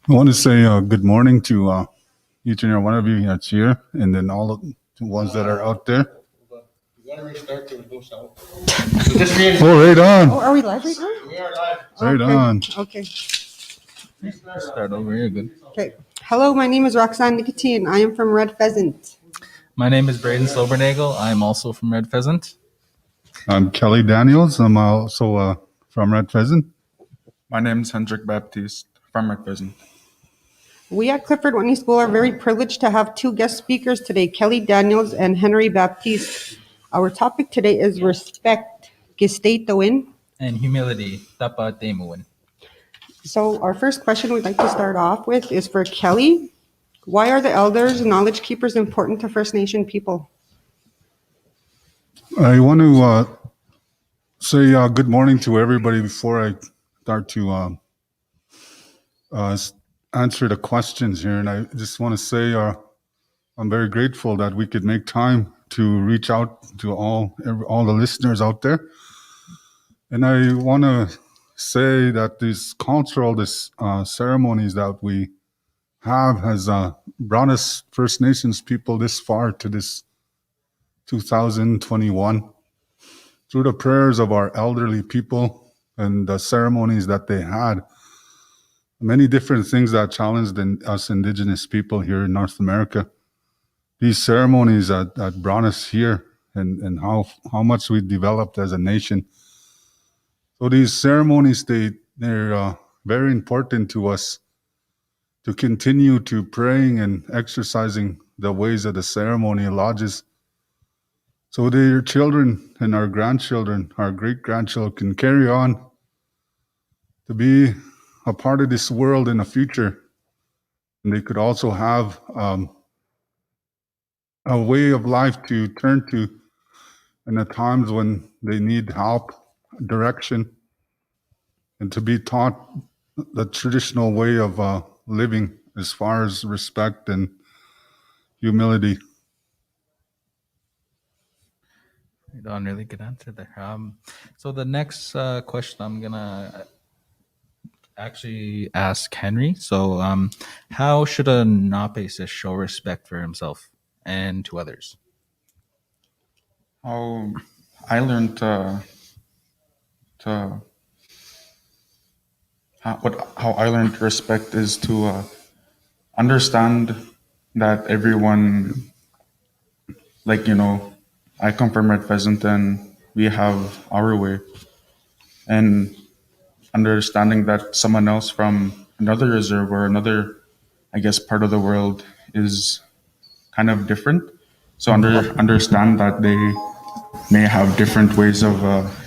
I want to say good morning to each and every one of you that's here, and then all of the ones that are out there. You gotta restart to go south. Oh, right Oh, on. are we live right now? We are live. Right Okay. on. Okay. Start over here, good. Okay. Hello, my name is Roxanne Nicotine. I am from Red Pheasant. My name is Braden Slobernagel. I'm also from Red Pheasant. I'm Kelly Daniels. I'm also from Red Pheasant. My name is Hendrik Baptiste from Red Pheasant. We at Clifford Whitney School are very privileged to have two guest speakers today, Kelly Daniels and Henry Baptiste. Our topic today is respect, kisteyihtowin. And humility, tapahteyimowin. So our first question we'd like to start off with is for Kelly. Why are the elders and knowledge keepers important to First Nation people? I want to say good morning to everybody before I start to answer the questions here. And I just want to say I'm very grateful that we could make time to reach out to all the listeners out there. And I want to say that these ceremonies that we have has brought us First Nations people this far to this 2021 through the prayers of our elderly people and the ceremonies that they had. Many different things that challenged us Indigenous people here in North America. These ceremonies that brought us here and how much we developed as a nation. So these ceremonies, they're very important to us to continue to praying and exercising the ways of the ceremonial lodges. So their children and our grandchildren, our great-grandchildren can carry on to be a part of this world in the future. And they could also have a way of life to turn to in the times when they need help, direction, and to be taught the traditional way of living as far as respect and humility. Right on, really good answer there. So the next question I'm gonna actually ask Henry. So, how should a Napacist show respect for himself and to others? How I learned to how I learned respect is to understand that everyone, like I come from Red Pheasant and we have our way, and understanding that someone else from another reserve or another, I guess, part of the world is kind of different. So understand that they may have different ways of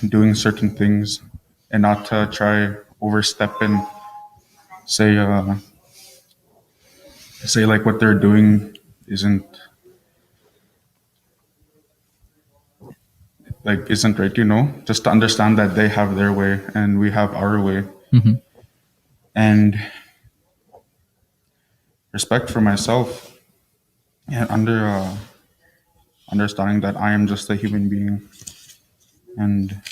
doing certain things, and not to try overstep and say like what they're doing isn't right. Just to understand that they have their way and we have our way, and respect for myself, and understanding that I am just a human being, and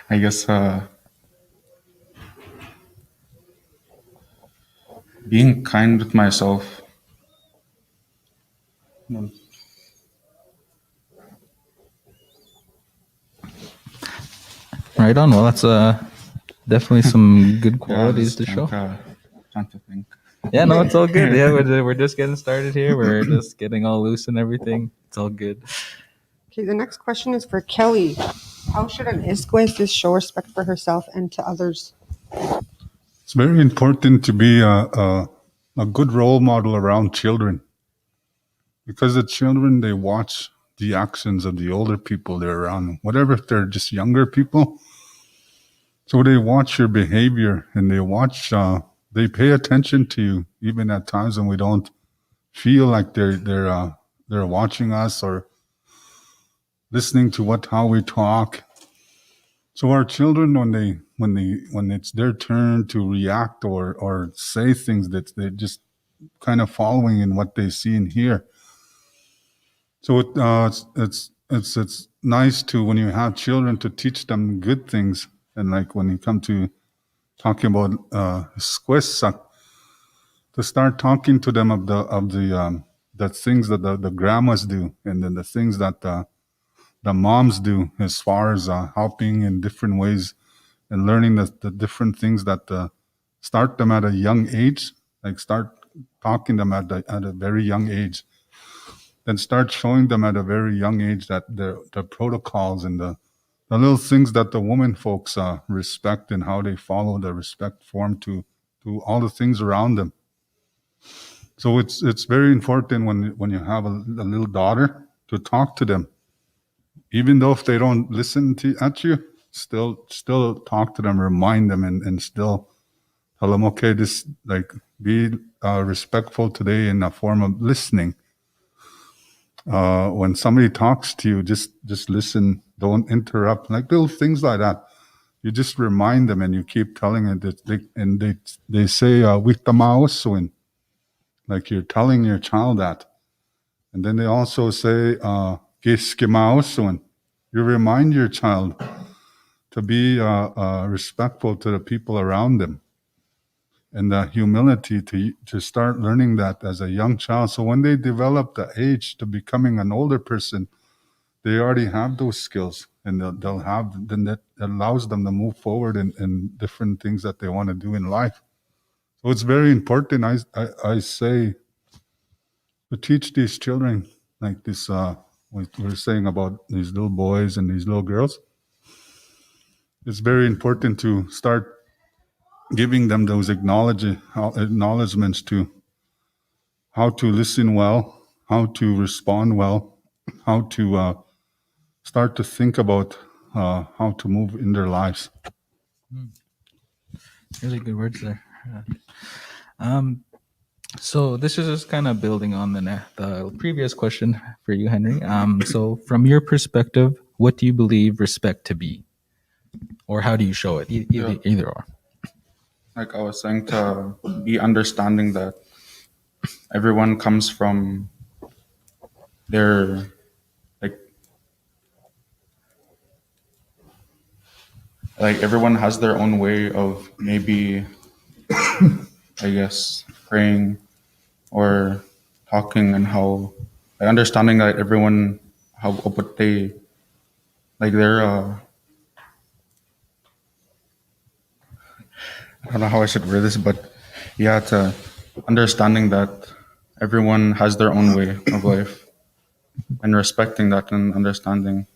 I guess being kind with myself. Right on. Well, that's definitely some good qualities to show. Trying to think. Yeah, no, it's all good. Yeah, we're just getting started here. We're just getting all loose and everything. It's all good. Okay, the next question is for Kelly. How should an Iskwes show respect for herself and to others? It's very important to be a good role model around children, because the children, they watch the actions of the older people they're around, whatever if they're just younger people. So they watch your behavior and they pay attention to you, even at times when we don't feel like they're watching us or listening to how we talk. So our children, when it's their turn to react or say things, that they're just kind of following in what they see and hear. So it's it's nice to, when you have children, to teach them good things. And like when you come to talking about squessa, to start talking to them of the things that the grandmas do, and then the things that the moms do, as far as helping in different ways and learning the different things that start them at a young age, like start talking them at a very young age, then start showing them at a very young age that the protocols and the little things that the women folks respect, and how they follow the respect form to all the things around them. So it's very important when you have a little daughter, to talk to them, even though if they don't listen at you, still talk to them, remind them, and still tell them, okay, this, like, be respectful today in a form of listening. When somebody talks to you, just listen, don't interrupt, like little things like that. You just remind them, and you keep telling it that they say "witamowin," like you're telling your child that. And then they also say kiskinwaswewitamowin. You remind your child to be respectful to the people around them, and the humility to start learning that as a young child. So when they develop the age to becoming an older person, they already have those skills, and they'll have, then that allows them to move forward in different things that they want to do in life. So it's very important, I say, to teach these children, like this, we're saying about these little boys and these little girls. It's very important to start giving them those acknowledgments to how to listen well, how to respond well, how to start to think about how to move in their lives. Really good words there. So this is just kind of building on the previous question for you, Henry. So from your perspective, what do you believe respect to be, or how do you show it? Either or. Like I was saying, to be understanding that everyone comes from their, like everyone has their own way of maybe, I guess, praying or talking, and how, like, understanding that everyone, how what they, like, their I don't know how I should word this, but yeah, to understanding that everyone has their own way of life, and respecting that and understanding.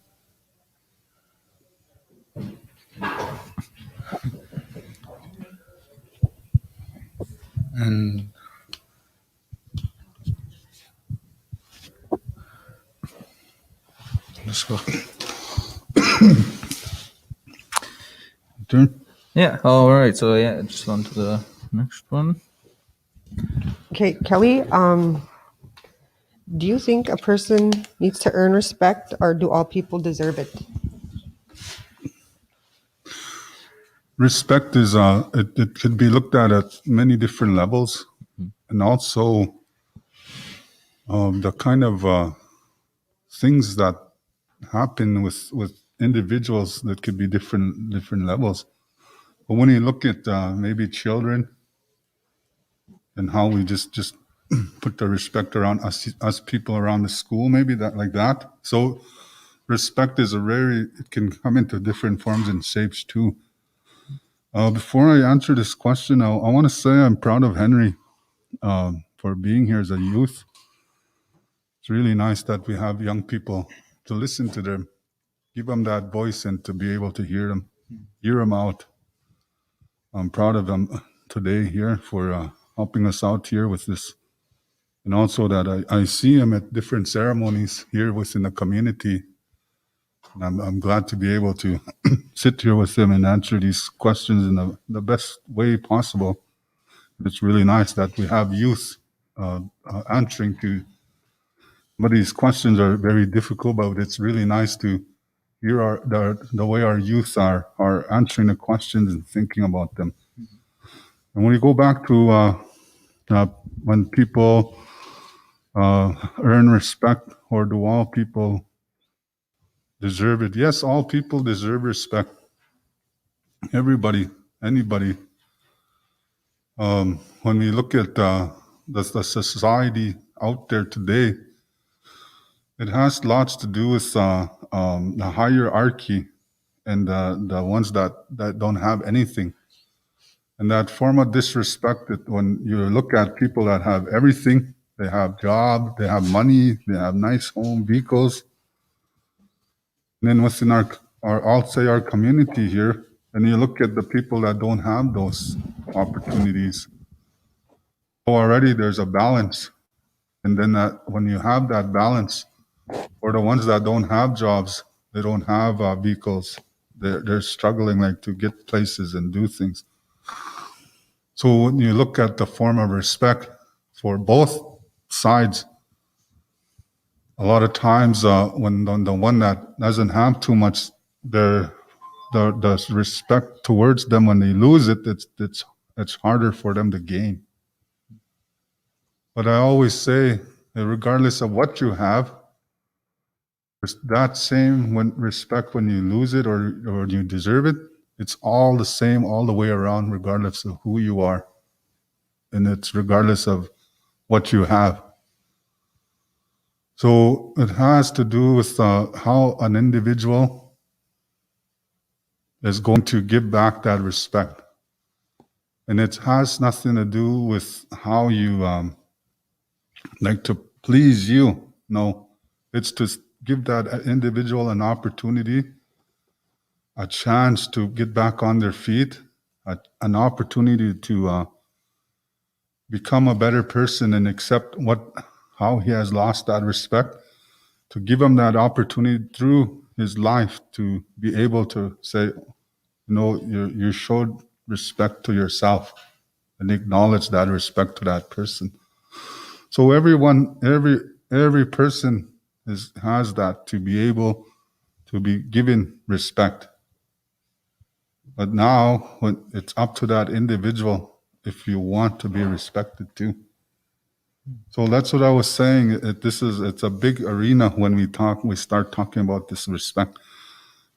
And let's go. Turn. Yeah. All right. So yeah, just on to the next one. Okay, Kelly, do you think a person needs to earn respect, or do all people deserve it? Respect is it could be looked at many different levels, and also the kind of things that happen with individuals that could be different levels. But when you look at maybe children, and how we just put the respect around us people around the school, maybe that, like that. So respect is it can come into different forms and shapes too. Before I answer this question, I want to say I'm proud of Henry for being here as a youth. It's really nice that we have young people to listen to them, give them that voice, and to be able to hear them out. I'm proud of them today here for helping us out here with this. And also that I see him at different ceremonies here within the community. And I'm glad to be able to sit here with him and answer these questions in the best way possible. It's really nice that we have youth answering to. But these questions are very difficult, but it's really nice to hear the way our youth are answering the questions and thinking about them. And when you go back to when people earn respect, or do all people deserve it. Yes, all people deserve respect. Everybody, anybody. When we look at the society out there today, it has lots to do with the hierarchy and the ones that don't have anything. And that form of disrespect, that when you look at people that have everything, they have job, they have money, they have nice home, vehicles. And then within I'll say our community here, and you look at the people that don't have those opportunities. So already there's a balance. And then when you have that balance, or the ones that don't have jobs, they don't have vehicles, they're struggling like to get places and do things. So when you look at the form of respect for both sides, a lot of times when the one that doesn't have too much, the respect towards them, when they lose it, it's harder for them to gain. But I always say, regardless of what you have, that same respect when you lose it or you deserve it, it's all the same all the way around, regardless of who you are. And it's regardless of what you have. So it has to do with how an individual is going to give back that respect. And it has nothing to do with how you like to please you. No, it's to give that individual an opportunity, a chance to get back on their feet, an opportunity to become a better person and accept how he has lost that respect, to give him that opportunity through his life to be able to say, you showed respect to yourself, and acknowledge that respect to that person. So every person has that, to be able to be given respect. But now when it's up to that individual if you want to be respected too. So that's what I was saying. It's a big arena when we start talking about this respect.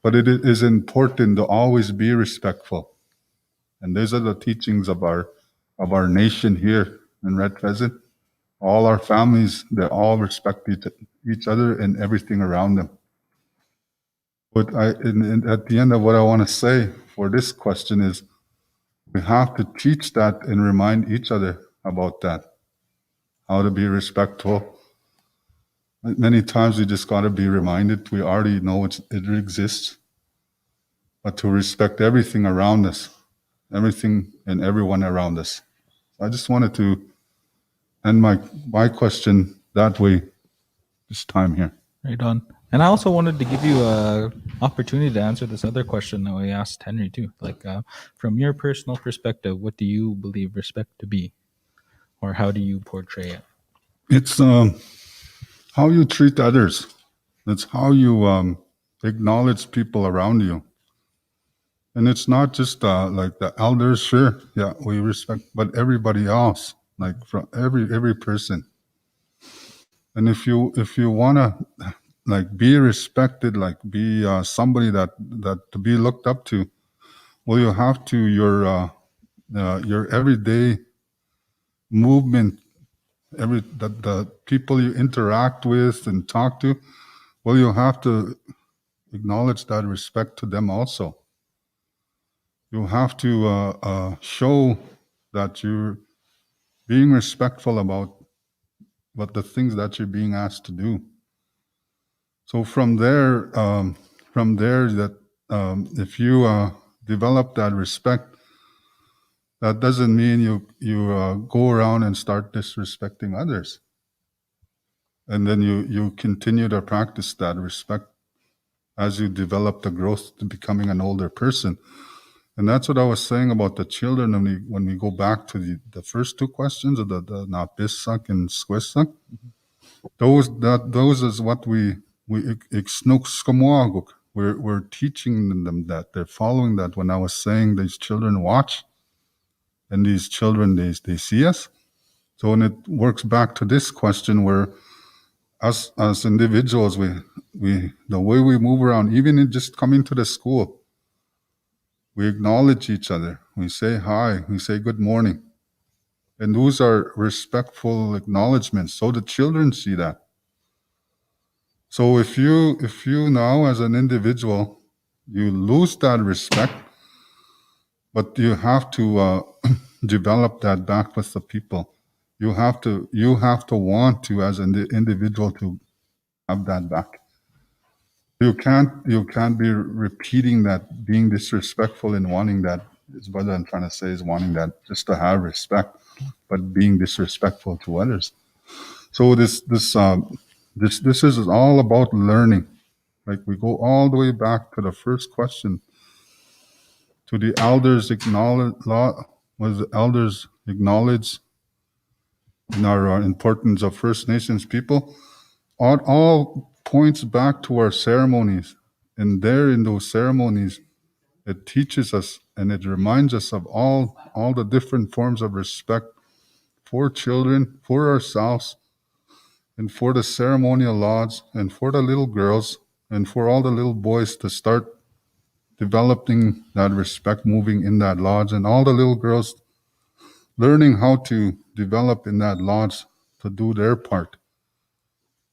But it is important to always be respectful. And these are the teachings of our nation here in Red Pheasant. All our families, they all respect each other and everything around them. But at the end of what I want to say for this question is, we have to teach that and remind each other about that, how to be respectful. Many times we just got to be reminded. We already know it exists, but to respect everything around us, everything and everyone around us. I just wanted to end my question that way this time here. Right on. And I also wanted to give you a opportunity to answer this other question that we asked Henry too. Like, from your personal perspective, what do you believe respect to be, or how do you portray it? It's how you treat others. It's how you acknowledge people around you. And it's not just like the elders, sure, yeah, we respect, but everybody else, like from every person. And if you want to like be respected, like be somebody that to be looked up to, well, you have to your everyday movement, the people you interact with and talk to, well, you have to acknowledge that respect to them also. You have to show that you're being respectful about the things that you're being asked to do. So from there, that if you develop that respect, that doesn't mean you go around and start disrespecting others. And then you continue to practice that respect as you develop the growth to becoming an older person. And that's what I was saying about the children. When we go back to the first two questions of the napisak and squisak, those is what we're teaching them that. They're following that. When I was saying these children watch, and these children they see us. So when it works back to this question where as individuals, we the way we move around, even in just coming to the school, we acknowledge each other. We say hi. We say good morning, and those are respectful acknowledgments. So the children see that. So if you now as an individual, you lose that respect, but you have to develop that back with the people. You have to want to, as an individual, to have that back. You can't be repeating that, being disrespectful and wanting that. Is what I'm trying to say, is wanting that just to have respect, but being disrespectful to others. So this is all about learning. Like we go all the way back to the first question, to the elders acknowledge was the elders acknowledge in our importance of First Nations people. All points back to our ceremonies, and there in those ceremonies, it teaches us and it reminds us of all the different forms of respect for children, for ourselves, and for the ceremonial laws, and for the little girls, and for all the little boys to start developing that respect, moving in that lodge, and all the little girls learning how to develop in that lodge to do their part,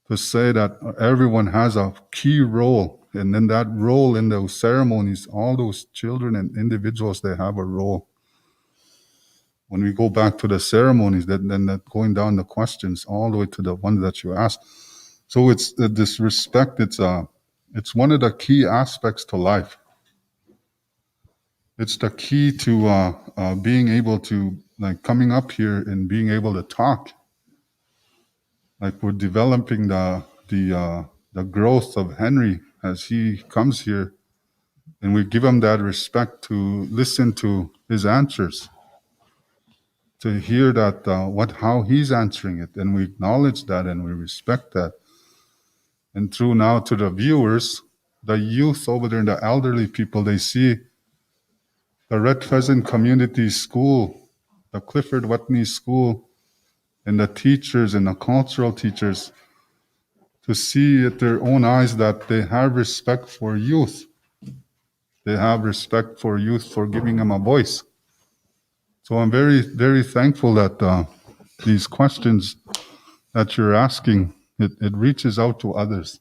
to say that everyone has a key role, and in that role, in those ceremonies, all those children and individuals, they have a role. When we go back to the ceremonies, then that going down the questions all the way to the ones that you asked. So it's this respect. It's one of the key aspects to life. It's the key to being able to, like, coming up here and being able to talk. Like, we're developing the growth of Henry as he comes here, and we give him that respect to listen to his answers, to hear that how he's answering it, and we acknowledge that and we respect that. And through now to the viewers, the youth over there and the elderly people, they see the Red Pheasant Community School, the Clifford Watney School, and the teachers and the cultural teachers, to see at their own eyes that they have respect for youth. They have respect for youth, for giving them a voice. So I'm very, very thankful that these questions that you're asking, it reaches out to others.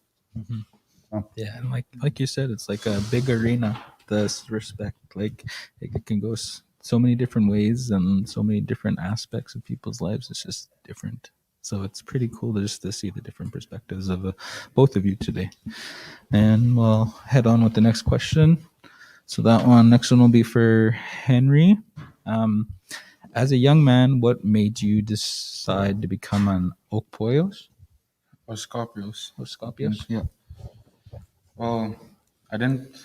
Yeah, and like you said, it's like a big arena. This respect, like it can go so many different ways and so many different aspects of people's lives. It's just different. So it's pretty cool to see the different perspectives of both of you today. And we'll head on with the next question. So next one will be for Henry. As a young man, what made you decide to become an Okpoyos Or Scorpios. or Scopios? Yeah. Well, I didn't,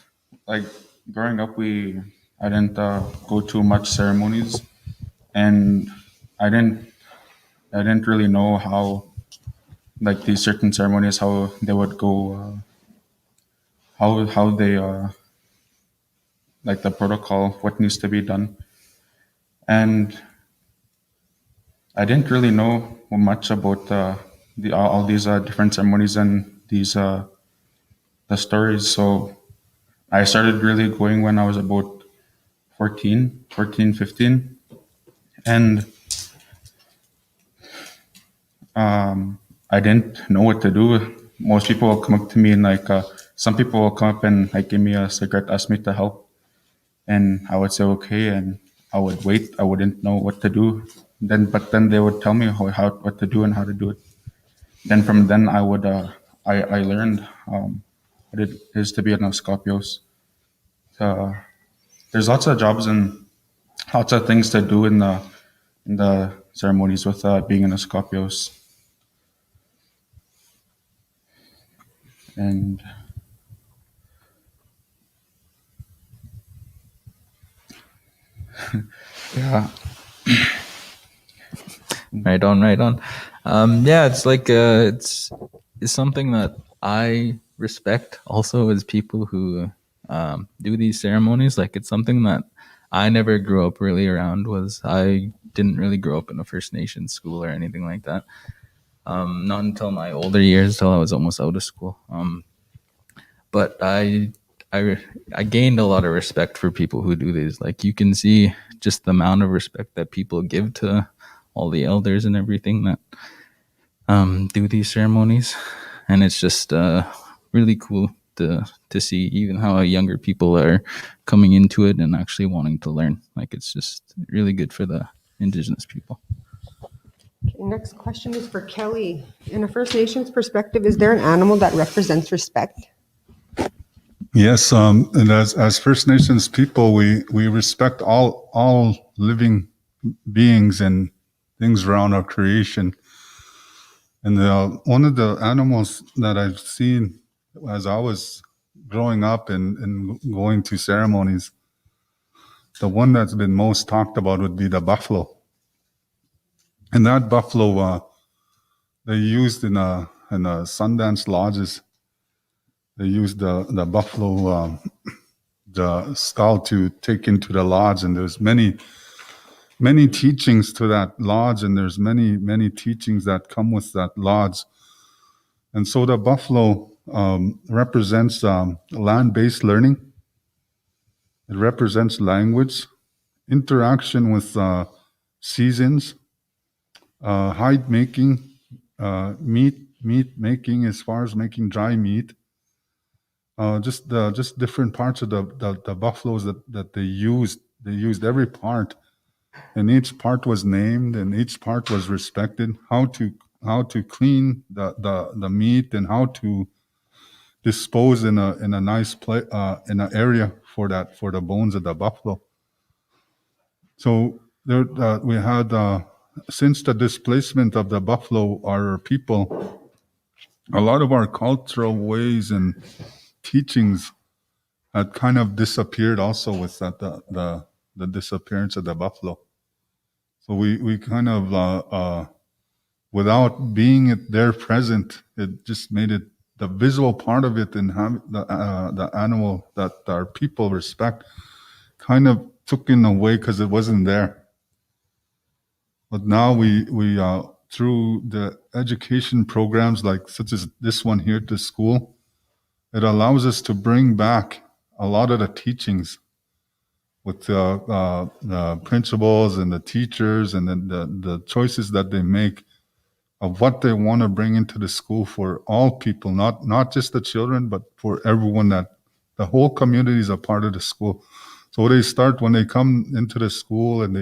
like, growing up, I didn't go to much ceremonies, and I didn't really know how, like, these certain ceremonies, how they would go, how they like the protocol, what needs to be done. And I didn't really know much about all these different ceremonies and these the stories. So I started really going when I was about 14, 15. And I didn't know what to do. Most people will come up to me and, like, some people will come up and, like, give me a cigarette, ask me to help. And I would say, okay. And I would wait. I wouldn't know what to do. But then they would tell me what to do and how to do it. Then from then I learned what it is to be an Scopios. There's lots of jobs and lots of things to do in the ceremonies with being an Scopios. And yeah, Right on. Yeah, it's like it's something that I respect also as people who do these ceremonies. Like, it's something that I never grew up really around. I didn't really grow up in a First Nations school or anything like that. Not until my older years, till I was almost out of school. But I gained a lot of respect for people who do these. Like, you can see just the amount of respect that people give to all the elders and everything that do these ceremonies, and it's just really cool to see even how younger people are coming into it and actually wanting to learn. Like, it's just really good for the Indigenous people. Okay, next question is for Kelly. In a First Nations perspective, is there an animal that represents respect? Yes, and as First Nations people, we respect all living beings and things around our creation. And one of the animals that I've seen as I was growing up and going to ceremonies, the one that's been most talked about would be the buffalo. And that buffalo, they used in a Sundance lodges. They used the buffalo, the skull to take into the lodge, and there's many teachings to that lodge, and there's many teachings that come with that lodge. And so the buffalo represents land-based learning. It represents language, interaction with seasons, hide making, meat making, as far as making dry meat. Just different parts of the buffaloes that they used. They used every part, and each part was named, and each part was respected. How to clean the meat, and how to dispose in a nice place in an area for the bones of the buffalo. So there we had since the displacement of the buffalo, our people, a lot of our cultural ways and teachings had kind of disappeared also with that the disappearance of the buffalo. So we kind of without being there present, it just made it the visual part of it, and have the animal that our people respect kind of took in away because it wasn't there. But now we through the education programs like such as this one here to school, it allows us to bring back a lot of the teachings with the principals and the teachers, and then the choices that they make of what they want to bring into the school for all people, not just the children, but for everyone, that the whole community is a part of the school. So they start when they come into the school and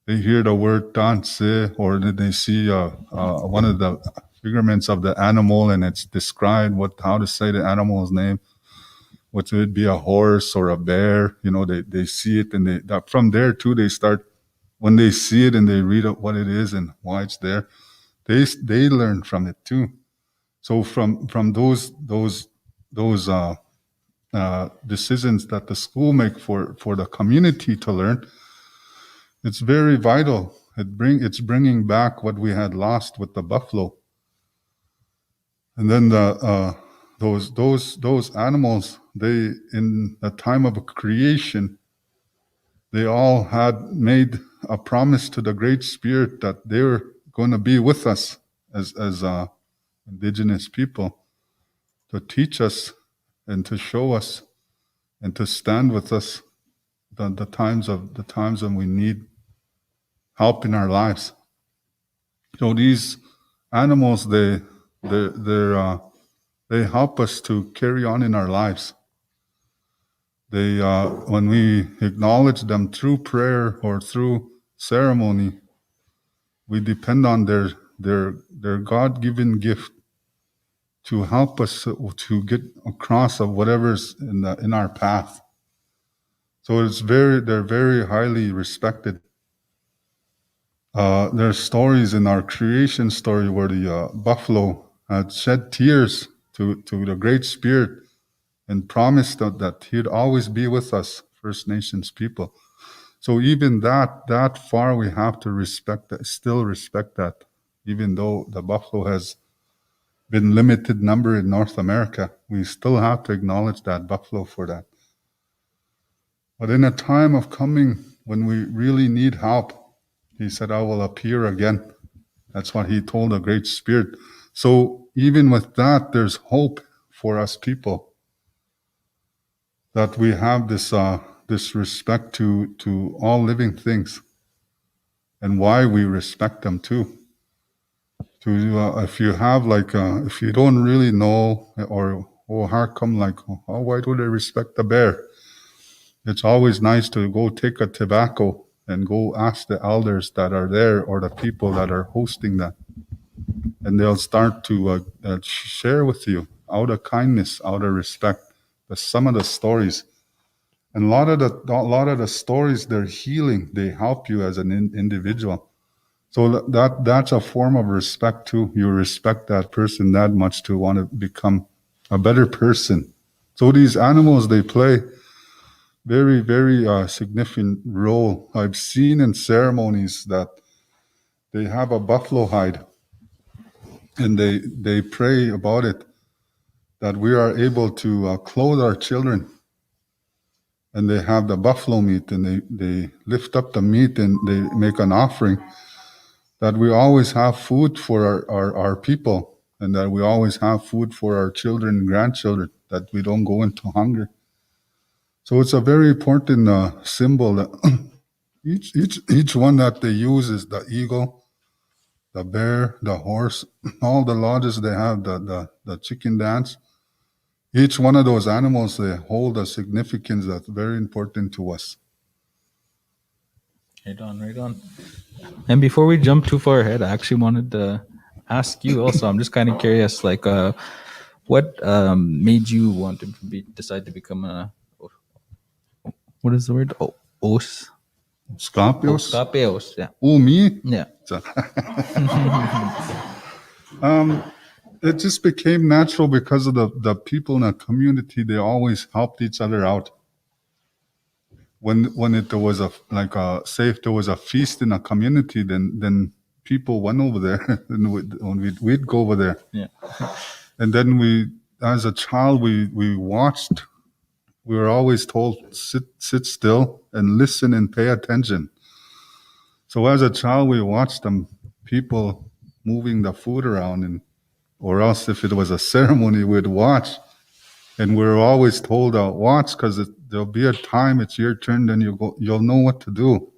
they hear the word dance, or they see one of the figurements of the animal, and it's described how to say the animal's name, which would be a horse or a bear. They see it, and from there too they start. When they see it and they read what it is and why it's there, they learn from it too. So from those decisions that the school make for the community to learn, it's very vital. It's bringing back what we had lost with the buffalo. And then those animals, they, in the time of creation, they all had made a promise to the Great Spirit that they were going to be with us as Indigenous people, to teach us and to show us and to stand with us the times when we need help in our lives. So these animals, they help us to carry on in our lives. They when we acknowledge them through prayer or through ceremony, we depend on their God-given gift to help us to get across of whatever's in our path. So they're very highly respected. There's stories in our creation story where the buffalo had shed tears to the Great Spirit and promised that he'd always be with us, First Nations people. So even that far, we have to respect that, still respect that, even though the buffalo has been limited number in North America. We still have to acknowledge that buffalo for that. But in a time of coming when we really need help, he said, I will appear again. That's what he told the Great Spirit. So even with that, there's hope for us people, that we have this respect to all living things, and why we respect them too. If you have if you don't really know, or how come why do they respect the bear? It's always nice to go take a tobacco and go ask the elders that are there, or the people that are hosting that, and they'll start to share with you out of kindness, out of respect, some of the stories. And a lot of the stories, they're healing. They help you as an individual. So that's a form of respect too. You respect that person that much to want to become a better person. So these animals, they play very, very significant role. I've seen in ceremonies that they have a buffalo hide, and they pray about it, that we are able to clothe our children. And they have the buffalo meat, and they lift up the meat, and they make an offering, that we always have food for our people, and that we always have food for our children and grandchildren, that we don't go into hunger. So it's a very important symbol that each one that they use is the eagle, the bear, the horse, all the lodges they have, the chicken dance. Each one of those animals, they hold a significance that's very important to us. Right on, right on. And before we jump too far ahead, I actually wanted to ask you also. I'm just kind of curious, what made you want to decide to become a, what is the word? Oh, os. Scorpios? Scapeos, yeah. Oh, me? Yeah. It just became natural because of the people in the community. They always helped each other out. When there was say if there was a feast in a community, then people went over there, and we'd go over there. Yeah. And then as a child, we watched. We were always told, sit still and listen and pay attention. So as a child, we watched people moving the food around, or else if it was a ceremony, we'd watch. And we were always told, watch, because there'll be a time it's your turn, then you'll know what to do.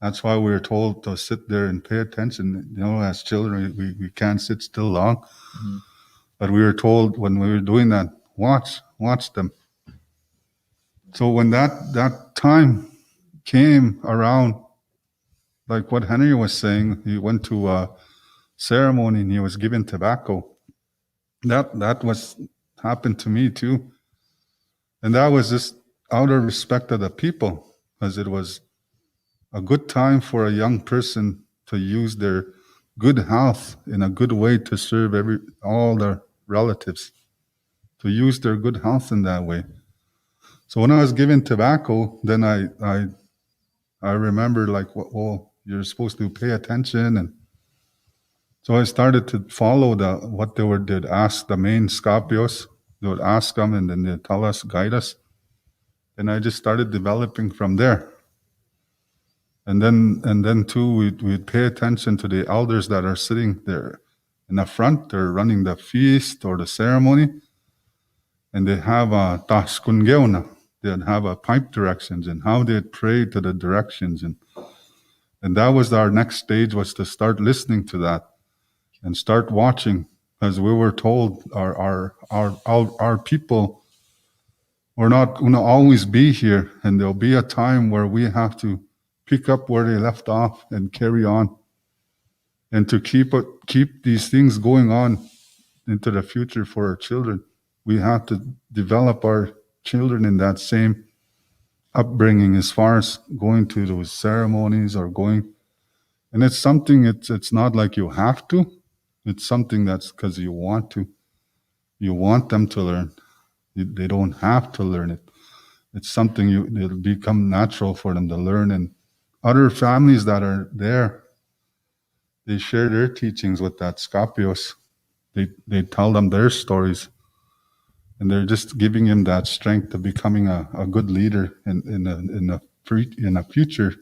That's why we were told to sit there and pay attention. As children, we can't sit still long. Mm-hmm. But we were told when we were doing that, watch them. So when that time came around, like what Henry was saying, he went to a ceremony and he was given tobacco. That was happened to me too. And that was just out of respect of the people, as it was a good time for a young person to use their good health in a good way to serve all their relatives, to use their good health in that way. So when I was given tobacco, then I remember you're supposed to pay attention, and so I started to follow what they'd ask the main Scapios. They would ask them, and then they'd tell us, guide us. And I just started developing from there. And then too, we'd pay attention to the elders that are sitting there in the front. They're running the feast or the ceremony, and they have a taskungeona. They'd have a pipe directions and how they'd pray to the directions, and that was our next stage, was to start listening to that and start watching, as we were told our people are not going to always be here, and there'll be a time where we have to pick up where they left off and carry on, and to keep these things going on into the future for our children. We have to develop our children in that same upbringing, as far as going to those ceremonies or going. And it's something, it's not like you have to. It's something that's because you want to. You want them to learn. They don't have to learn it. It's something it'll become natural for them to learn. And other families that are there, they share their teachings with that Scapios. They tell them their stories. And they're just giving him that strength to becoming a good leader in the future.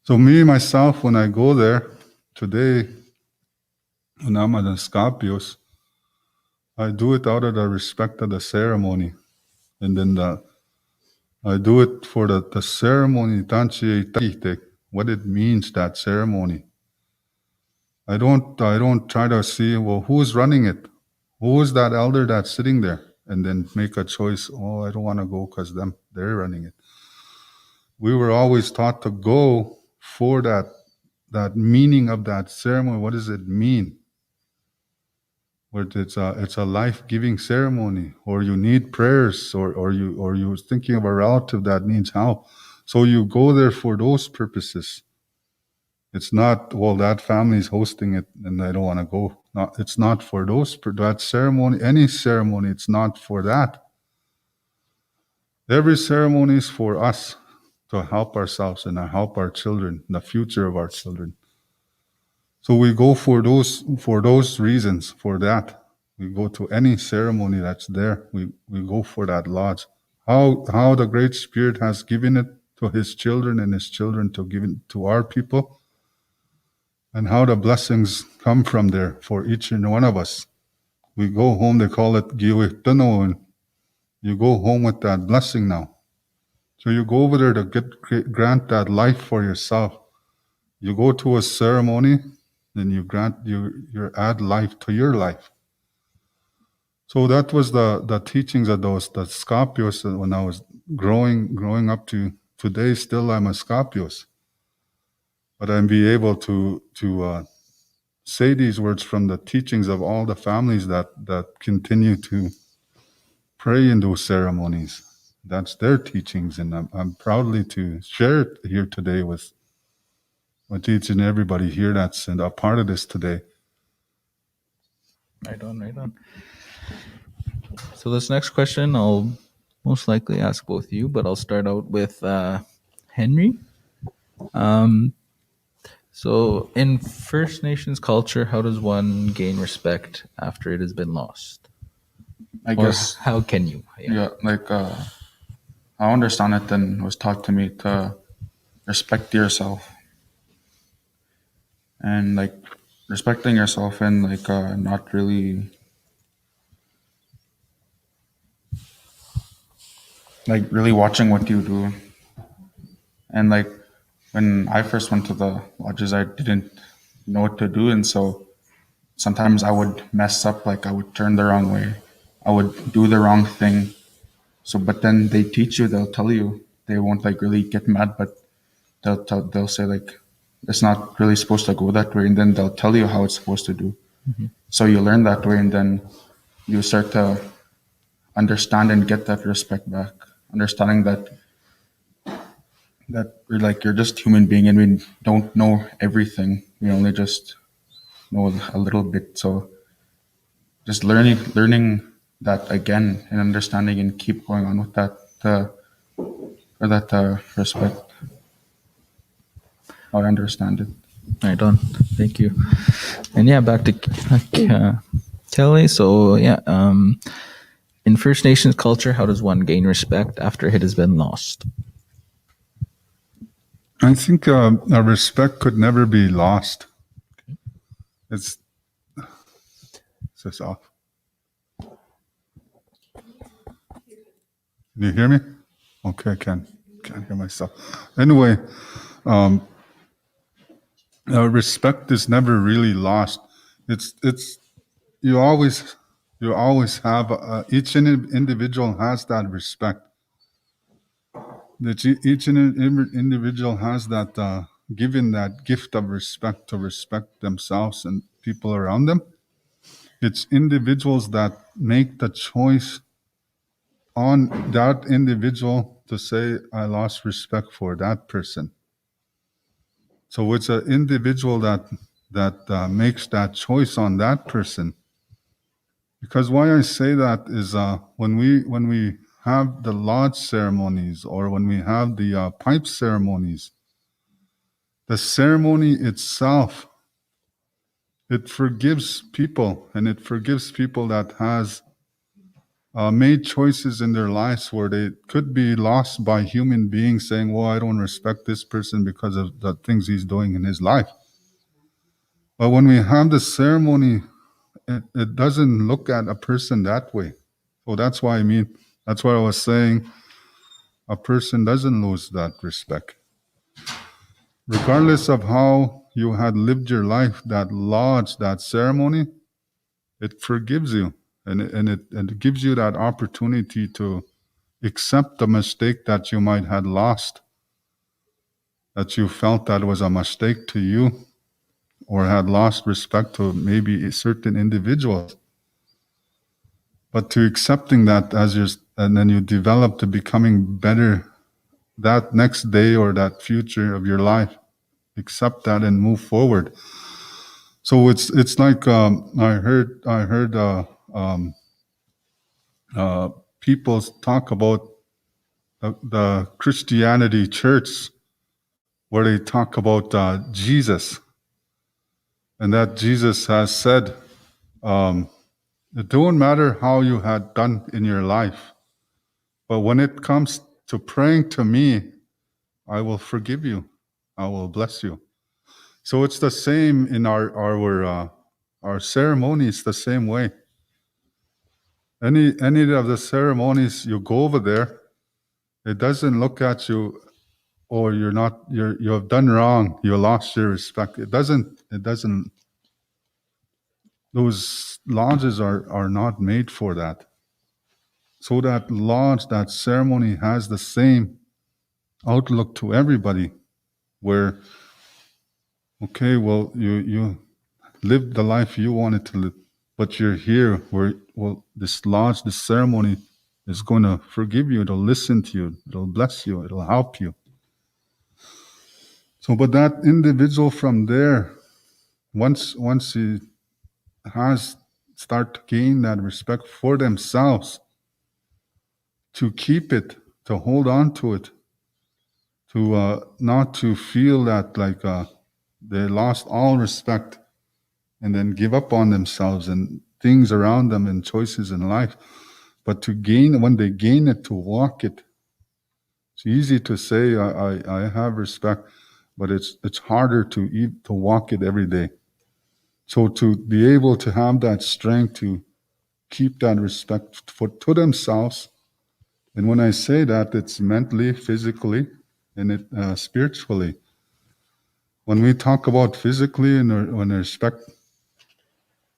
So me, myself, when I go there, today, when I'm at Scapios, I do it out of the respect of the ceremony. And then I do it for the ceremony, what it means, that ceremony. I don't try to see, well, who's running it? Who is that elder that's sitting there? And then make a choice, oh, I don't want to go because they're running it. We were always taught to go for that meaning of that ceremony. What does it mean? Where it's a life-giving ceremony, or you need prayers, or you're thinking of a relative that needs help. So you go there for those purposes. It's not, well, that family's hosting it and I don't want to go. No, it's not for that ceremony, any ceremony, it's not for that. Every ceremony is for us to help ourselves and to help our children, the future of our children. So we go for those reasons, for that. We go to any ceremony that's there. We go for that lodge. How the Great Spirit has given it to his children and his children to give it to our people, and how the blessings come from there for each and one of us. We go home, they call it kisteyihtowin. You go home with that blessing now. So you go over there to grant that life for yourself. You go to a ceremony, then you add life to your life. So that was the teachings of the Scapios when I was growing up to today. Still, I'm a Scapios, but I'm be able to say these words from the teachings of all the families that continue to pray in those ceremonies. That's their teachings, and I'm proudly to share it here today with each and everybody here that's a part of this today. Right on. So this next question, I'll most likely ask both you, but I'll start out with Henry. So in First Nations culture, how does one gain respect after it has been lost? I Or guess, how can you? yeah, like I understand it and it was taught to me to respect yourself. And like respecting yourself and like not really like really watching what you do. And like when I first went to the lodges, I didn't know what to do, and so sometimes I would mess up, like I would turn the wrong way, I would do the wrong thing. So but then they teach you, they'll tell you, they won't like really get mad, but they'll say like it's not really supposed to go that way, and then they'll tell you how it's supposed to do. So you learn that way, and then you start to understand and get that respect back, understanding that we're like, you're just human being and we don't know everything, we only just know a little bit. So just learning that again and understanding and keep going on with that for that respect. I understand it. Right on. Thank you. And yeah, back to Kelly. So yeah, in First Nations culture, how does one gain respect after it has been lost? I think our respect could never be lost. It's this off. Can you hear me? Okay, I can't hear myself. Anyway, respect is never really lost. It's you always have each individual has that respect. That each individual has that given that gift of respect to respect themselves and people around them. It's individuals that make the choice on that individual to say, I lost respect for that person. So it's an individual that makes that choice on that person. Because why I say that is when we have the lodge ceremonies or when we have the pipe ceremonies, the ceremony itself, it forgives people, and it forgives people that has made choices in their lives where they could be lost by human beings saying, well, I don't respect this person because of the things he's doing in his life. But when we have the ceremony, it doesn't look at a person that way. So that's why that's why I was saying a person doesn't lose that respect. Regardless of how you had lived your life, that lodge, that ceremony, it forgives you, and it gives you that opportunity to accept the mistake that you might have lost, that you felt that was a mistake to you, or had lost respect to maybe certain individuals. But to accepting that as your, and then you develop to becoming better that next day or that future of your life, accept that and move forward. So it's like I heard people talk about the Christianity church, where they talk about Jesus, and that Jesus has said, it don't matter how you had done in your life, but when it comes to praying to me, I will forgive you, I will bless you. So it's the same in our ceremony. It's the same way. Any of the ceremonies, you go over there, it doesn't look at you, or you have done wrong, you lost your respect. It doesn't. Those lodges are not made for that. So that lodge, that ceremony has the same outlook to everybody, where, okay, well, you lived the life you wanted to live, but you're here where, well, this lodge, this ceremony is going to forgive you, it'll listen to you, it'll bless you, it'll help you. So, but that individual from there, once he has start to gain that respect for themselves, to keep it, to hold on to it, to not to feel that like they lost all respect and then give up on themselves and things around them and choices in life, but to gain, when they gain it, to walk it. It's easy to say I have respect, but it's harder to walk it every day. So to be able to have that strength to keep that respect to themselves, and when I say that, it's mentally, physically, and spiritually. When we talk about physically and when respect,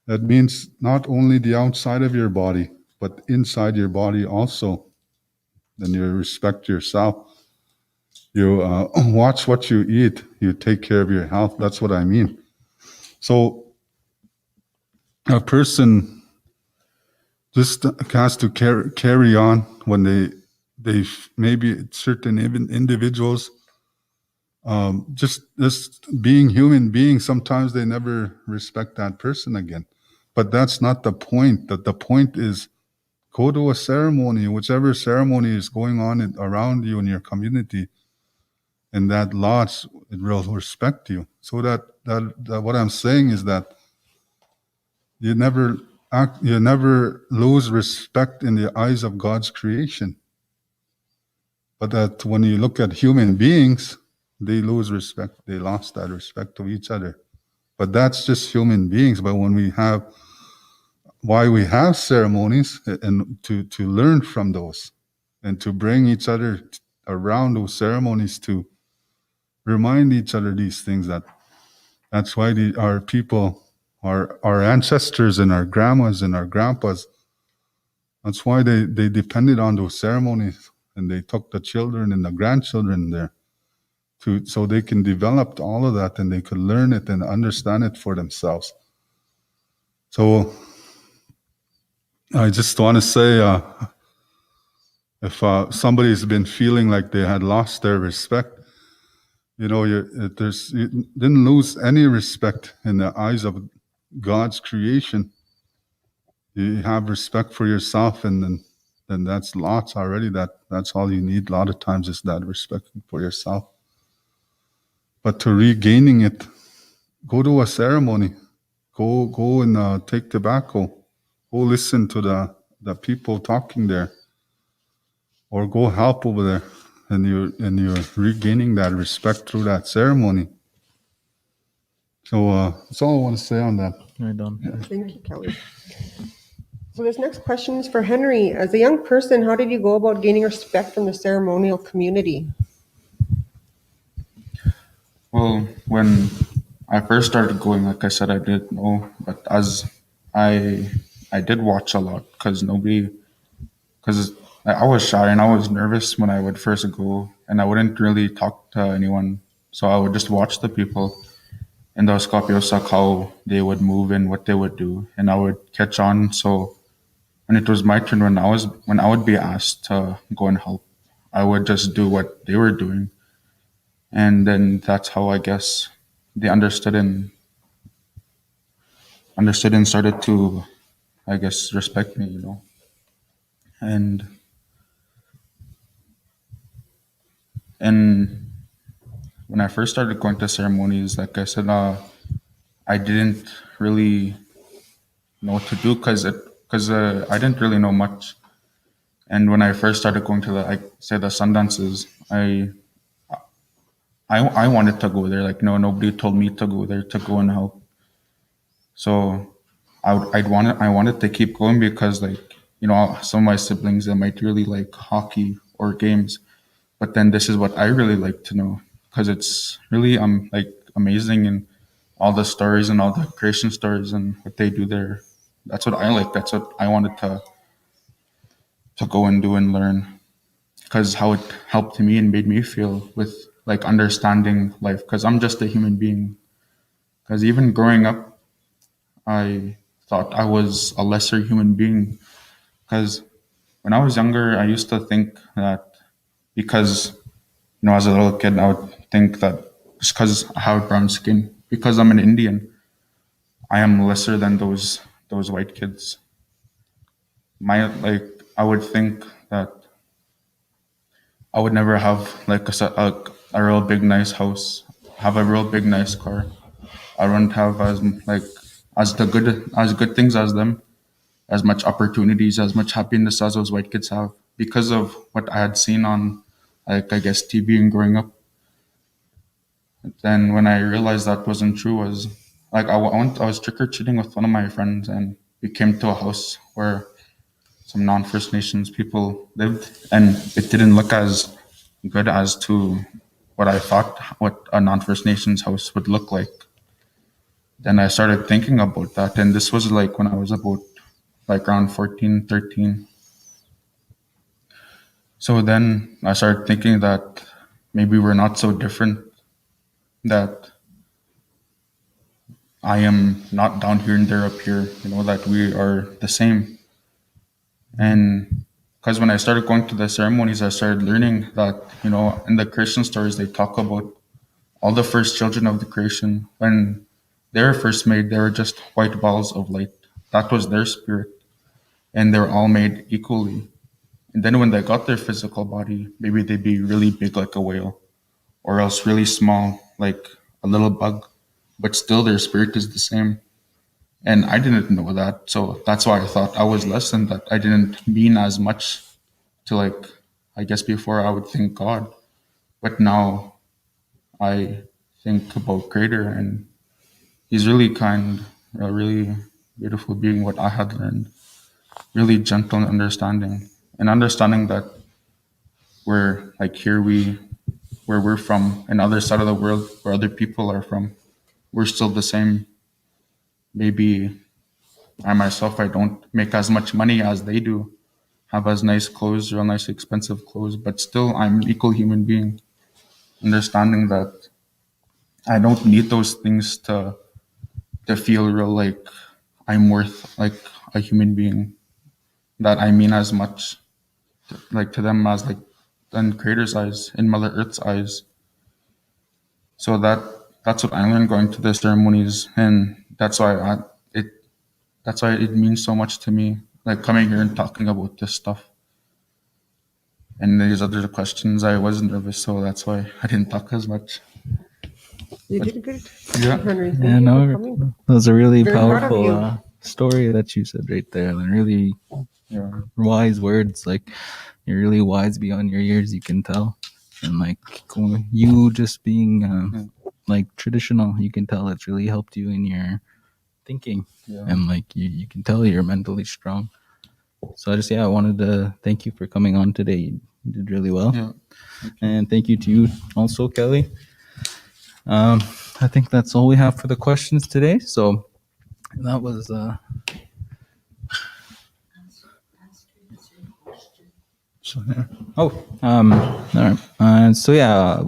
that means not only the outside of your body, but inside your body also. Then you respect yourself. You watch what you eat. You take care of your health. That's what I mean. So a person just has to carry on when they maybe certain individuals, just being human beings, sometimes they never respect that person again. But that's not the point. The point is, go to a ceremony, whichever ceremony is going on around you in your community, and that lodge, it will respect you. So that what I'm saying is that you never lose respect in the eyes of God's creation. But that when you look at human beings, they lose respect. They lost that respect to each other. But that's just human beings. But when why we have ceremonies, and to learn from those, and to bring each other around those ceremonies, to remind each other these things. That's why our people, our ancestors and our grandmas and our grandpas, that's why they depended on those ceremonies, and they took the children and the grandchildren there so they can develop all of that, and they could learn it and understand it for themselves. So I just want to say, if somebody's been feeling like they had lost their respect, you didn't lose any respect in the eyes of God's creation. You have respect for yourself, and then that's lots already. That's all you need. A lot of times is that respect for yourself. But to regaining it, go to a ceremony, go and take tobacco, go listen to the people talking there, or go help over there, and you're regaining that respect through that ceremony. So that's all I want to say on that. Right on. Thank you, Kelly. So this next question is for Henry. As a young person, how did you go about gaining respect from the ceremonial community? Well, when I first started going, like I said, I didn't know, but as I I did watch a lot because I was shy and I was nervous when I would first go, and I wouldn't really talk to anyone. So I would just watch the people in the Skopje how they would move and what they would do, and I would catch on. So when it was my turn, when I would be asked to go and help, I would just do what they were doing, and then that's how I guess they understood and started to, I guess, respect me, and and when I first started going to ceremonies, like I said, I didn't really know what to do because I didn't really know much. And when I first started going to the sundances, I wanted to go there. Like no, nobody told me to go there to go and help. So I wanted to keep going because some of my siblings they might really like hockey or games, but then this is what I really like to know because it's really like amazing and all the stories and all the creation stories and what they do there. That's what I like. That's what I wanted to go and do and learn because how it helped me and made me feel with like understanding life because I'm just a human being. Because even growing up, I thought I was a lesser human being because when I was younger, I used to think that because as a little kid, I would think that just because I have brown skin, because I'm an Indian, I am lesser than those white kids. I would think that I would never have like a real big nice house, have a real big nice car. I wouldn't have as good things as them, as much opportunities, as much happiness as those white kids have because of what I had seen on like I guess TV and growing up. Then when I realized that wasn't true was like I was trick or treating with one of my friends and we came to a house where some non First Nations people lived and it didn't look as good as to what I thought what a non First Nations house would look like. Then I started thinking about that and this was like when I was about like around 14, 13. So then I started thinking that maybe we're not so different, that I am not down here and they're up here, that we are the same. And because when I started going to the ceremonies, I started learning that, in the creation stories, they talk about all the first children of the creation. When they were first made, they were just white balls of light. That was their spirit. And they were all made equally. And then when they got their physical body, maybe they'd be really big like a whale, or else really small like a little bug, but still their spirit is the same. And I didn't know that. So that's why I thought I was less than that. I didn't mean as much to like, I guess before I would think God. But now I think about Creator and He's really kind, a really beautiful being, what I had learned. Really gentle and understanding. And understanding that we're like where we're from, and other side of the world where other people are from, we're still the same. Maybe I don't make as much money as they do, have as nice clothes, real nice expensive clothes, but still I'm an equal human being. Understanding that I don't need those things to feel real like I'm worth like a human being. That I mean as much like to them as like in Creator's eyes, in Mother Earth's eyes. So that's what I learned going to the ceremonies, and it that's why it means so much to me. Like coming here and talking about this stuff. And these other questions, I was nervous, so that's why I didn't talk as much. You did good, Yeah. Henry. Thank Yeah, you for no, coming. that was a really Very proud of powerful you. story that you said right there, and really Yeah. wise words. Like you're really wise beyond your years, you can tell, and like you just being like traditional. You can tell it's really helped you in your thinking, and like you can tell you're mentally strong. So I wanted to thank you for coming on today. You did really well. Yeah. And thank you to you also, Kelly. I think that's all we have for the questions today. So that was So, yeah, all right. So yeah,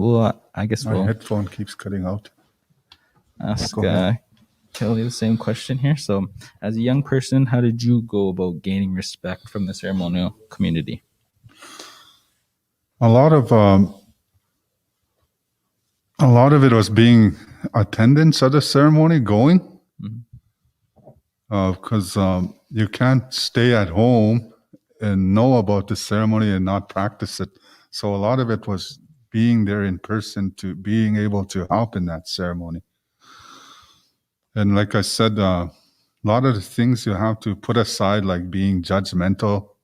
I guess my we'll headphone keeps cutting out. ask Go ahead. Kelly the same question here. So, as a young person, how did you go about gaining respect from the ceremonial community? A lot of it was being attendance at the ceremony, going, because you can't stay at home and know about the ceremony and not practice it. So a lot of it was being there in person, to being able to help in that ceremony. And like I said, a lot of the things you have to put aside, like being judgmental.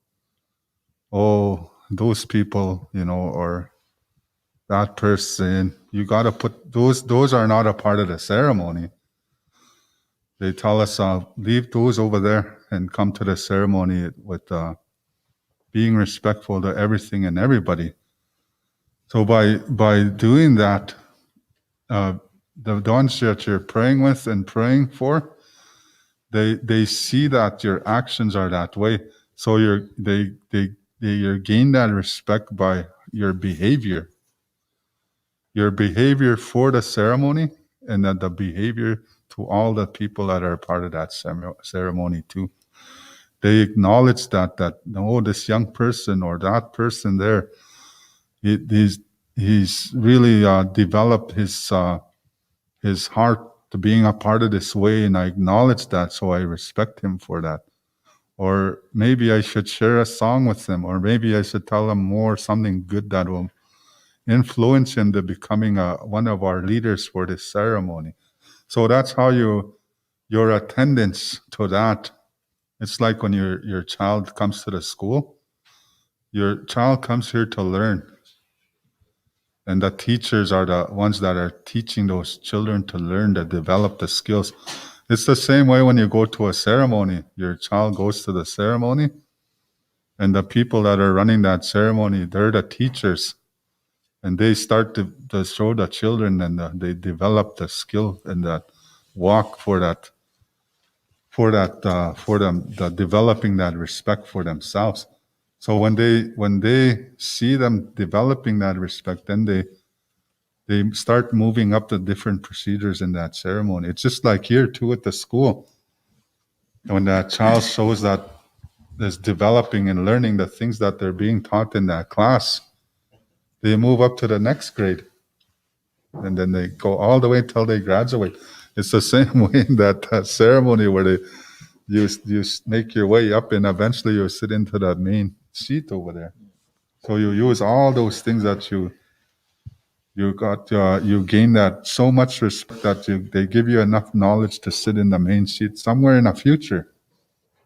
Oh, those people, or that person. You got to put those are not a part of the ceremony. They tell us, leave those over there and come to the ceremony with being respectful to everything and everybody. So by doing that, the ones that you're praying with and praying for, they see that your actions are that way. So you gain that respect by your behavior for the ceremony, and then the behavior to all the people that are part of that ceremony too. They acknowledge that this young person or that person there, he's really developed his heart to being a part of this way, and I acknowledge that, so I respect him for that. Or maybe I should share a song with him, or maybe I should tell him more something good that will influence him to becoming one of our leaders for this ceremony. So that's how your attendance to that. It's like when your child comes to the school. Your child comes here to learn, and the teachers are the ones that are teaching those children to learn, to develop the skills. It's the same way when you go to a ceremony. Your child goes to the ceremony, and the people that are running that ceremony, they're the teachers. And they start to show the children, and they develop the skill and that walk for them, the developing that respect for themselves. So when they see them developing that respect, then they start moving up the different procedures in that ceremony. It's just like here too at the school. When that child shows that is developing and learning the things that they're being taught in that class, they move up to the next grade, and then they go all the way till they graduate. It's the same way in that ceremony where you make your way up, and eventually you sit into that main seat over there. So you use all those things that you gain that so much respect that they give you enough knowledge to sit in the main seat somewhere in the future.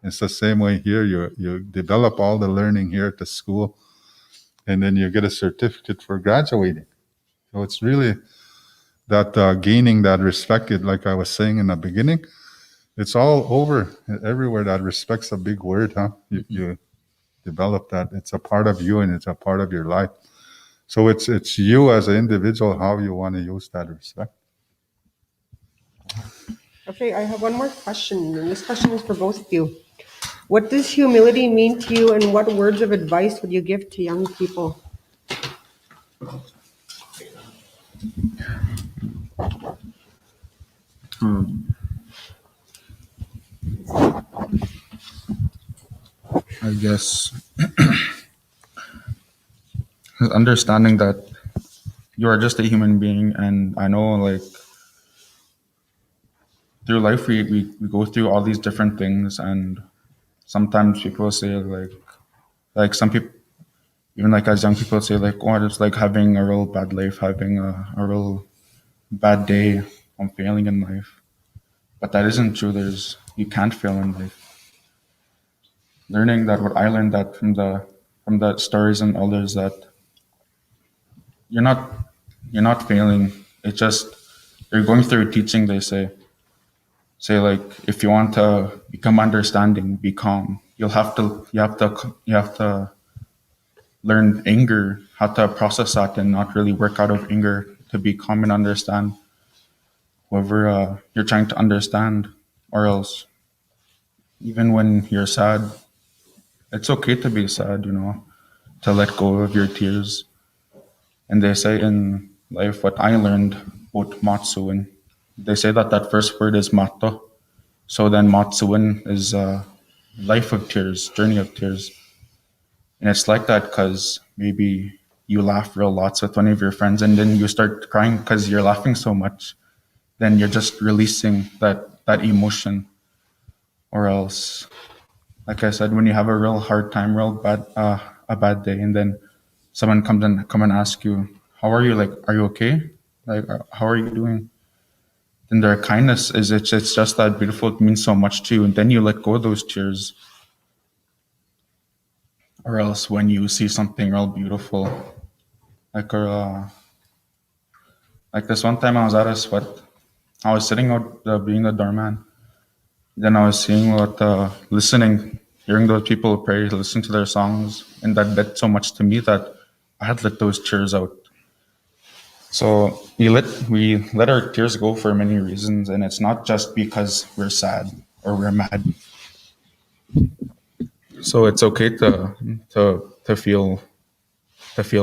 It's the same way here. You develop all the learning here at the school, and then you get a certificate for graduating. So it's really that gaining that respect, like I was saying in the beginning, it's all over everywhere. That respect's a big word, huh? You develop that. It's a part of you, and it's a part of your life. So it's you as an individual, how you want to use that respect. Okay, I have one more question, and this question is for both of you. What does humility mean to you, and what words of advice would you give to young people? I guess understanding that you are just a human being, and I know, like, through life we go through all these different things, and sometimes people say, like some people, even like as young people, say like, oh, it's like having a real bad life, having a real bad day, I'm failing in life. But that isn't true. You can't fail in life. Learning that, what I learned that from the stories and others, that you're not failing. It's just you're going through teaching, they say like, if you want to become understanding, be calm. You have to learn anger, how to process that, and not really work out of anger, to be calm and understand whoever you're trying to understand. Or else, even when you're sad, it's okay to be sad, to let go of your tears. And they say in life, what I learned about Matsuin, they say that that first word is Mato. So then Matsuin is life of tears, journey of tears. And it's like that because maybe you laugh real lots with one of your friends and then you start crying because you're laughing so much. Then you're just releasing that emotion. Or else, like I said, when you have a real hard time, real bad a bad day, and then someone come and ask you, "How are you? Like, are you okay? Like, how are you doing?" Then their kindness is it's just that beautiful. It means so much to you, and then you let go of those tears. Or else, when you see something real beautiful, like like this one time I was at a sweat. I was sitting out being the doorman. Then I was seeing listening, hearing those people pray, listening to their songs, and that meant so much to me that I had let those tears out. So we let our tears go for many reasons, and it's not just because we're sad or we're mad. So it's okay to feel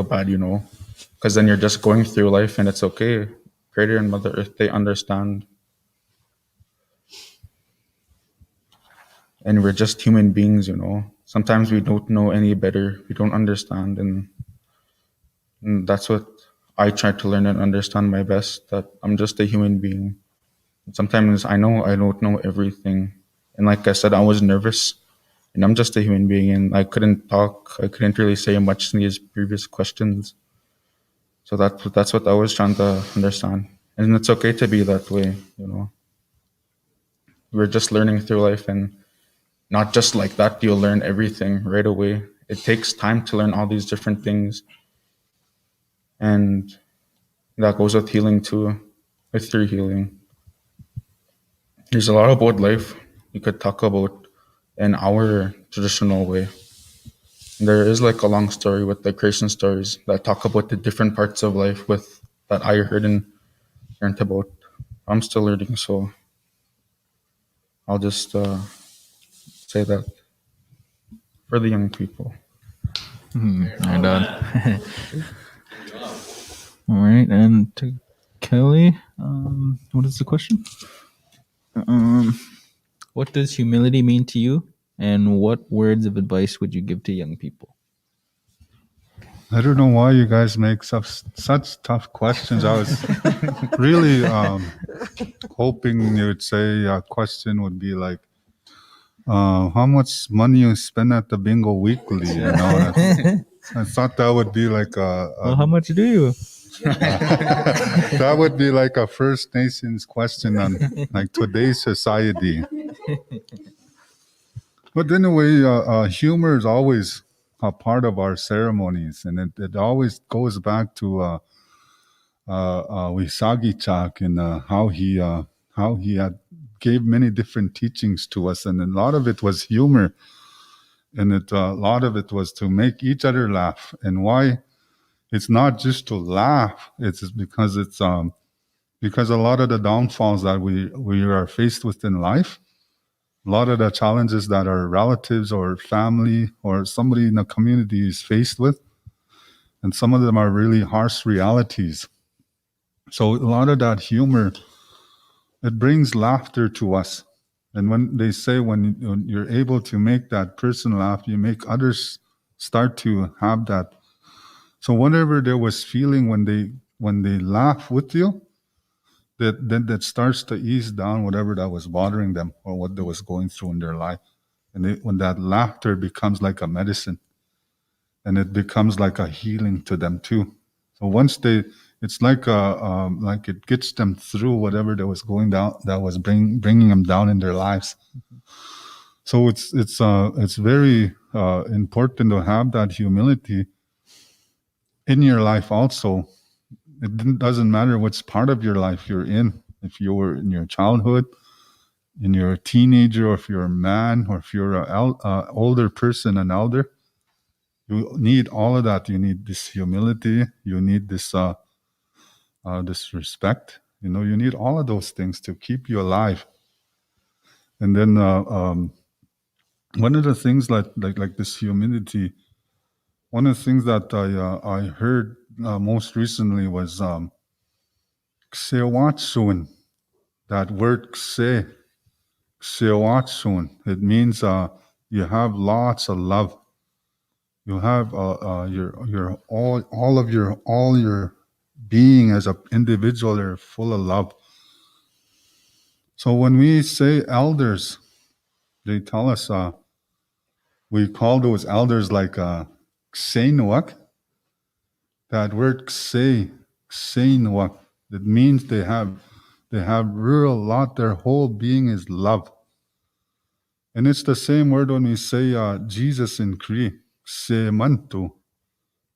bad, because then you're just going through life, and it's okay. Creator and Mother Earth, they understand, and we're just human beings. Sometimes we don't know any better, we don't understand, and that's what I try to learn and understand my best. That I'm just a human being. Sometimes I know I don't know everything, and like I said, I was nervous. And I'm just a human being, and I couldn't talk. I couldn't really say much in these previous questions. So that's what I was trying to understand, and it's okay to be that way. We're just learning through life, and not just like that. You'll learn everything right away. It takes time to learn all these different things, and that goes with healing too. With your healing, there's a lot about life you could talk about in our traditional way. There is like a long story with the creation stories that talk about the different parts of life with that I heard and learned about. I'm still learning, so I'll just say that for the young people. And all right, and to Kelly, what is the question? What does humility mean to you, and what words of advice would you give to young people? I don't know why you guys make such tough questions. I was really hoping you would say a question would be like, how much money you spend at the bingo weekly? I thought that would be like Well, how much do you? that would be like a First Nations question on like today's society. But anyway, humor is always a part of our ceremonies, and it always goes back to Wisagichak and how he had gave many different teachings to us, and a lot of it was humor, and a lot of it was to make each other laugh. And why it's not just to laugh; it's because because a lot of the downfalls that we are faced with in life, a lot of the challenges that our relatives or family or somebody in the community is faced with, and some of them are really harsh realities. So a lot of that humor, it brings laughter to us. And when they say when you're able to make that person laugh, you make others start to have that. So whatever there was feeling when they laugh with you, that starts to ease down whatever that was bothering them or what they was going through in their life. And when that laughter becomes like a medicine, and it becomes like a healing to them too. So once it's like it gets them through whatever that was going down, that was bringing them down in their lives. So it's very important to have that humility in your life also, doesn't matter which part of your life you're in. If you were in your childhood, in your teenager, or if you're a man, or if you're an older person, an elder, you need all of that. You need this humility. You need this this respect. You know, you need all of those things to keep you alive. And then one of the things like this humility, one of the things that I heard most recently was kisewatsuwin. That word kisewatsuwin. It means you have lots of love. You have your all your being as an individual are full of love. So when we say elders, they tell us we call those elders like ksenoak. That word ksenoak, it means they have real lot. Their whole being is love. And it's the same word when we say Jesus in Cree, ksemantu,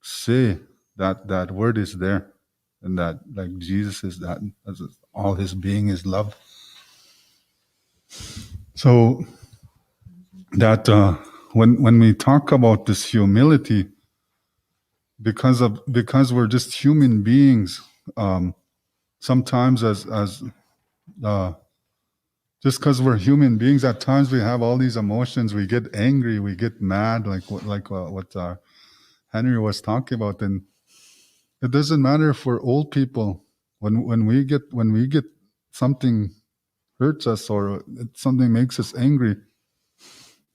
kse, that word is there. And that like Jesus is that, all his being is love. So that when we talk about this humility, because we're just human beings, sometimes as just because we're human beings, at times we have all these emotions. We get angry, we get mad, like what Henry was talking about. And it doesn't matter if we're old people. When we get something hurts us or something makes us angry,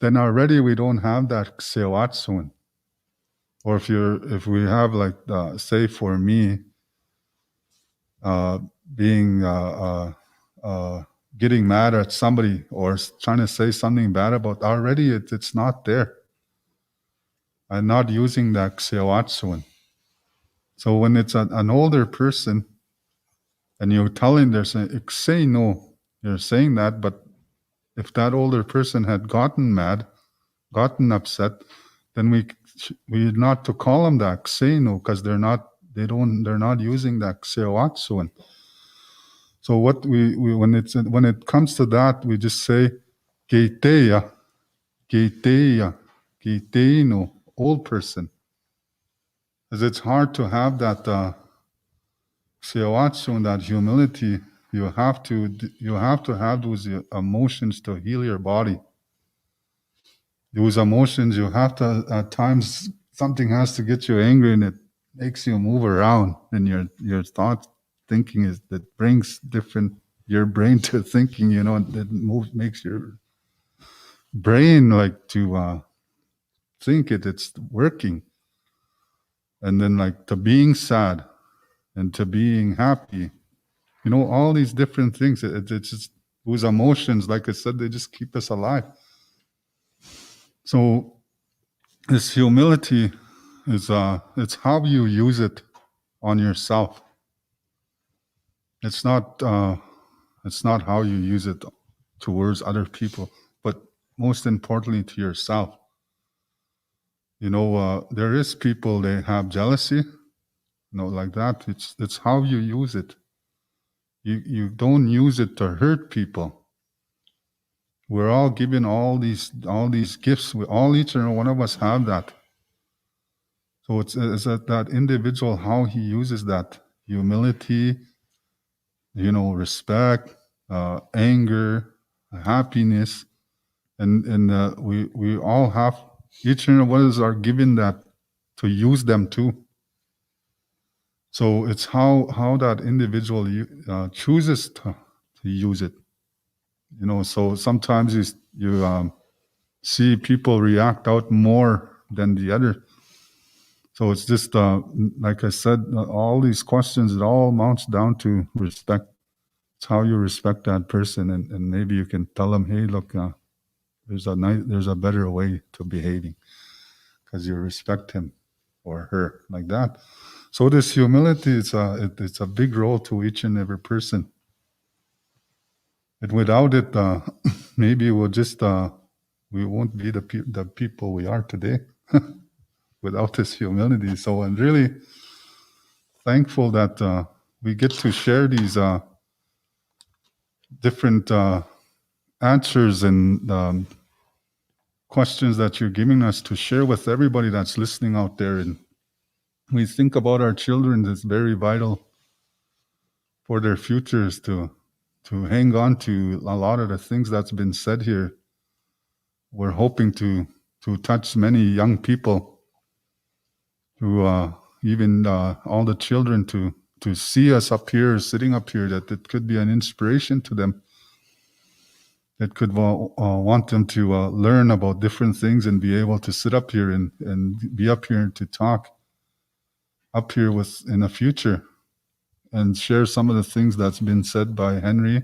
then already we don't have that ksewatsuwin. Or if we have like say for me, being getting mad at somebody or trying to say something bad about, already it's not there. I'm not using that ksewatsuwin. So when it's an older person and you're telling, they're saying, say no, you're saying that, but if that older person had gotten mad, gotten upset, then we not to call them that kseno, because they're not using that ksewatsuwin. So what we when it comes to that, we just say keiteya, keiteino, old person, because it's hard to have that ksewatsuwin, that humility. You have to have those emotions to heal your body. Those emotions, you have to, at times something has to get you angry, and it makes you move around, and your thought thinking that brings your brain to thinking, that makes your brain like to think it's working. And then like to being sad and to being happy, all these different things. It's just those emotions, like I said, they just keep us alive. So this humility is it's how you use it on yourself. It's not how you use it towards other people, but most importantly to yourself. There is people, they have jealousy, like that. It's how you use it. You don't use it to hurt people. We're all given all these gifts. Each and one of us have that. So it's that individual, how he uses that humility, respect, anger, happiness, and we all have, each and one of us are given that to use them too. So it's how that individual chooses to use it. So sometimes you see people react out more than the other. So it's just, like I said, all these questions, it all amounts down to respect. It's how you respect that person, and maybe you can tell them, hey, look, there's a better way to behaving, because you respect him or her like that. So this humility, it's a big role to each and every person. And without it, maybe we'll just we won't be the people we are today without this humility. So, and really, thankful that we get to share these different answers and questions that you're giving us to share with everybody that's listening out there. And we think about our children. It's very vital for their futures to hang on to a lot of the things that's been said here. We're hoping to touch many young people, to even all the children, to see us up here, sitting up here, that it could be an inspiration to them. That could want them to learn about different things and be able to sit up here and be up here to talk up here in the future and share some of the things that's been said by Henry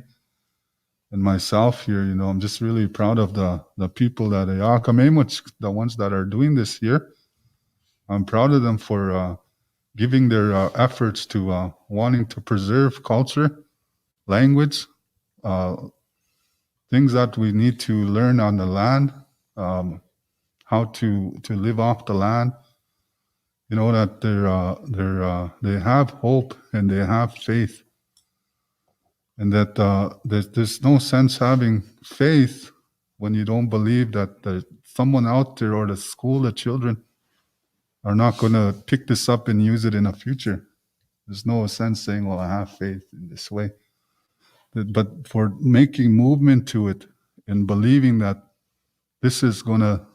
and myself here. You know, I'm just really proud of the people that the ones that are doing this here. I'm proud of them for giving their efforts to wanting to preserve culture, language, things that we need to learn on the land, how to live off the land. You know, that they have hope and they have faith, and that there's no sense having faith when you don't believe that there's someone out there or the school, the children are not going to pick this up and use it in the future. There's no sense saying, well, I have faith in this way. But for making movement to it and believing that this is going to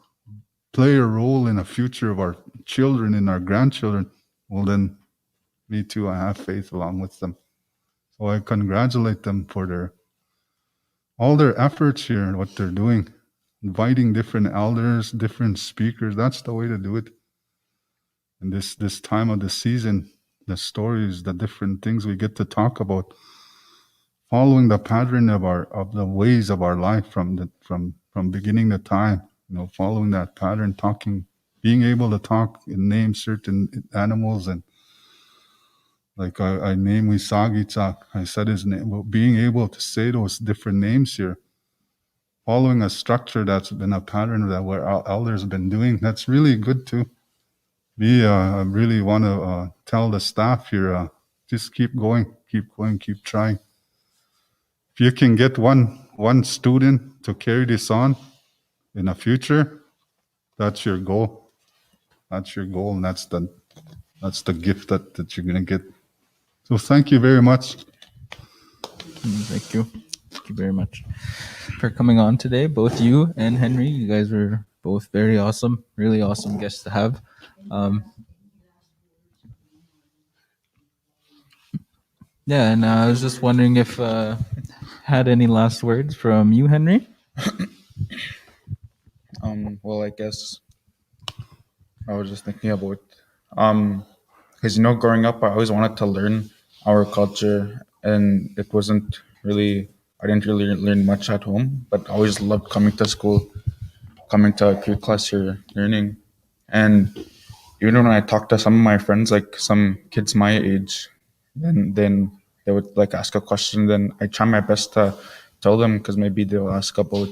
play a role in the future of our children and our grandchildren, well, then me too, I have faith along with them. So I congratulate them for all their efforts here and what they're doing, inviting different elders, different speakers. That's the way to do it. And this time of the season, the stories, the different things we get to talk about, following the pattern of the ways of our life from beginning to time, you know, following that pattern, talking, being able to talk and name certain animals, and like I named Wisagitsak, I said his name, well, being able to say those different names here, following a structure that's been a pattern that where our elders have been doing, that's really good too. I really want to tell the staff here, just keep going, keep trying. If you can get one student to carry this on in the future, that's your goal. That's your goal, and that's the gift that you're gonna get. So thank you very much. Thank you. Thank you very much for coming on today. Both you and Henry, you guys were both very awesome, really awesome guests to have. Yeah, and I was just wondering if had any last words from you, Henry? Well, I guess I was just thinking about, because, you know, growing up, I always wanted to learn our culture, and it wasn't really, I didn't really learn much at home, but I always loved coming to school, coming to a Cree class here, learning. And even when I talk to some of my friends, like some kids my age, then they would like ask a question, then I try my best to tell them, because maybe they'll ask about,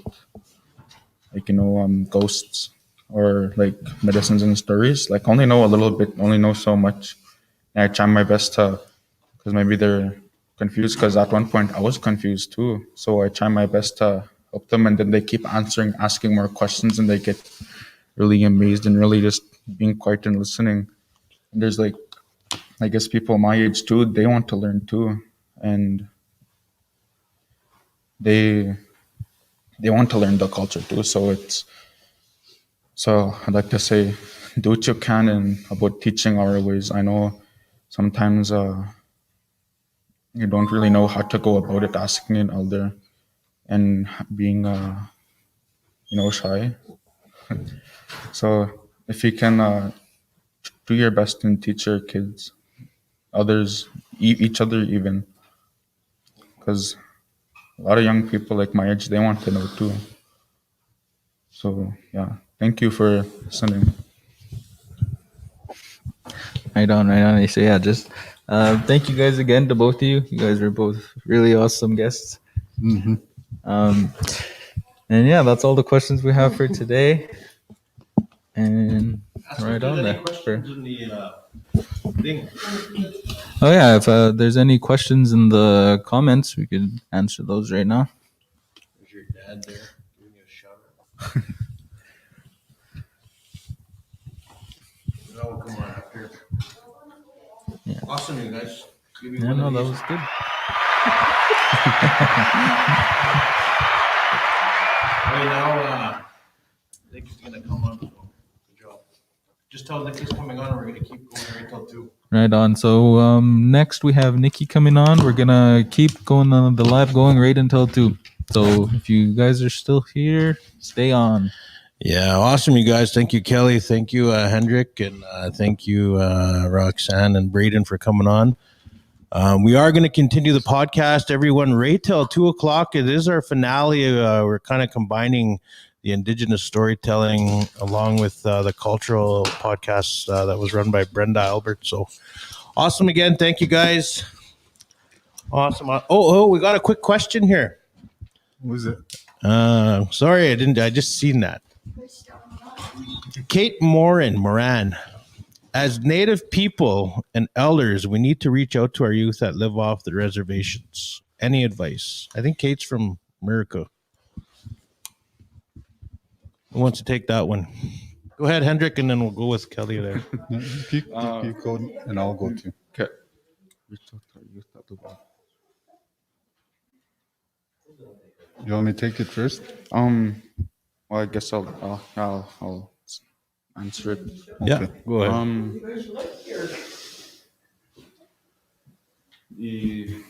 like, you know, ghosts or like medicines and stories. Like, only know a little bit, only know so much. And I try my best to, because maybe they're confused, because at one point I was confused too. So I try my best to help them, and then they keep asking more questions, and they get really amazed and really just being quiet and listening. And there's like, I guess people my age too, they want to learn too, and they want to learn the culture too. So I'd like to say, do what you can and about teaching our ways. I know sometimes you don't really know how to go about it, asking an elder and being shy. So if you can do your best and teach your kids, others, each other even, because a lot of young people like my age, they want to know too. So yeah, thank you for listening. Right on. So yeah, just thank you guys again to both of you. You guys were both really awesome guests. Mm-hmm. And yeah, that's all the questions we have for today. And right on there. Questions in the Ding. Oh yeah, if there's any questions in the comments, we could answer those right now. There's your dad there giving you a shout out. No, come on up here. Yeah. Awesome, you guys. Give me Yeah, one no, of that these. was good. Right now, Nick is gonna come on. So good job. Just tell Nick he's coming on. And we're gonna keep going right till 2. Right on. So next we have Nikki coming on. We're gonna keep going on the live going right until 2. So if you guys are still here, stay on. Yeah, awesome, you guys. Thank you, Kelly. Thank you, Hendrik, and thank you, Roxanne and Braden, for coming on. We are going to continue the podcast, everyone, right till 2:00. It is our finale. We're kind of combining the Indigenous storytelling along with the cultural podcast that was run by Brenda Albert. So awesome again. Thank you, guys. Awesome. Oh, we got a quick question here. What was it? Sorry, I just seen that. Kate Moran. As Native people and elders, we need to reach out to our youth that live off the reservations. Any advice? I think Kate's from America. Who wants to take that one? Go ahead, Hendrik, and then we'll go with Kelly there. Keep going, and I'll go too. Okay. You want me to take it first? Well, I guess I'll answer it. Yeah, go ahead. You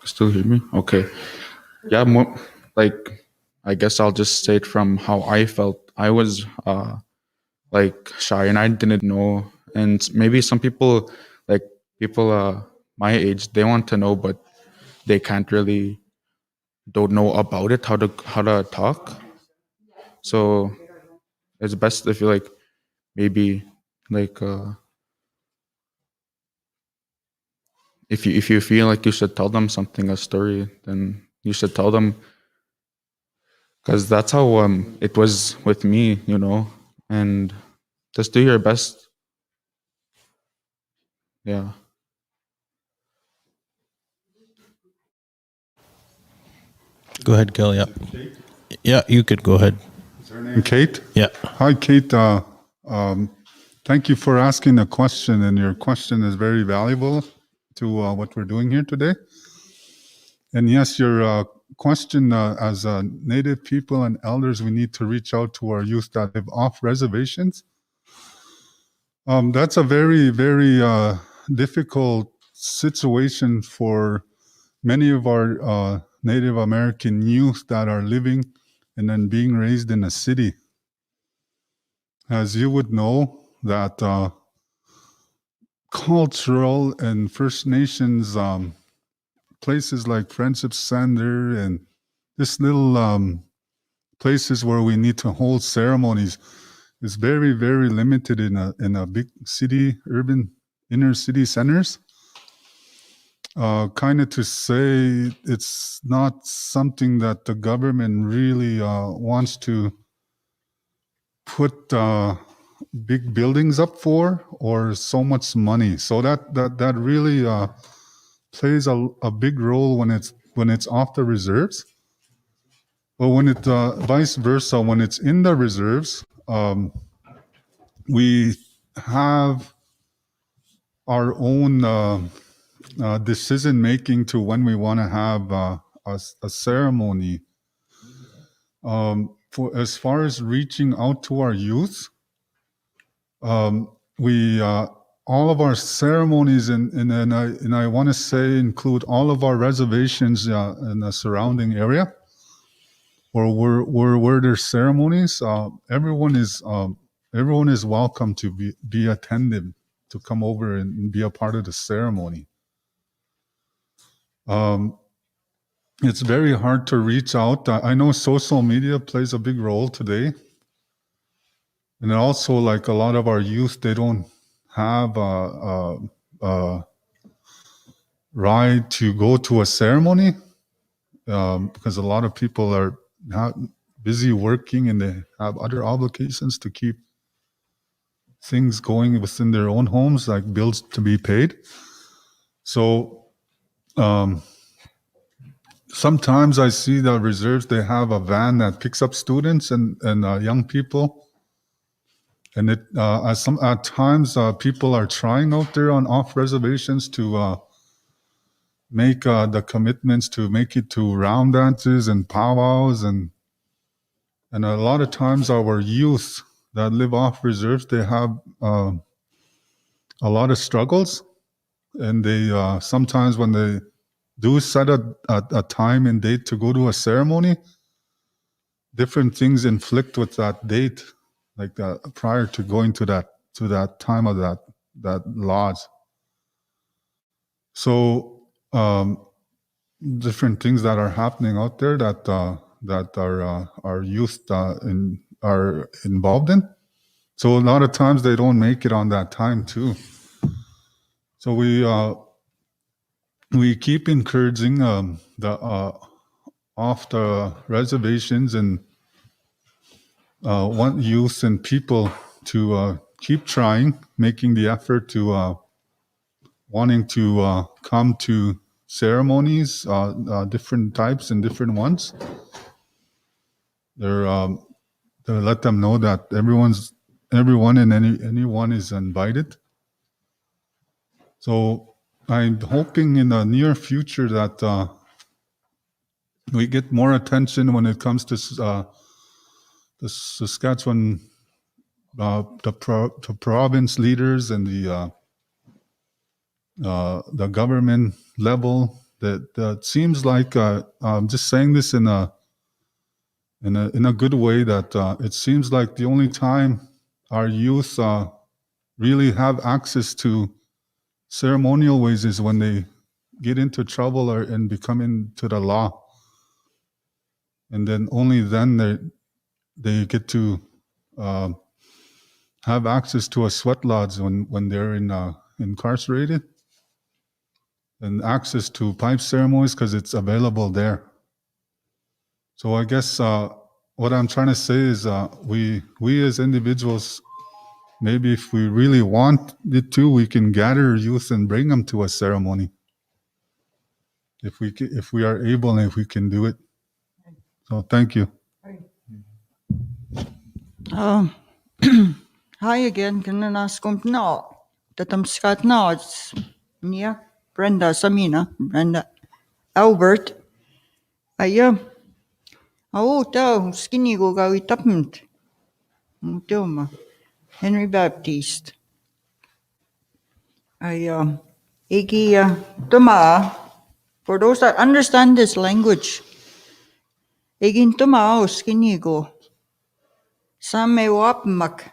still hear me? Okay. Yeah, more like I guess I'll just say it from how I felt. I was like shy and I didn't know, and maybe some people, like people my age, they want to know, but they can't really don't know about it, how to talk. So it's best if you like maybe like if you feel like you should tell them something, a story, then you should tell them, because that's how it was with me, and just do your best. Yeah. Go ahead, Kelly. Yeah. Yeah, you could go ahead. Is her name Kate? Yeah. Hi, Kate. Thank you for asking a question, and your question is very valuable to what we're doing here today. And yes, your question, as Native people and elders, we need to reach out to our youth that live off reservations. That's a very, very difficult situation for many of our Native American youth that are living and then being raised in a city. As you would know, that cultural and First Nations places like Friendship Center and this little places where we need to hold ceremonies is very, very limited in a big city, urban inner city centers. Kind of to say it's not something that the government really wants to put big buildings up for, or so much money. So that really plays a big role when it's off the reserves. But when it vice versa, when it's in the reserves, we have our own decision making to when we want to have a ceremony. For as far as reaching out to our youth, we all of our ceremonies and I want to say include all of our reservations in the surrounding area, or where there's ceremonies. Everyone is welcome to be attentive, to come over and be a part of the ceremony. It's very hard to reach out. I know social media plays a big role today. And also, like a lot of our youth, they don't have a right to go to a ceremony because a lot of people are not busy working and they have other obligations to keep things going within their own homes, like bills to be paid. So sometimes I see the reserves, they have a van that picks up students and young people. And at times people are trying out there on off reservations to make the commitments to make it to round dances and powwows, and a lot of times our youth that live off reserves, they have a lot of struggles, and they sometimes when they do set a time and date to go to a ceremony, different things inflict with that date, like prior to going to that time of that lodge. So different things that are happening out there that our youth are involved in. So a lot of times they don't make it on that time too. So we keep encouraging the off the reservations and want youth and people to keep trying, making the effort to wanting to come to ceremonies, different types and different ones. To let them know that everyone and anyone is invited. So I'm hoping in the near future that we get more attention when it comes to the Saskatchewan, the province leaders and the government level. That seems like I'm just saying this in a good way, that it seems like the only time our youth really have access to ceremonial ways is when they get into trouble and become into the law, and then only then they get to have access to a sweat lodge when they're incarcerated, and access to pipe ceremonies because it's available there. So I guess what I'm trying to say is we as individuals, maybe if we really want it to, we can gather youth and bring them to a ceremony. If we are able and if we can do it. So thank you. Hi again, kananaskom na. Tatamskat na. It's Nia, Brenda, Samina, Brenda, Albert. Aya. Tao, skinny go gawi tapment. Mutoma. Henry Baptiste. Aya. Igi Toma. For those that understand this language. Igin Toma skinny go. Same wapmak.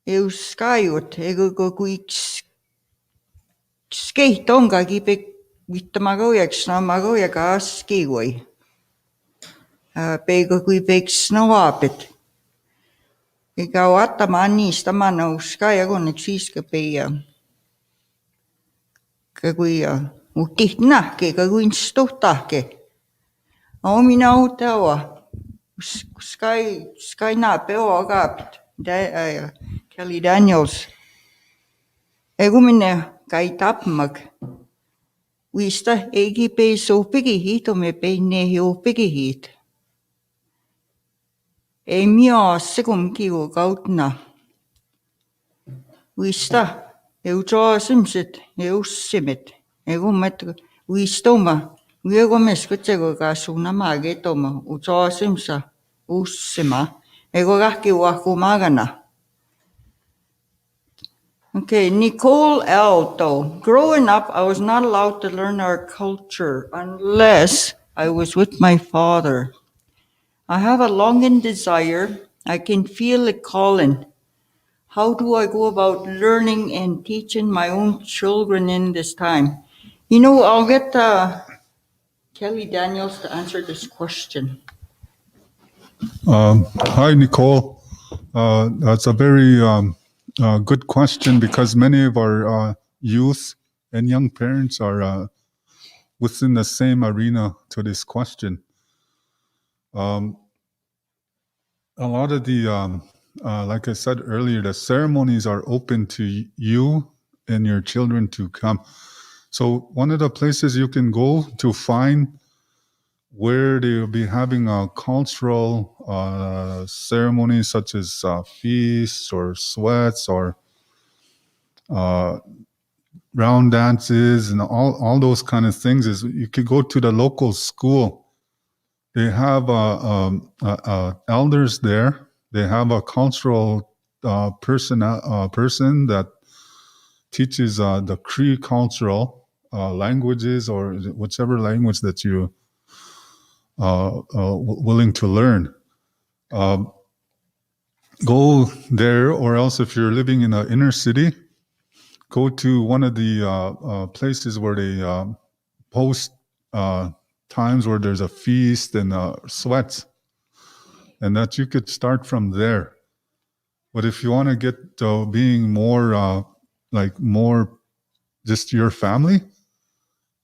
Euskaiut, ego go kuiks skeitonga kipek vittamagoiaks na magoiaga skiwoi. Pego kuipek snowapit. Ega watamani stamana uskaia gonnek siiska peia. Kaguia utihna ka kuin stohtahke. Omina utawa. Sky na peo agapit. Kelly Daniels. Egumine kai tapmag. Wista egi pe so pigihit o me pe nehi o pigihit. E mia segum kigo gautna. Wista euja simsit eusimit. Egumet wistoma. Wiegomes kutsego ka sunama getoma uja simsa ussima. Ego gahki wakumagana. Okay, Nicole Alto. Growing up, I was not allowed to learn our culture unless I was with my father. I have a longing desire. I can feel it calling. How do I go about learning and teaching my own children in this time? You know, I'll get Kelly Daniels to answer this question. Hi, Nicole. That's a very good question, because many of our youth and young parents are within the same arena to this question. A lot of the like I said earlier, the ceremonies are open to you and your children to come. So one of the places you can go to find where they'll be having a cultural ceremonies such as feasts or sweats or round dances and all those kind of things is you could go to the local school. They have elders there. They have a cultural person that teaches the Cree cultural languages or whichever language that you willing to learn. Go there, or else if you're living in an inner city, go to one of the places where they post times where there's a feast and sweats, and that you could start from there. But if you want to get being more more just your family,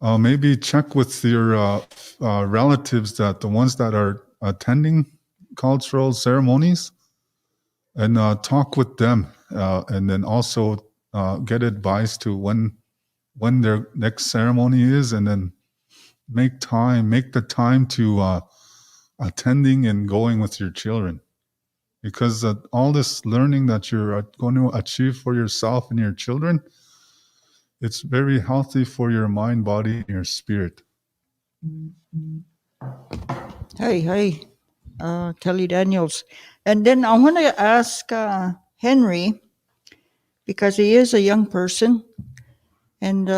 maybe check with your relatives, that the ones that are attending cultural ceremonies, and talk with them, and then also get advice to when their next ceremony is, and then make the time to attending and going with your children, because all this learning that you're going to achieve for yourself and your children, it's very healthy for your mind, body, and your spirit. Hey, Kelly Daniels. And then I want to ask Henry, because he is a young person, and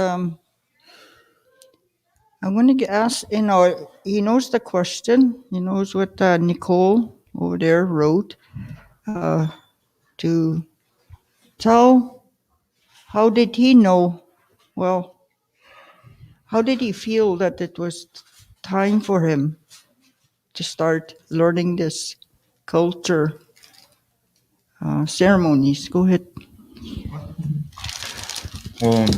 I want to ask, he knows the question, he knows what Nicole over there wrote, to tell how did he know, how did he feel that it was time for him to start learning this culture ceremonies? Go ahead. Well,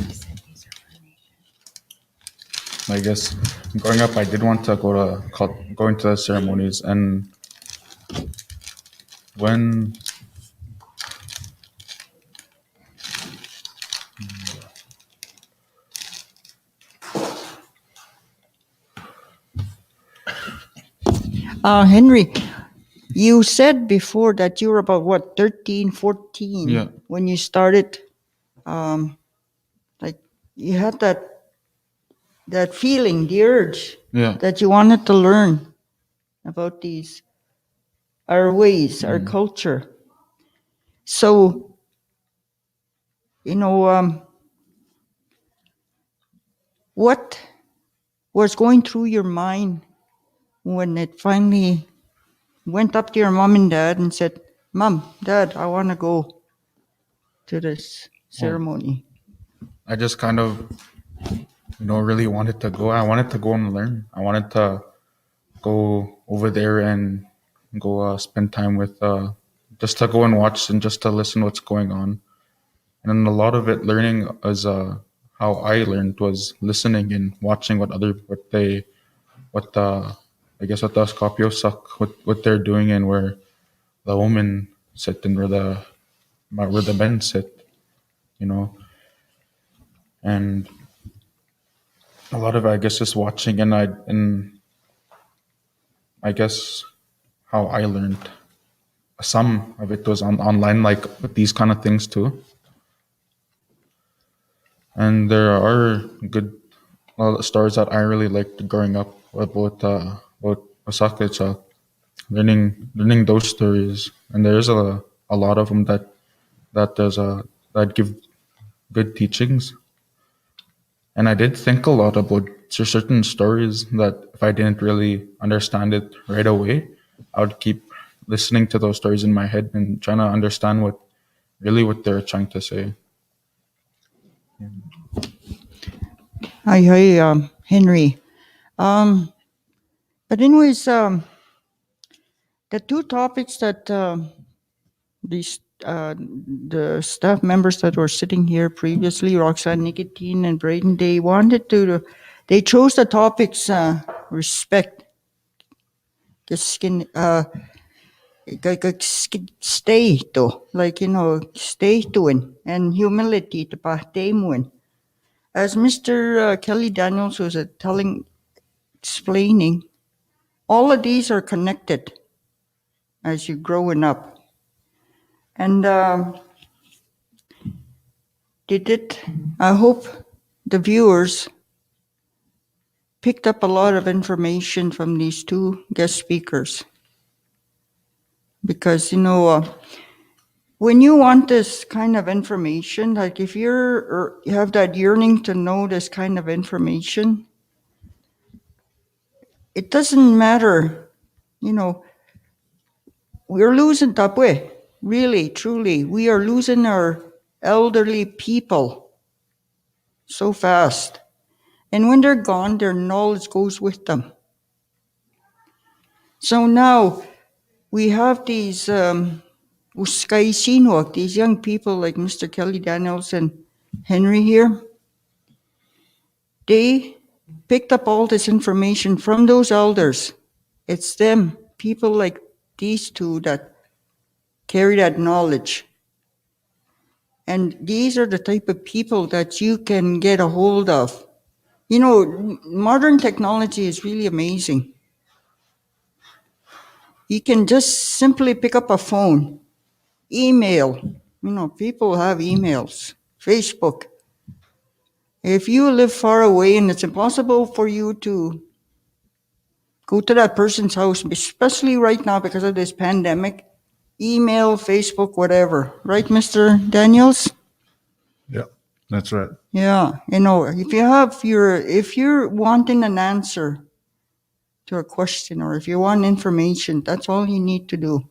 I guess growing up, I did want to go into the ceremonies, and when Henry, you said before that you were about 13, 14 Yeah. when you started, like you had that feeling, the urge, Yeah. that you wanted to learn about our ways, our culture. So, what was going through your mind when it finally went up to your mom and dad and said, "Mom, Dad, I want to go to this ceremony"? I just kind of, really wanted to go. I wanted to go and learn. I wanted to go over there and go spend time with, just to go and watch and just to listen what's going on. And a lot of it learning is how I learned was listening and watching what the I guess what the Skopje suck, what they're doing, and where the women sit and where the men sit, and a lot of it, I guess, just watching, and I guess how I learned. Some of it was online, like with these kind of things too. And there are good stories that I really liked growing up about Osaka, learning those stories, and there's a lot of them that give good teachings. And I did think a lot about certain stories that if I didn't really understand it right away, I would keep listening to those stories in my head and trying to understand what they're trying to say. Hi, Henry. But anyways, the two topics that the staff members that were sitting here previously, Roxanne, Nicotine, and Braden, they chose the topics respect, kisteyihtowin, like, kisteyihtowin, and humility, tapahteyimowin. As Mr. Kelly Daniels was explaining, all of these are connected as you're growing up. And I hope the viewers picked up a lot of information from these two guest speakers. Because, when you want this kind of information, like if you have that yearning to know this kind of information, it doesn't matter, we're losing Tapwe. Really, truly, we are losing our elderly people so fast. And when they're gone, their knowledge goes with them. So now we have these these young people like Mr. Kelly Daniels and Henry here. They picked up all this information from those elders. It's them, people like these two, that carry that knowledge. And these are the type of people that you can get a hold of. Modern technology is really amazing. You can just simply pick up a phone, email. People have emails, Facebook. If you live far away and it's impossible for you to go to that person's house, especially right now because of this pandemic, email, Facebook, whatever. Right, Mr. Daniels? Yeah, that's right. Yeah, if you're wanting an answer to a question, or if you want information, that's all you need to do.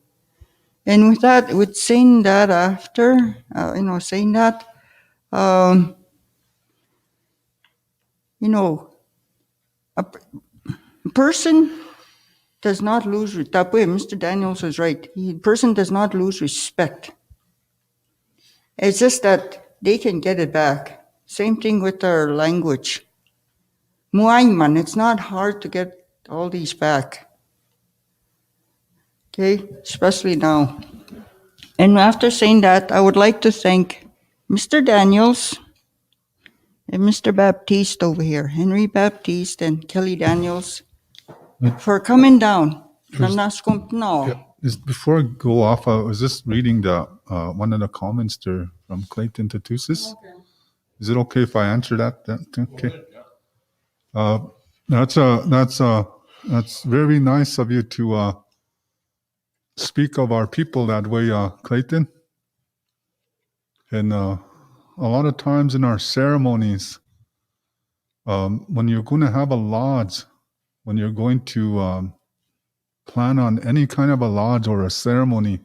And with saying that, a person does not lose, Mr. Daniels was right, a person does not lose respect. It's just that they can get it back. Same thing with our language. Muayman, it's not hard to get all these back. Okay, especially now. And after saying that, I would like to thank Mr. Daniels and Mr. Baptiste over here, Henry Baptiste and Kelly Daniels, for coming down. Yeah. Before I go off, I was just reading the one of the comments there from Clayton Tatusis. Okay. Is it okay if I answer that? Okay. That's very nice of you to speak of our people that way, Clayton. And a lot of times in our ceremonies, when you're going to have a lodge, when you're going to plan on any kind of a lodge or a ceremony,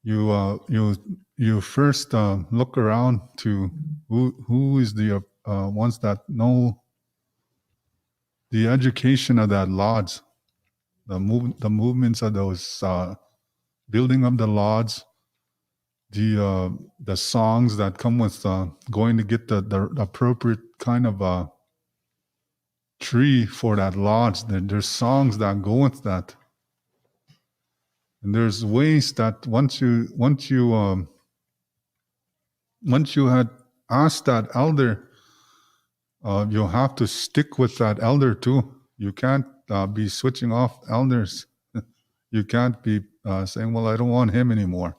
you first look around to who is the ones that know the education of that lodge, the movements of those building of the lodge, the songs that come with going to get the appropriate kind of tree for that lodge. There's songs that go with that. And there's ways that once you had asked that elder, you'll have to stick with that elder too. You can't be switching off elders. You can't be saying, "Well, I don't want him anymore."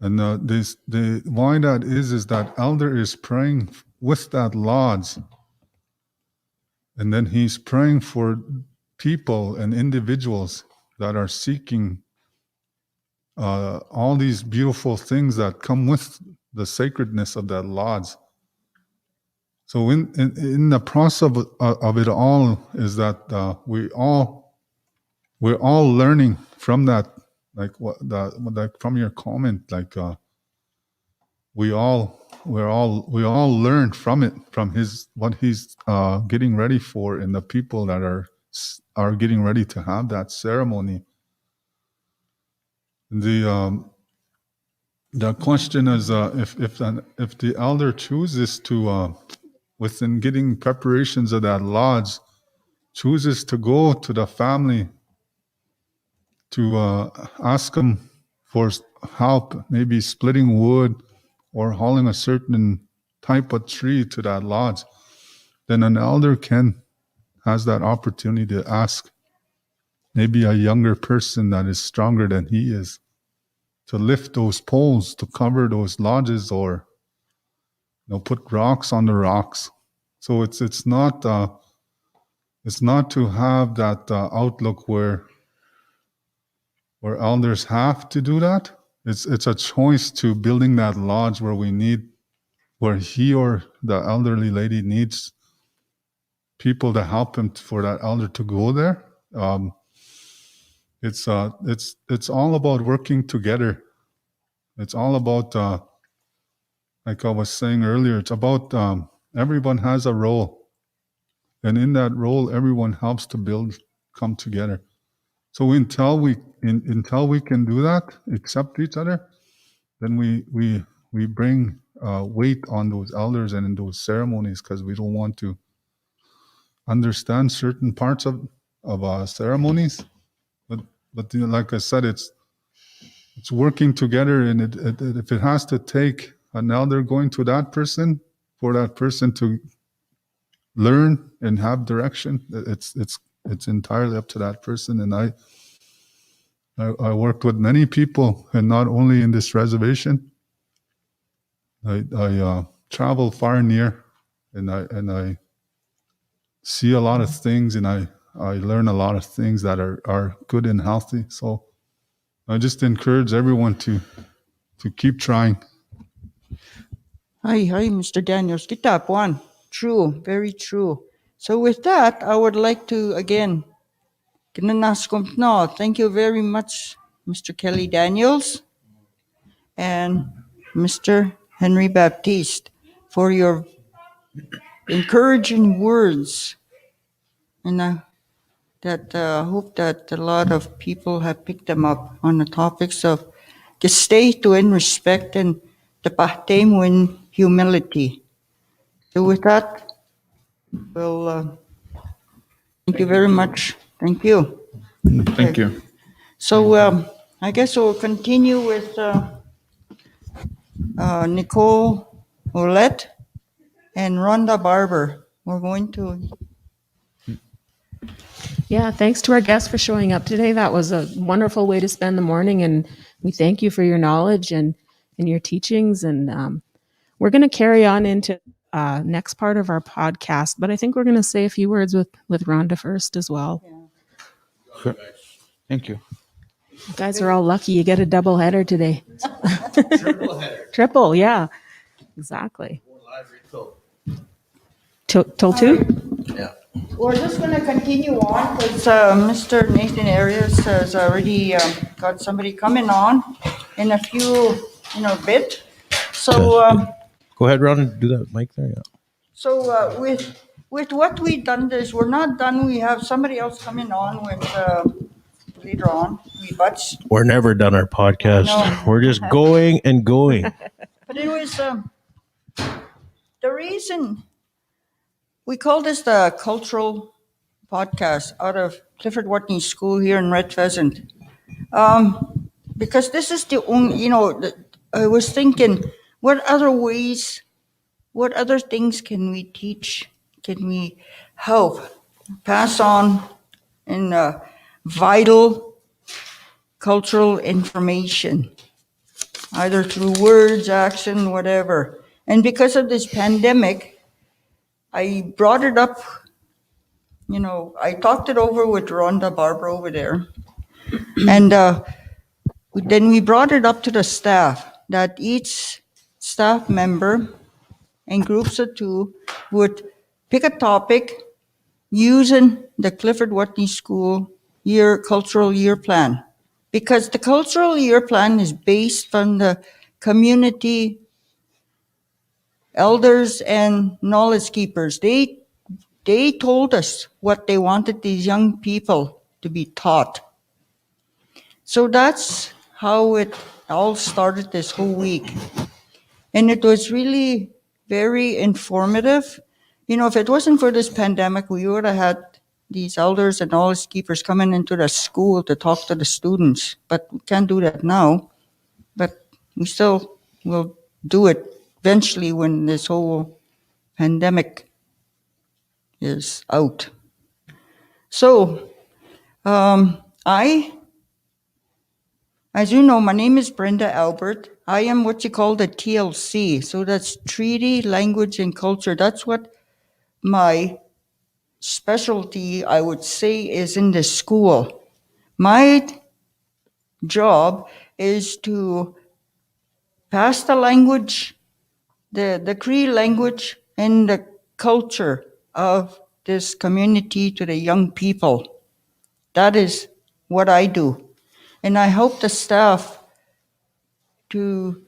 And why that is that elder is praying with that lodge, and then he's praying for people and individuals that are seeking all these beautiful things that come with the sacredness of that lodge. So in the process of it all is that we're all learning from that, like from your comment, like we all learn from it, from what he's getting ready for, and the people that are getting ready to have that ceremony. The question is if the elder chooses to within getting preparations of that lodge, chooses to go to the family ask them for help, maybe splitting wood or hauling a certain type of tree to that lodge, then an elder has that opportunity to ask maybe a younger person that is stronger than he is to lift those poles to cover those lodges, or put rocks on the rocks. So it's not to have that outlook where elders have to do that. It's a choice to building that lodge where he or the elderly lady needs people to help him for that elder to go there. It's all about working together. It's all about like I was saying earlier. It's about everyone has a role, and in that role, everyone helps to come together. So until we can do that, accept each other, then we bring weight on those elders and in those ceremonies, because we don't want to understand certain parts of ceremonies. But like I said, it's working together, and if it has to take an elder going to that person for that person to learn and have direction, it's entirely up to that person. And I worked with many people, and not only in this reservation. I travel far and near, and I see a lot of things, and I learn a lot of things that are good and healthy. So I just encourage everyone to keep trying. Hi, Mr. Daniels. Kitap one. True, very true. So with that, I would like to again, thank you very much, Mr. Kelly Daniels and Mr. Henry Baptiste, for your encouraging words. And I hope that a lot of people have picked them up on the topics of kisteyihtowin, respect, and tapahteyimowin, humility. So with that, well, thank you very much. Thank you. Thank you. So I guess we'll continue with Nicole Olette and Rhonda Barber. We're going to. Yeah, thanks to our guests for showing up today. That was a wonderful way to spend the morning, and we thank you for your knowledge and your teachings. And we're going to carry on into next part of our podcast, but I think we're going to say a few words with Rhonda first as well. Sure. Thank you. You guys are all lucky you get a double header today. Triple header. Triple, yeah, exactly. We're live Till 2? Yeah. We're just going to continue on because Mr. Nathan Arias has already got somebody coming on in a few, bit. So. Go ahead, Ron. Do that mic there. Yeah. So with what we've done this, we're not done. We have somebody else coming on with later on. We're never done our podcast. No. We're just going and going. But it was the reason we call this the cultural podcast out of Clifford Watney School here in Red Pheasant, because this is the only. I was thinking, what other ways? What other things can we teach? Can we help pass on in vital cultural information, either through words, action, whatever? And because of this pandemic, I brought it up. I talked it over with Rhonda Barber over there, and then we brought it up to the staff that each staff member in groups of 2 would pick a topic using the Clifford Watney School cultural year plan. Because the cultural year plan is based on the community elders and knowledge keepers. They told us what they wanted these young people to be taught. So that's how it all started this whole week. And it was really very informative. If it wasn't for this pandemic, we would have had these elders and knowledge keepers coming into the school to talk to the students, but we can't do that now. But we still will do it eventually when this whole pandemic is out. So, as you know, my name is Brenda Albert. I am what you call the TLC. So that's Treaty, Language, and Culture. That's what my specialty, I would say, is in the school. My job is to pass the language, the Cree language and the culture of this community to the young people. That is what I do. And I help the staff to,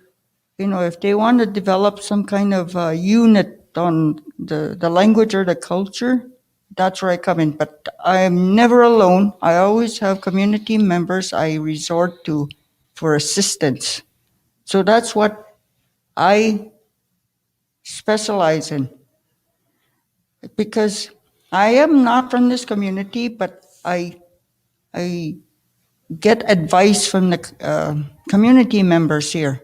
if they want to develop some kind of unit on the language or the culture, that's where I come in. But I'm never alone. I always have community members I resort to for assistance. So that's what I specialize in. Because I am not from this community, but I get advice from the community members here.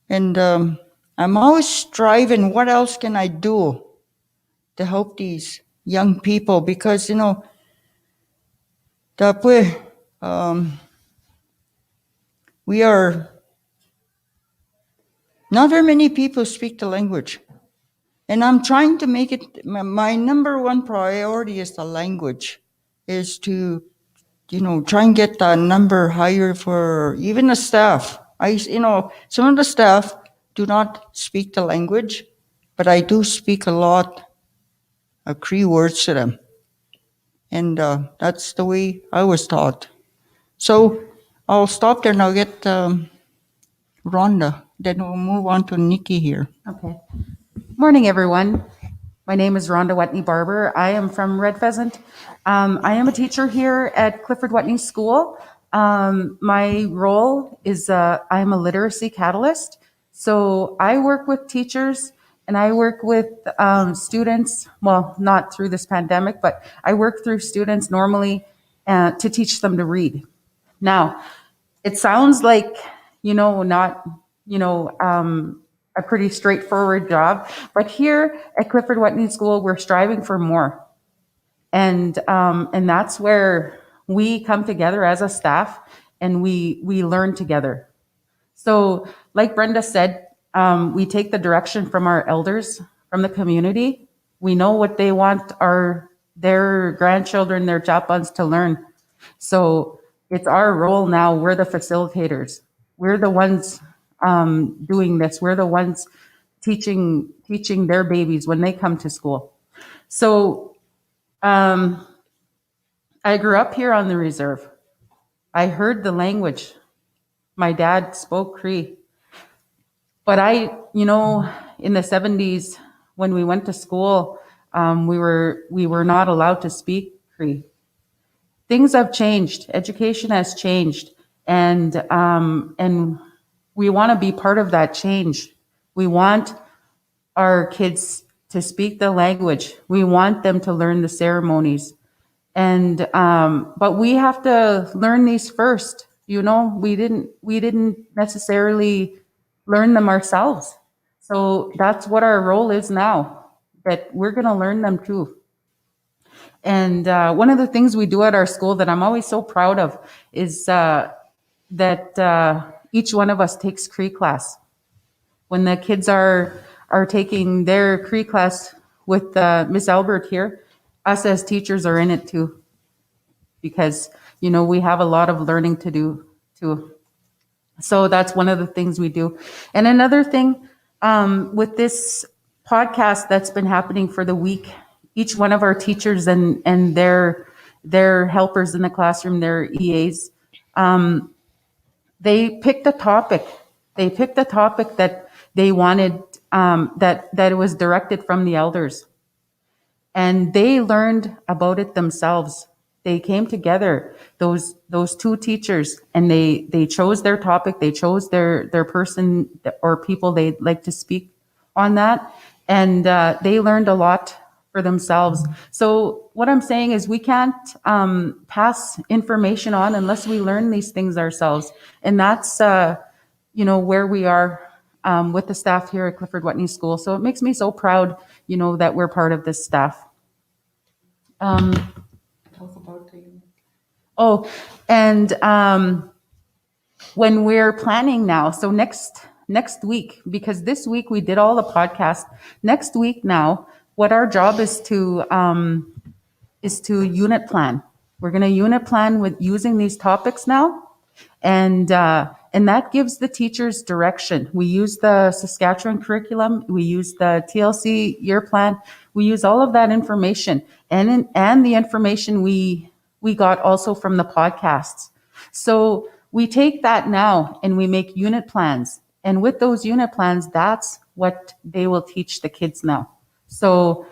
And I'm always striving, what else can I do to help these young people? Because, we are, not very many people speak the language. And I'm trying to make it, my number one priority is the language, is to, try and get the number higher for even the staff. Some of the staff do not speak the language, but I do speak a lot of Cree words to them. And that's the way I was taught. So I'll stop there and I'll get Rhonda. Then we'll move on to Nikki here. Okay. Morning, everyone. My name is Rhonda Wetney-Barber. I am from Red Pheasant. I am a teacher here at Clifford Wetney School. My role is I'm a literacy catalyst. So I work with teachers and I work with students, well, not through this pandemic, but I work through students normally to teach them to read. Now, it sounds like, not, a pretty straightforward job, but here at Clifford Wetney School, we're striving for more. And that's where we come together as a staff and we learn together. So like Brenda said, we take the direction from our elders, from the community. We know what they want their grandchildren, their chaplains to learn. So it's our role now. We're the facilitators. We're the ones doing this. We're the ones teaching their babies when they come to school. So I grew up here on the reserve. I heard the language. My dad spoke Cree. But in the 70s, when we went to school, we were not allowed to speak Cree. Things have changed. Education has changed. And we want to be part of that change. We want our kids to speak the language. We want them to learn the ceremonies. And but we have to learn these first. We didn't necessarily learn them ourselves. So that's what our role is now, that we're going to learn them too. And one of the things we do at our school that I'm always so proud of is that each one of us takes Cree class. When the kids are taking their Cree class with Miss Albert here, us as teachers are in it too, because we have a lot of learning to do too. So that's one of the things we do. And another thing with this podcast that's been happening for the week, each one of our teachers and their helpers in the classroom, their EAs, they picked a topic. They picked a topic that they wanted, that it was directed from the elders. And they learned about it themselves. They came together, those two teachers, and they chose their topic. They chose their person or people they'd like to speak on that. And they learned a lot for themselves. So what I'm saying is we can't pass information on unless we learn these things ourselves. And that's, where we are with the staff here at Clifford Whitney School. So it makes me so proud, that we're part of this staff. When we're planning now, so next week, because this week we did all the podcasts. Next week now, what our job is to unit plan. We're going to unit plan with using these topics now, and that gives the teachers direction. We use the Saskatchewan curriculum, we use the TLC year plan, we use all of that information, and the information we got also from the podcasts. So we take that now and we make unit plans. And with those unit plans, that's what they will teach the kids now. So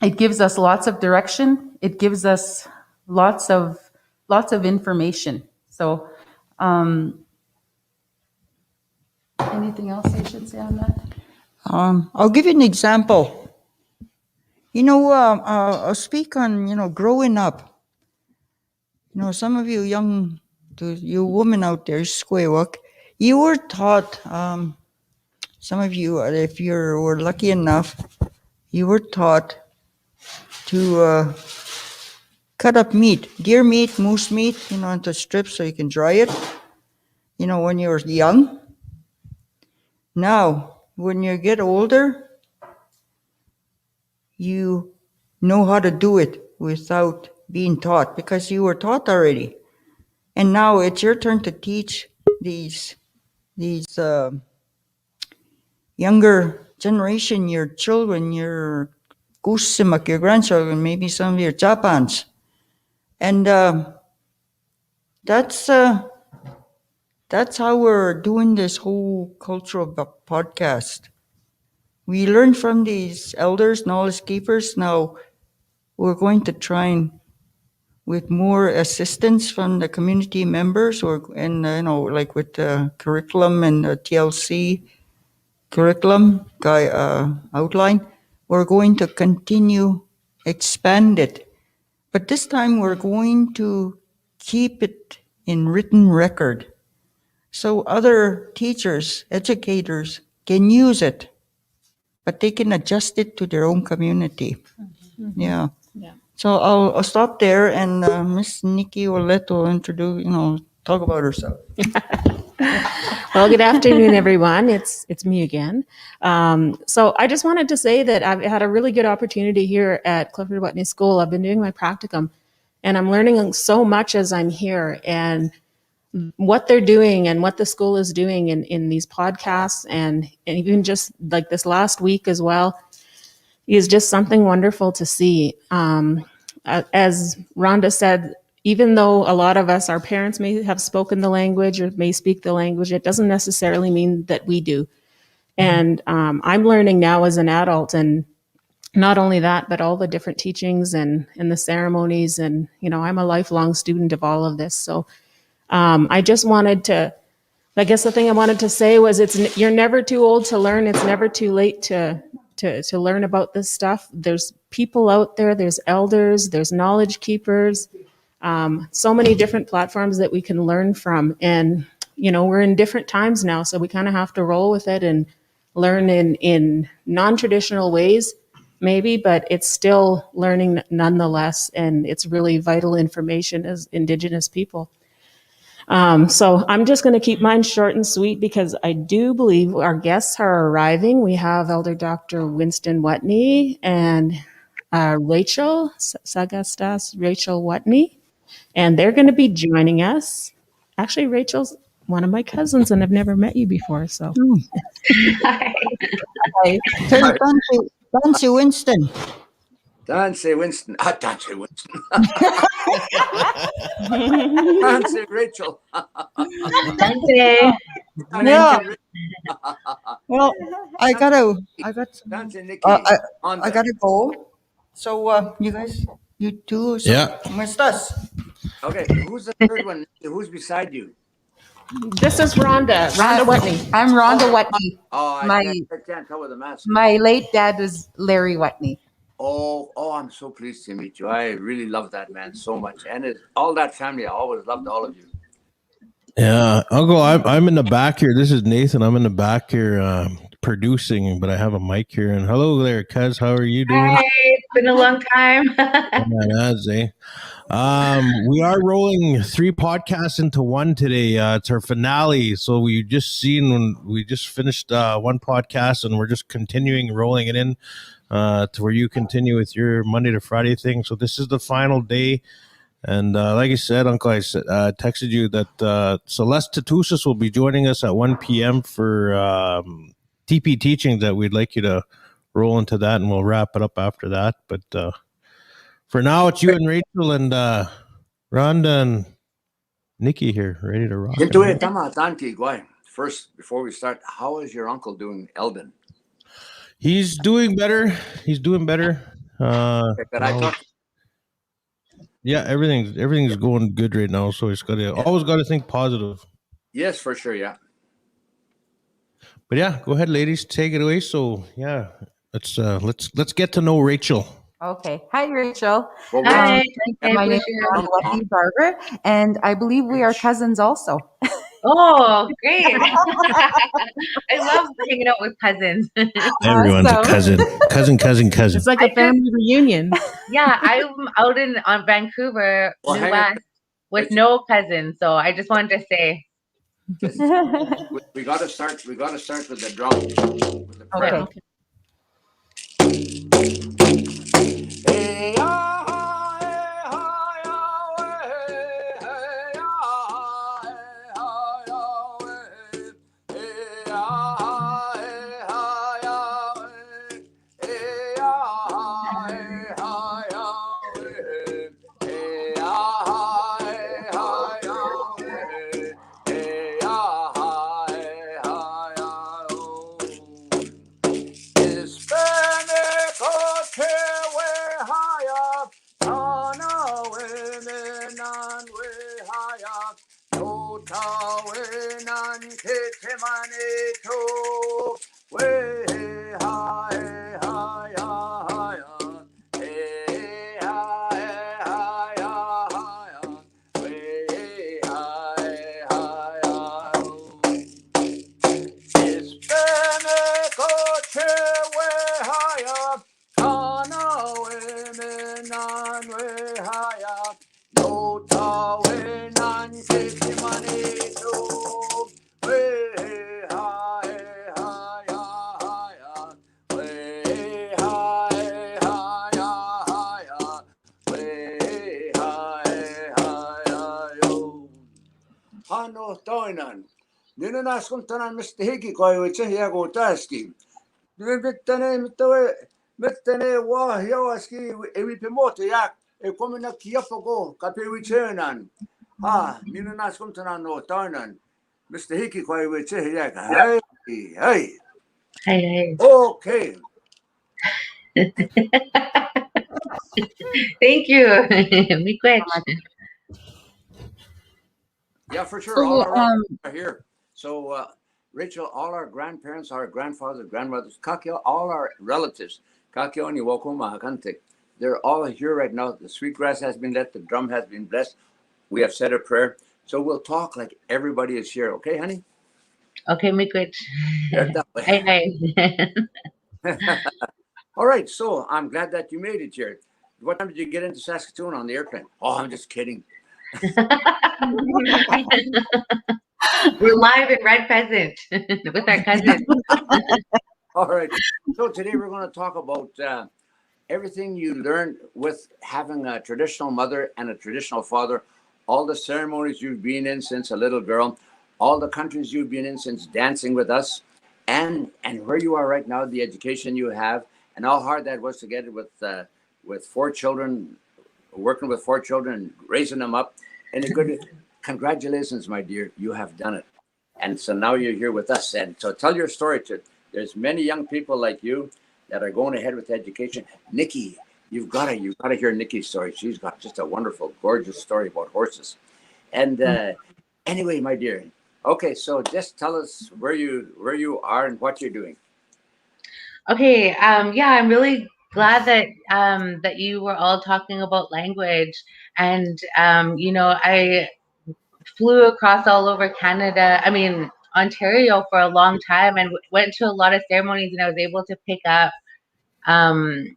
it gives us lots of direction. It gives us lots of information. So anything else I should say on that? I'll give you an example. I'll speak on, growing up. Some of you you women out there, Squawk, you were taught, some of you, if you were lucky enough, you were taught to cut up meat, deer meat, moose meat, into strips so you can dry it, when you were young. Now, when you get older, you know how to do it without being taught because you were taught already. And now it's your turn to teach these younger generation, your children, your kusimak, your grandchildren, maybe some of your Japans. And that's how we're doing this whole cultural podcast. We learn from these elders, knowledge keepers. Now we're going to try and, with more assistance from the community members, like with the curriculum and the TLC curriculum outline, we're going to continue expand it. But this time we're going to keep it in written record. So other teachers, educators can use it, but they can adjust it to their own community. Mm-hmm. Yeah. So I'll stop there, and Miss Nikki Olette will introduce, talk about herself. Well, good afternoon, everyone. It's me again. So I just wanted to say that I've had a really good opportunity here at Clifford Whitney School. I've been doing my practicum, and I'm learning so much as I'm here, and what they're doing and what the school is doing in these podcasts, and even just like this last week as well, is just something wonderful to see. As Rhonda said, even though a lot of us, our parents may have spoken the language or may speak the language, it doesn't necessarily mean that we do. And I'm learning now as an adult, and not only that, but all the different teachings and the ceremonies. And, I'm a lifelong student of all of this. So I just wanted to, I guess the thing I wanted to say was you're never too old to learn. It's never too late to learn about this stuff. There's people out there, there's elders, there's knowledge keepers, so many different platforms that we can learn from. And, we're in different times now, so we kind of have to roll with it and learn in non-traditional ways, maybe, but it's still learning nonetheless. And it's really vital information as Indigenous people. So I'm just going to keep mine short and sweet because I do believe our guests are arriving. We have Elder Dr. Winston Watney and Rachel Sagastas, Rachel Watney, and they're going to be joining us. Actually, Rachel's one of my cousins, and I've never met you before. So, Hi. Dancy Winston. Dancy Winston. Dancy Winston. Dancy Rachel. Dancy. Yeah. Well, I got Dancy Nikki. I gotta go. So you guys, you two. So, Yeah. ¿Cómo estás? Okay, who's the third one? Who's beside you? This is Rhonda Whitney. I'm Rhonda Whitney. Oh, I My can't tell with the mask. my late dad was Larry Whitney. Oh, I'm so pleased to meet you. I really love that man so much. And all that family, I always loved all of you. Yeah, Uncle, I'm in the back here. This is Nathan. I'm in the back here producing, but I have a mic here. And hello there, cuz. How are you doing? Hi, it's been a long time. We are rolling 3 podcasts into one today. It's our finale. So we just finished one podcast, and we're just continuing rolling it in to where you continue with your Monday to Friday thing. So this is the final day. And like I said, Uncle, I texted you that Celeste Tatusis will be joining us at 1 p.m. for TP teaching that we'd like you to roll into that, and we'll wrap it up after that. But for now, it's you and Rachel and Rhonda and Nikki here, ready to rock. First, before we start, how is your uncle doing, Eldon? He's doing better. Yeah, everything's going good right now. So he's always got to think positive. Yes, for sure. Yeah. But yeah, go ahead, ladies, take it away. So yeah, let's get to know Rachel. Okay. Hi, Rachel. Hi. My name is Rhonda Whitney Barber, and I believe we are cousins also. Oh, great. I love hanging out with cousins. Everyone's a cousin. It's like a family reunion. Yeah, I'm out on Vancouver, US, with no cousins. So I just wanted to say. we got to start with the drum. With the prayer. Okay. Hey, Ninunas kuntanan mistä hikikoivitse hiego täski. Mittene wahjoaski evipe motiak e komina kiapogo kapevitsenan. Ninunas kuntanan no toinan mistä hikikoivitse hiego. Hey. Hey. Okay. Thank you. Miigwech. Yeah, for sure. So, All our are here. So, Rachel, all our grandparents, our grandfathers, grandmothers, Kakyo, all our relatives, Kakyo and Iwokoma Hakantik, they're all here right now. The sweetgrass has been lit. The drum has been blessed. We have said a prayer. So we'll talk like everybody is here. Okay, honey? Okay, miigwech. Hey. All right. So I'm glad that you made it here. What time did you get into Saskatoon on the airplane? Oh, I'm just kidding. We're live in Red Pheasant with our cousins. All right. So today we're going to talk about everything you learned with having a traditional mother and a traditional father, all the ceremonies you've been in since a little girl, all the countries you've been in since dancing with us, and where you are right now, the education you have, and how hard that was to get it with 4 children, working with 4 children, and raising them up. And a good congratulations, my dear, you have done it. And so now you're here with us. And so tell your story to, there's many young people like you that are going ahead with education. Nikki, you've got to hear Nikki's story. She's got just a wonderful, gorgeous story about horses. And anyway, my dear, Okay, so just tell us where you are and what you're doing. Okay, yeah, I'm really glad that that you were all talking about language, and I flew across all over Canada. I mean, Ontario for a long time, and went to a lot of ceremonies, and I was able to pick up, um,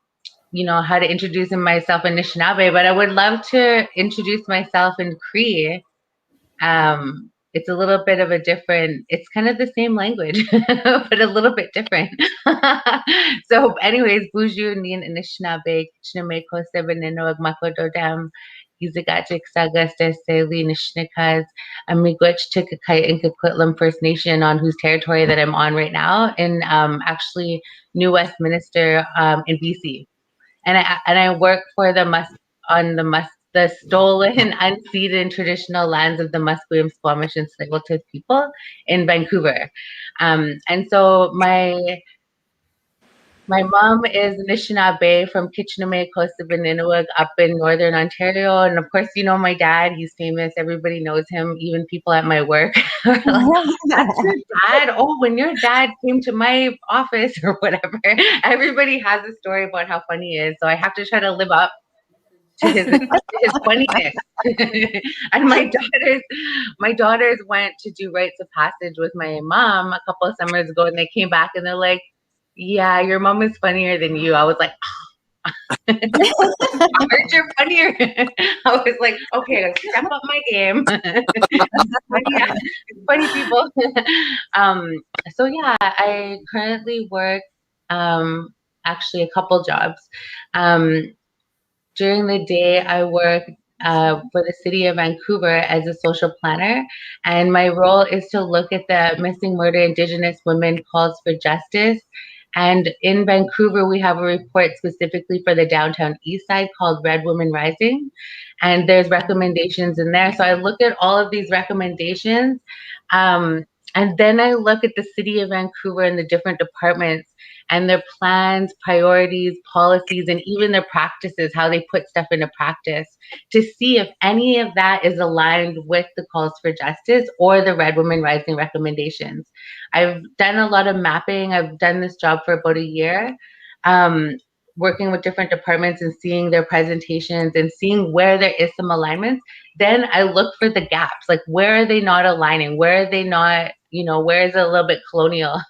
how to introduce myself in Anishinaabe. But I would love to introduce myself in Cree. It's a little bit of a different, it's kind of the same language, but a little bit different. So anyways, Buju Nin Anishinaabe, Chiname Koste Veneno Agmakododam, Izagachik Sagastes Seli Nishnikas, Amigwich Chikakai and Coquitlam First Nation, on whose territory that I'm on right now, in actually New Westminster in BC. And I work for the stolen, unceded, traditional lands of the Musqueam, Squamish, and Tsleil-Waututh people in Vancouver. And so my mom is Anishinaabe from Kitchename, Coast of Inuit, up in northern Ontario. And of course, my dad, he's famous. Everybody knows him, even people at my work. Are like, that's your dad? Oh, when your dad came to my office or whatever. Everybody has a story about how funny he is. So I have to try to live up to his funniness. And my daughters went to do rites of passage with my mom a couple of summers ago, and they came back and they're like, yeah, your mom is funnier than you. I was like, I heard you're funnier. I was like, okay, let's step up my game. Funny people. So yeah, I currently work actually a couple jobs. During the day, I work for the city of Vancouver as a social planner, and my role is to look at the missing murder Indigenous women calls for justice. And in Vancouver, we have a report specifically for the downtown east side called Red Women Rising, and there's recommendations in there. So I look at all of these recommendations, and then I look at the city of Vancouver and the different departments and their plans, priorities, policies, and even their practices, how they put stuff into practice, to see if any of that is aligned with the calls for justice or the Red Women Rising recommendations. I've done a lot of mapping. I've done this job for about a year, working with different departments and seeing their presentations and seeing where there is some alignments. Then I look for the gaps, like where are they not aligning? Where are they not, where is it a little bit colonial?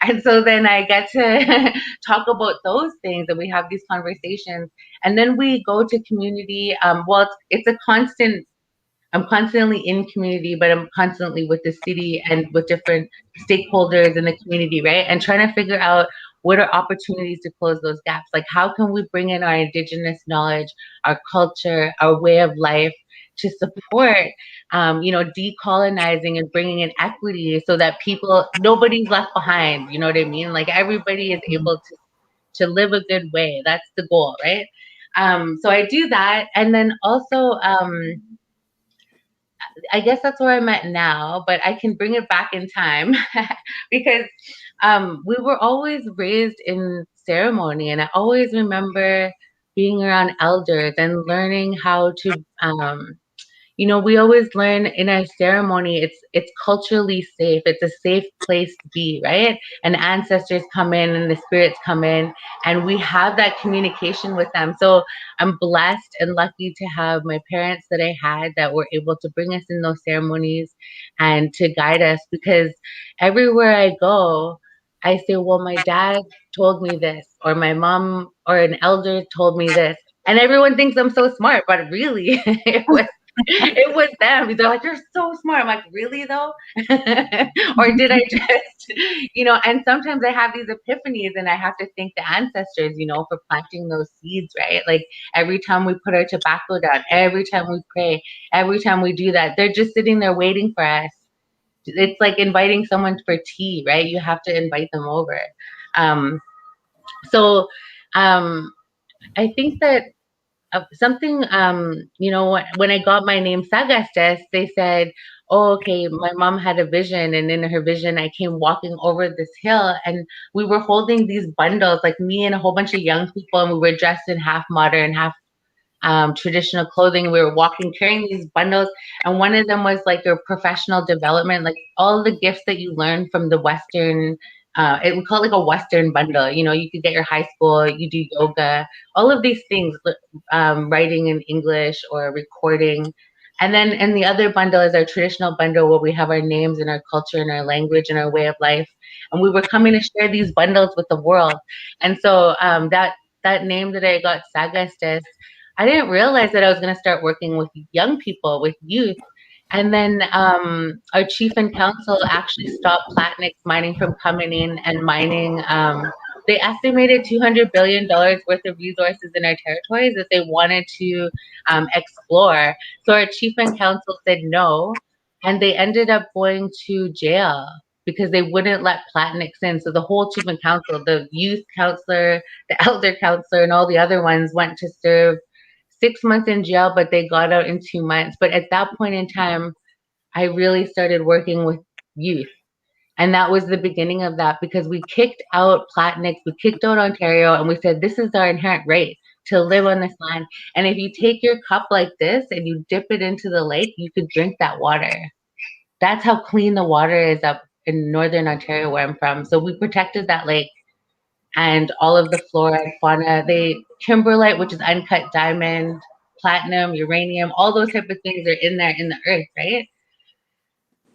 And so then I get to talk about those things, and we have these conversations. And then we go to community. Well, it's a constant, I'm constantly in community, but I'm constantly with the city and with different stakeholders in the community, right? And trying to figure out what are opportunities to close those gaps. Like, how can we bring in our Indigenous knowledge, our culture, our way of life to support, decolonizing and bringing in equity so that nobody's left behind. You know what I mean? Like, everybody is able to live a good way. That's the goal, right? So I do that. And then also, I guess that's where I'm at now, but I can bring it back in time because we were always raised in ceremony, and I always remember being around elders and learning how to we always learn in our ceremony, it's culturally safe. It's a safe place to be, right? And ancestors come in and the spirits come in, and we have that communication with them. So I'm blessed and lucky to have my parents that I had that were able to bring us in those ceremonies and to guide us, because everywhere I go, I say, well, my dad told me this, or my mom or an elder told me this. And everyone thinks I'm so smart, but really, it was them. They're like, you're so smart. I'm like, really though? Or did I just, and sometimes I have these epiphanies and I have to thank the ancestors, for planting those seeds, right? Like, every time we put our tobacco down, every time we pray, every time we do that, they're just sitting there waiting for us. It's like inviting someone for tea, right? You have to invite them over. So I think that something, when I got my name Sagastes, they said, oh, okay, my mom had a vision, and in her vision, I came walking over this hill, and we were holding these bundles, like me and a whole bunch of young people, and we were dressed in half modern, half traditional clothing. We were walking, carrying these bundles, and one of them was like your professional development, like all the gifts that you learn from the Western. We call it like a Western bundle. You know, you could get your high school, you do yoga, all of these things, writing in English or recording. And then in the other bundle is our traditional bundle where we have our names and our culture and our language and our way of life. And we were coming to share these bundles with the world. And so that name that I got, Sagastes, I didn't realize that I was going to start working with young people, with youth. And then our chief and council actually stopped Platinix mining from coming in and mining. They estimated $200 billion worth of resources in our territories that they wanted to explore. So our chief and council said no, and they ended up going to jail because they wouldn't let Platinix in. So the whole chief and council, the youth counselor, the elder counselor, and all the other ones went to serve 6 months in jail, but they got out in 2 months. But at that point in time, I really started working with youth. And that was the beginning of that, because we kicked out Platinix, we kicked out Ontario, and we said, this is our inherent right to live on this land. And if you take your cup like this and you dip it into the lake, you could drink that water. That's how clean the water is up in Northern Ontario, where I'm from. So we protected that lake and all of the flora and fauna. Kimberlite, which is uncut diamond, platinum, uranium, all those type of things are in there in the earth, right?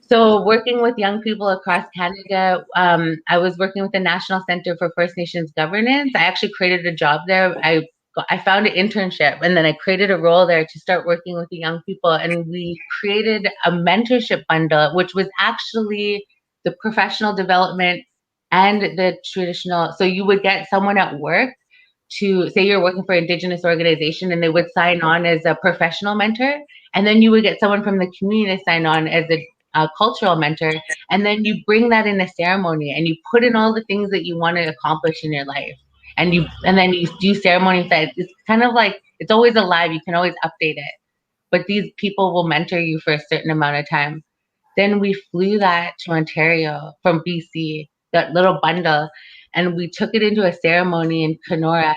So working with young people across Canada, I was working with the National Center for First Nations Governance. I actually created a job there. I found an internship, and then I created a role there to start working with the young people. And we created a mentorship bundle, which was actually the professional development and the traditional. So you would get someone at work to say you're working for an Indigenous organization, and they would sign on as a professional mentor. And then you would get someone from the community to sign on as a cultural mentor. And then you bring that in a ceremony and you put in all the things that you want to accomplish in your life. And then you do ceremonies that it's kind of like, it's always alive. You can always update it. But these people will mentor you for a certain amount of time. Then we flew that to Ontario from BC, that little bundle, and we took it into a ceremony in Kenora.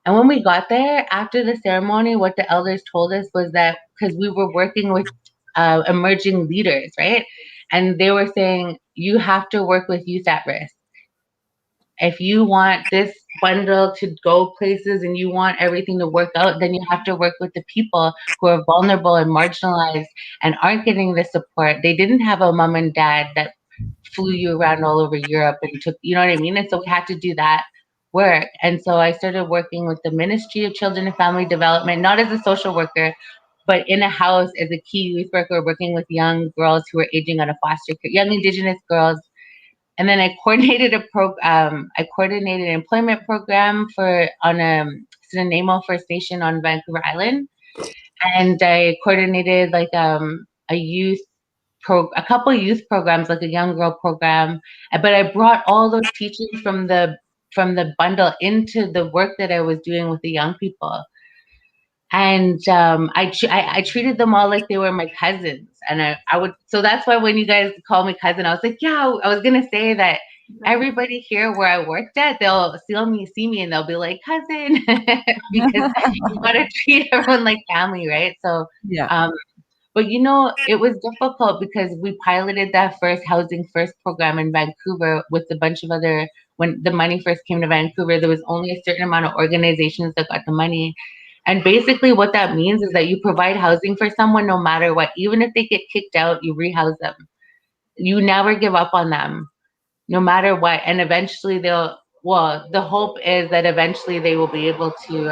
And when we got there, after the ceremony, what the elders told us was that, because we were working with emerging leaders, right? And they were saying, you have to work with youth at risk. If you want this bundle to go places and you want everything to work out, then you have to work with the people who are vulnerable and marginalized and aren't getting the support. They didn't have a mom and dad that flew you around all over Europe and took, you know what I mean? And so we had to do that work. And so I started working with the Ministry of Children and Family Development, not as a social worker, but in a house as a key youth worker, working with young girls who were aging out of foster care, young Indigenous girls. And then I coordinated an employment program on a Sinanamo First Nation on Vancouver Island. And I coordinated like a couple of youth programs, like a young girl program. But I brought all those teachings from the bundle into the work that I was doing with the young people. And I treated them all like they were my cousins. And I would, so that's why when you guys call me cousin, I was like, yeah, I was going to say that everybody here where I worked at, they'll see me and they'll be like, cousin, because you got to treat everyone like family, right? So, Yeah. but you know, it was difficult because we piloted that first Housing First program in Vancouver with a bunch of other, when the money first came to Vancouver, there was only a certain amount of organizations that got the money. And basically what that means is that you provide housing for someone no matter what. Even if they get kicked out, you rehouse them. You never give up on them, no matter what. And eventually the hope is that eventually they will be able to,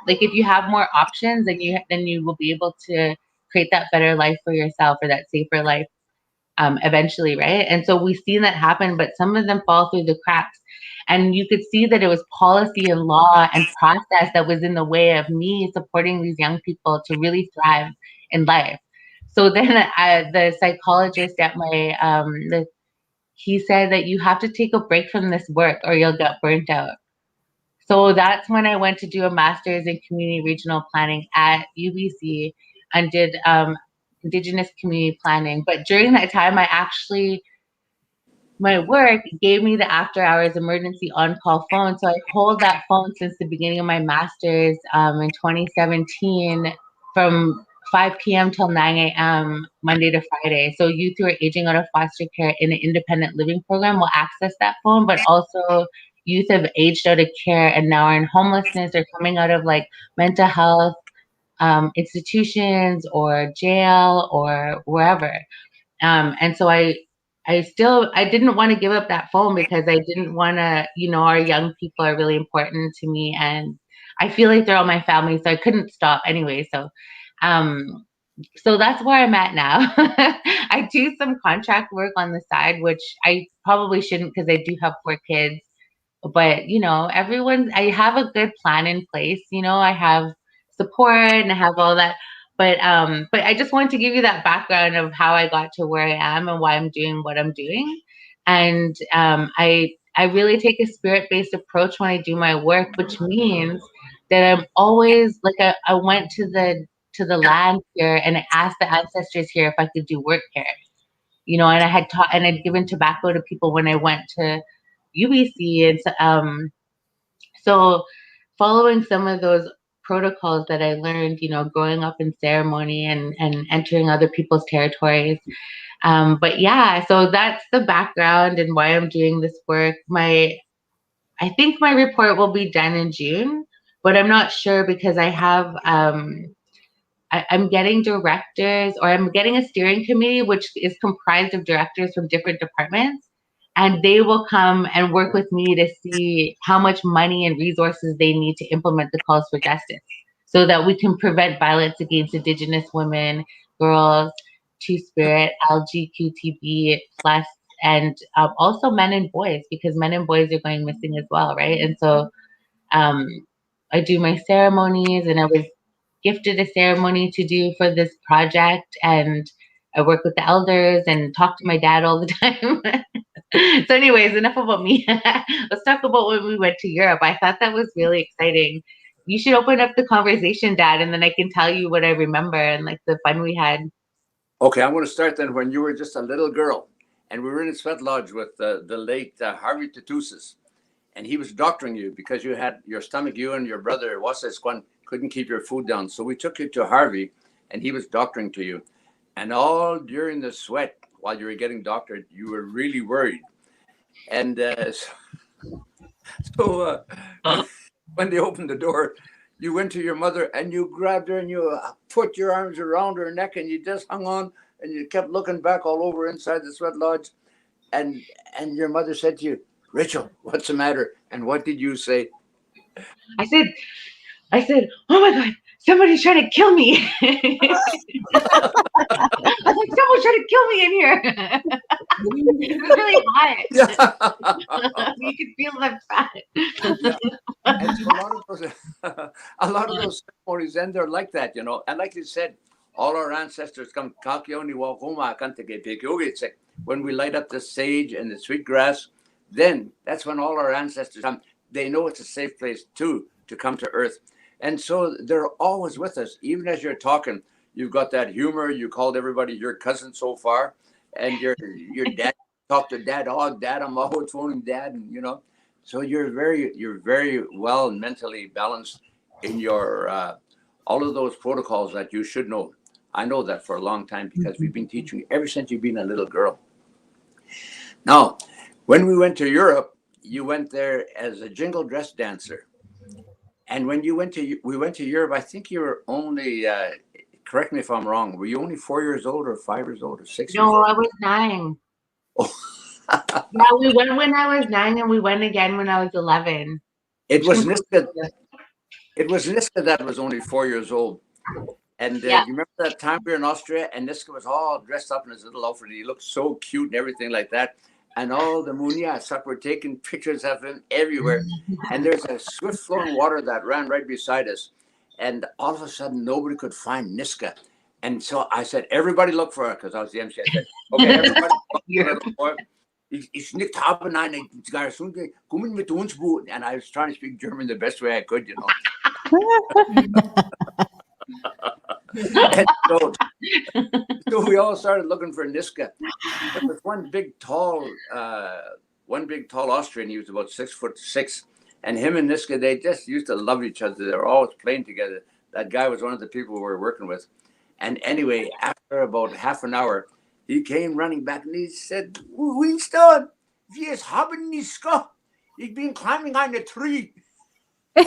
like if you have more options, then you will be able to create that better life for yourself, or that safer life eventually, right? And so we've seen that happen, but some of them fall through the cracks. And you could see that it was policy and law and process that was in the way of me supporting these young people to really thrive in life. So then the psychologist at my, he said that you have to take a break from this work or you'll get burnt out. So that's when I went to do a master's in community regional planning at UBC and did Indigenous community planning. But during that time, I actually my work gave me the after hours emergency on-call phone. So I hold that phone since the beginning of my master's in 2017 from 5 p.m. till 9 a.m. Monday to Friday. So youth who are aging out of foster care in an independent living program will access that phone, but also youth have aged out of care and now are in homelessness or coming out of like mental health institutions or jail or wherever. And so I didn't want to give up that phone because I didn't want to, our young people are really important to me and I feel like they're all my family, so I couldn't stop anyway. So that's where I'm at now. I do some contract work on the side, which I probably shouldn't because I do have 4 kids. But I have a good plan in place. I have support and I have all that. But I just wanted to give you that background of how I got to where I am and why I'm doing what I'm doing. And I really take a spirit-based approach when I do my work, which means that I'm always like I went to the land here and I asked the ancestors here if I could do work here. And I had taught and I'd given tobacco to people when I went to UBC, and so following some of those protocols that I learned, growing up in ceremony and entering other people's territories. But yeah, so that's the background and why I'm doing this work. I think my report will be done in June, but I'm not sure because I have I'm getting directors, or I'm getting a steering committee, which is comprised of directors from different departments. And they will come and work with me to see how much money and resources they need to implement the calls for justice so that we can prevent violence against Indigenous women, girls, Two-Spirit, LGBTQ+, and also men and boys, because men and boys are going missing as well, right? And so I do my ceremonies, and I was gifted a ceremony to do for this project, and I work with the elders and talk to my dad all the time. So anyways, enough about me. Let's talk about when we went to Europe. I thought that was really exciting. You should open up the conversation, Dad, and then I can tell you what I remember and like the fun we had. Okay, I'm going to start then when you were just a little girl and we were in a sweat lodge with the late Harvey Tatusis, and he was doctoring you because you had your stomach, you and your brother Wasesquan couldn't keep your food down. So we took you to Harvey and he was doctoring to you. And all during the sweat, while you were getting doctored, you were really worried. And when they opened the door, you went to your mother and you grabbed her and you put your arms around her neck and you just hung on and you kept looking back all over inside the sweat lodge. And your mother said to you, "Rachel, what's the matter?" And what did you say? I said, "Oh my God, somebody's trying to kill me." I was like, "Someone's trying to kill me in here." It was really hot. Yeah. You could feel that fat. Yeah. And so a lot of those ceremonies end there like that, And like you said, all our ancestors come when we light up the sage and the sweet grass. Then that's when all our ancestors come. They know it's a safe place too to come to Earth, and so they're always with us. Even as you're talking, you've got that humor. You called everybody your cousin so far, and your dad talked to dad. Oh, dad, I'm always phoning dad, and So you're very well mentally balanced in your all of those protocols that you should know. I know that for a long time because we've been teaching you ever since you've been a little girl. Now, when we went to Europe, you went there as a jingle dress dancer. And when we went to Europe, I think you were only, correct me if I'm wrong, were you only 4 years old or 5 years old or 6 years old? No, I was 9. Yeah, we went when I was 9 and we went again when I was 11. It was Niska that was only 4 years old. And Yeah. you remember that time we were in Austria and Niska was all dressed up in his little outfit. He looked so cute and everything like that. And all the Munyas were taking pictures of him everywhere. And there's a swift flowing water that ran right beside us. And all of a sudden, nobody could find Niska. And so I said, "Everybody look for her," because I was the MC. I said, "Okay, everybody look for her." And I was trying to speak German the best way I could, And so we all started looking for Niska. But there's one big tall Austrian. He was about 6'6", and him and Niska, they just used to love each other. They were always playing together. That guy was one of the people we were working with. And anyway, after about half an hour, he came running back and he said, "Winston, wir haben Niska. He's been climbing on a tree." He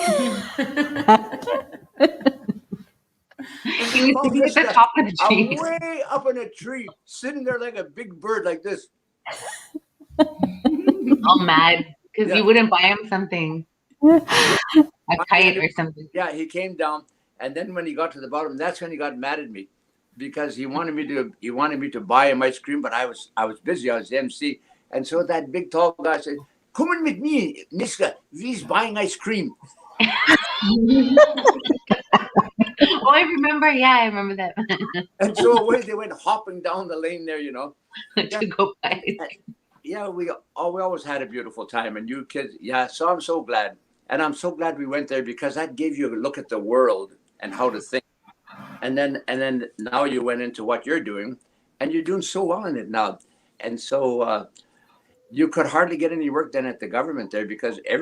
was sitting at the top of the tree. Way up in a tree, sitting there like a big bird like this. All mad because Yeah. you wouldn't buy him something, a kite or something. Yeah, he came down, and then when he got to the bottom, that's when he got mad at me, because he wanted me to buy him ice cream, but I was busy. I was the MC, and so that big tall guy said, "Come in with me, Niska. He's buying ice cream." Oh, I remember. Yeah, I remember that. And so away they went hopping down the lane there, To go buy. Yeah, we always had a beautiful time, and you kids, yeah. So I'm so glad, and I'm so glad we went there, because that gave you a look at the world and how to think. And then now you went into what you're doing, and you're doing so well in it now. And so you could hardly get any work done at the government there, because they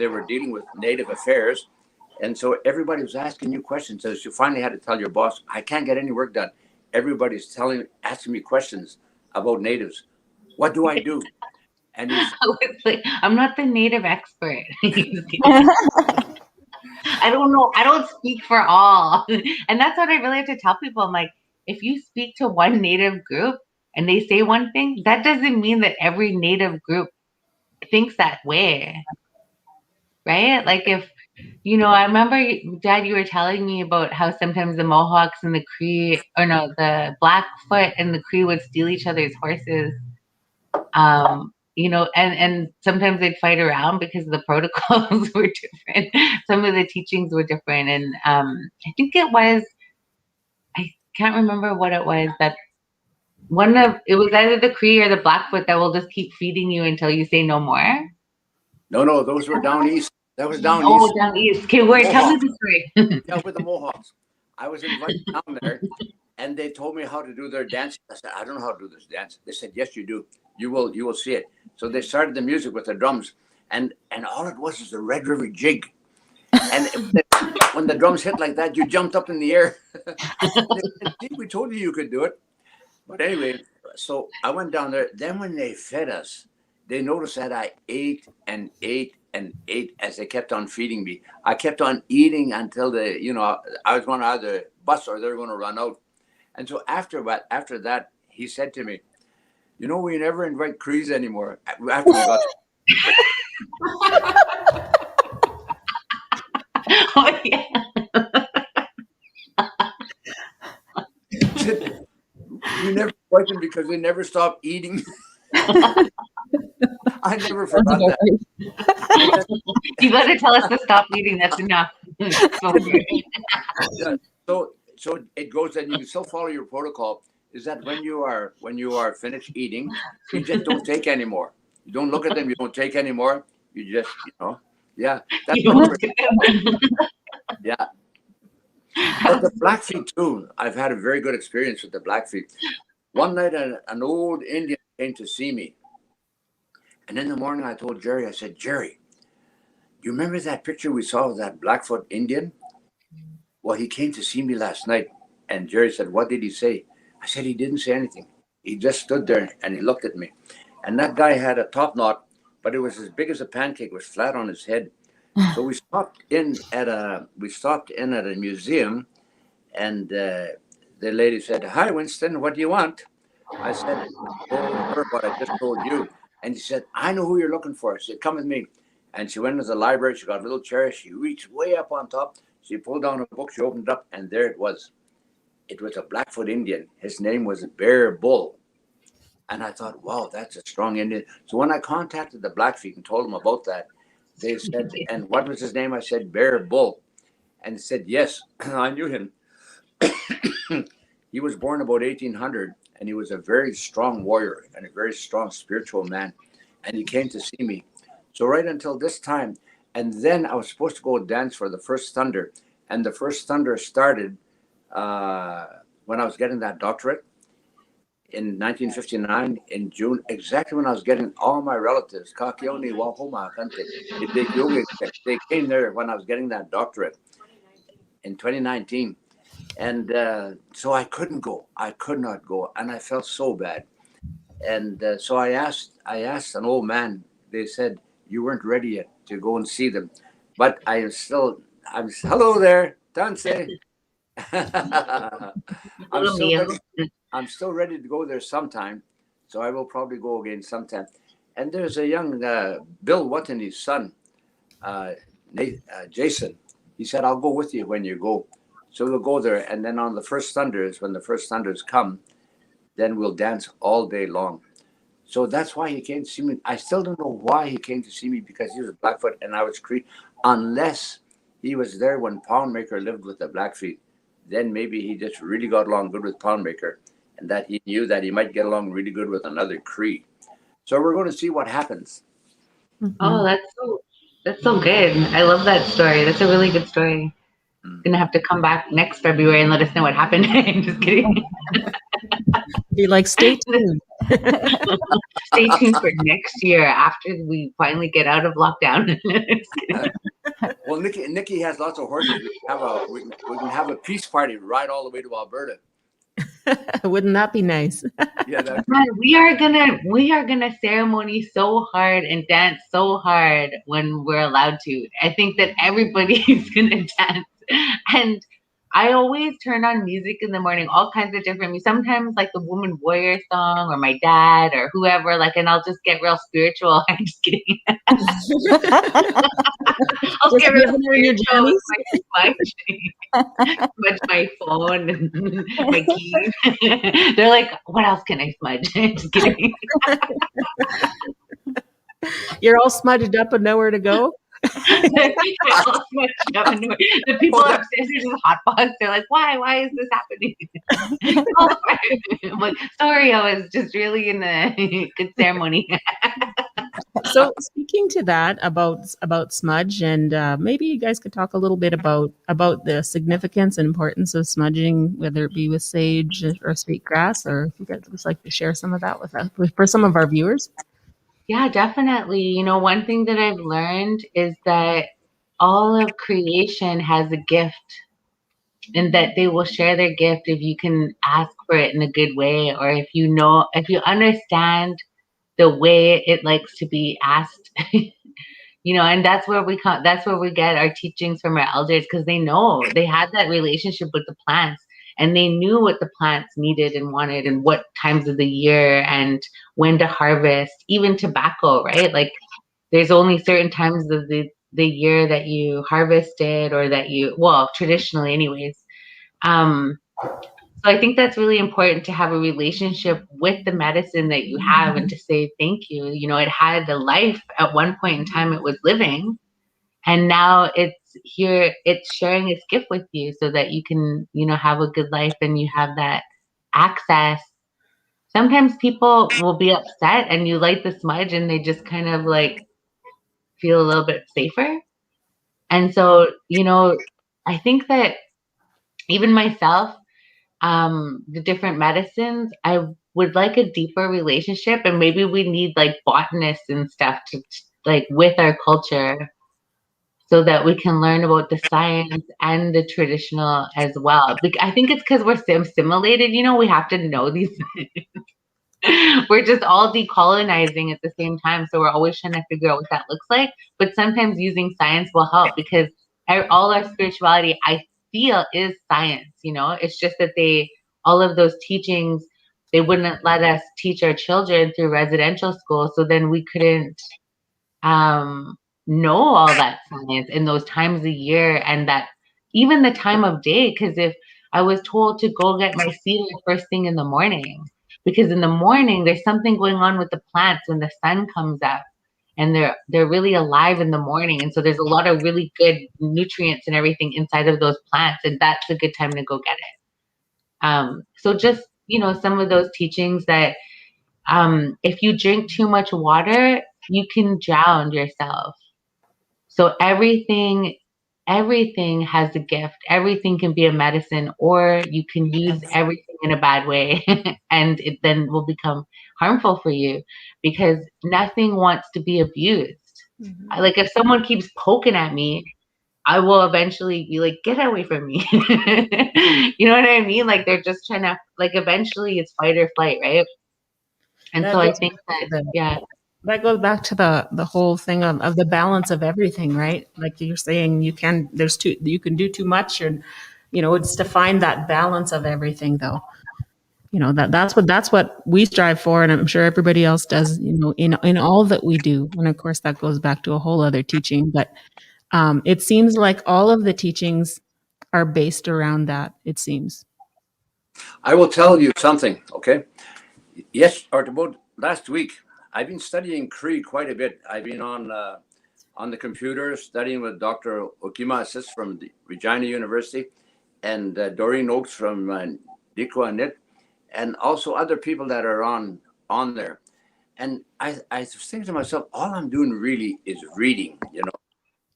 were dealing with Native affairs. And so everybody was asking you questions. So you finally had to tell your boss, "I can't get any work done. Everybody's asking me questions about Natives. What do I do?" And he's, I was like, I'm not the native expert. I don't know. I don't speak for all. And that's what I really have to tell people. I'm like, if you speak to one native group and they say one thing, that doesn't mean that every native group thinks that way. Right? Like if, I remember, Dad, you were telling me about how sometimes the Mohawks and the Cree, the Blackfoot and the Cree would steal each other's horses. And sometimes they'd fight around because the protocols were different. Some of the teachings were different. And I think I can't remember what it was, that it was either the Cree or the Blackfoot that will just keep feeding you until you say no more. No, those were down east. That was down east. Oh, down east. Okay, tell me the story. Yeah, with the Mohawks. I was invited down there, and they told me how to do their dance. I said, "I don't know how to do this dance." They said, "Yes, you do. You will see it." So they started the music with the drums, and all it was the Red River Jig. And when the drums hit like that, you jumped up in the air. See, we told you could do it. But anyway, so I went down there. Then when they fed us, they noticed that I ate and ate and ate as they kept on feeding me. I kept on eating until I was going to either bust or they were going to run out. And so after that, he said to me, "We never invite Crees anymore." After we got Oh, yeah. "You never invite them because they never stop eating." I never forgot that. You got to tell us to stop eating. That's enough. Yeah. So it goes, and you can still follow your protocol. Is that when you are finished eating, you just don't take anymore. You don't look at them. You don't take anymore. You just yeah. That's yeah. But the Blackfeet too. I've had a very good experience with the Blackfeet. One night, an old Indian came to see me. And in the morning, I told Jerry, I said, "Jerry, you remember that picture we saw of that Blackfoot Indian? Well, he came to see me last night." And Jerry said, "What did he say?" I said, "He didn't say anything. He just stood there and he looked at me." And that guy had a top knot, but it was as big as a pancake. It was flat on his head. So we stopped in at a museum, and the lady said, "Hi, Winston, what do you want?" I said, "I told her what I just told you." And she said, "I know who you're looking for." She said, "Come with me." And she went to the library. She got a little chair. She reached way up on top. She pulled down a book. She opened it up, and there it was. It was a Blackfoot Indian. His name was Bear Bull. And I thought, wow, that's a strong Indian. So when I contacted the Blackfeet and told them about that, they said, "And what was his name?" I said, "Bear Bull." And said, "Yes, I knew him." He was born about 1800, and he was a very strong warrior and a very strong spiritual man. And he came to see me. So right until this time, and then I was supposed to go dance for the first thunder. And the first thunder started when I was getting that doctorate in 1959 in June, exactly when I was getting all my relatives, Kakioni, Wahoma, Kante, they came there when I was getting that doctorate in 2019. And so I couldn't go. I could not go. And I felt so bad. And so I asked an old man. They said, you weren't ready yet to go and see them. But I'm hello there, Tanse. I'm still ready to go there sometime. So I will probably go again sometime. And there's a young Bill Watteney's son, Jason. He said, I'll go with you when you go. So we'll go there. And then on the first thunders, when the first thunders come, then we'll dance all day long. So that's why he came to see me. I still don't know why he came to see me, because he was Blackfoot and I was Cree, unless he was there when Poundmaker lived with the Blackfeet. Then maybe he just really got along good with Poundmaker, and that he knew that he might get along really good with another Cree. So we're going to see what happens. Oh, that's so good. I love that story. That's a really good story. Gonna have to come back next February and let us know what happened. Just kidding. Be like, stay tuned. Stay tuned for next year after we finally get out of lockdown. Well, Nikki has lots of horses. We can have a peace party ride all the way to Alberta. Wouldn't that be nice? Yeah, Man, we are gonna ceremony so hard and dance so hard when we're allowed to. I think that everybody is gonna dance. And I always turn on music in the morning, all kinds of different music. Sometimes like the Woman Warrior song or my dad or whoever, like, and I'll just get real spiritual. I'm just kidding. I'll Just get real living in your spiritual with jammies? smudge my phone and my keys. They're like, what else can I smudge? Just kidding. You're all smudged up and nowhere to go? The people upstairs are just hotbox. They're like, why is this happening? I'm like, sorry, I was just really in a good ceremony. So speaking to that about smudge, and maybe you guys could talk a little bit about the significance and importance of smudging, whether it be with sage or sweet grass, or if you guys would like to share some of that with us, for some of our viewers. Yeah, definitely. You know, one thing that I've learned is that all of creation has a gift, and that they will share their gift if you can ask for it in a good way, or if you understand the way it likes to be asked. And that's where we get our teachings from our elders, because they had that relationship with the plants, and they knew what the plants needed and wanted, and what times of the year and when to harvest, even tobacco, right? Like there's only certain times of the year that you harvest it, or that traditionally anyways. So I think that's really important, to have a relationship with the medicine that you have, and to say thank you. It had the life at one point in time it was living, and now it's here, it's sharing its gift with you so that you can, have a good life and you have that access. Sometimes people will be upset and you light the smudge and they just kind of like feel a little bit safer. And so, I think that even myself, the different medicines, I would like a deeper relationship, and maybe we need like botanists and stuff to like with our culture, so that we can learn about the science and the traditional as well. I think it's because we're assimilated, we have to know these things. We're just all decolonizing at the same time, so we're always trying to figure out what that looks like. But sometimes using science will help, because all our spirituality, I feel, is science. It's just that all of those teachings, they wouldn't let us teach our children through residential school, so then we couldn't know all that science in those times of year, and that even the time of day. Because if I was told to go get my cedar first thing in the morning, because in the morning there's something going on with the plants when the sun comes up, and they're really alive in the morning, and so there's a lot of really good nutrients and everything inside of those plants, and that's a good time to go get it. So just some of those teachings that if you drink too much water, you can drown yourself. So everything everything has a gift. Everything can be a medicine, or you can use everything in a bad way and it then will become harmful for you, because nothing wants to be abused. Like if someone keeps poking at me, I will eventually be like, get away from me. You know what I mean? Like they're just trying to, like, eventually it's fight or flight, right? And That so I goes think back to that, the yeah. that goes back to the whole thing of the balance of everything, right? Like you're saying, you can do too much, and it's to find that balance of everything, though. That's what we strive for, and I'm sure everybody else does. In all that we do, and of course that goes back to a whole other teaching. But it seems like all of the teachings are based around that. It seems. I will tell you something, okay? Yes, or about last week, I've been studying Cree quite a bit. I've been on the computer studying with Dr. Okima Assis from the Regina University, and Doreen Oakes from Dikwa Nit, and also other people that are on there. And I was thinking to myself, all I'm doing really is reading,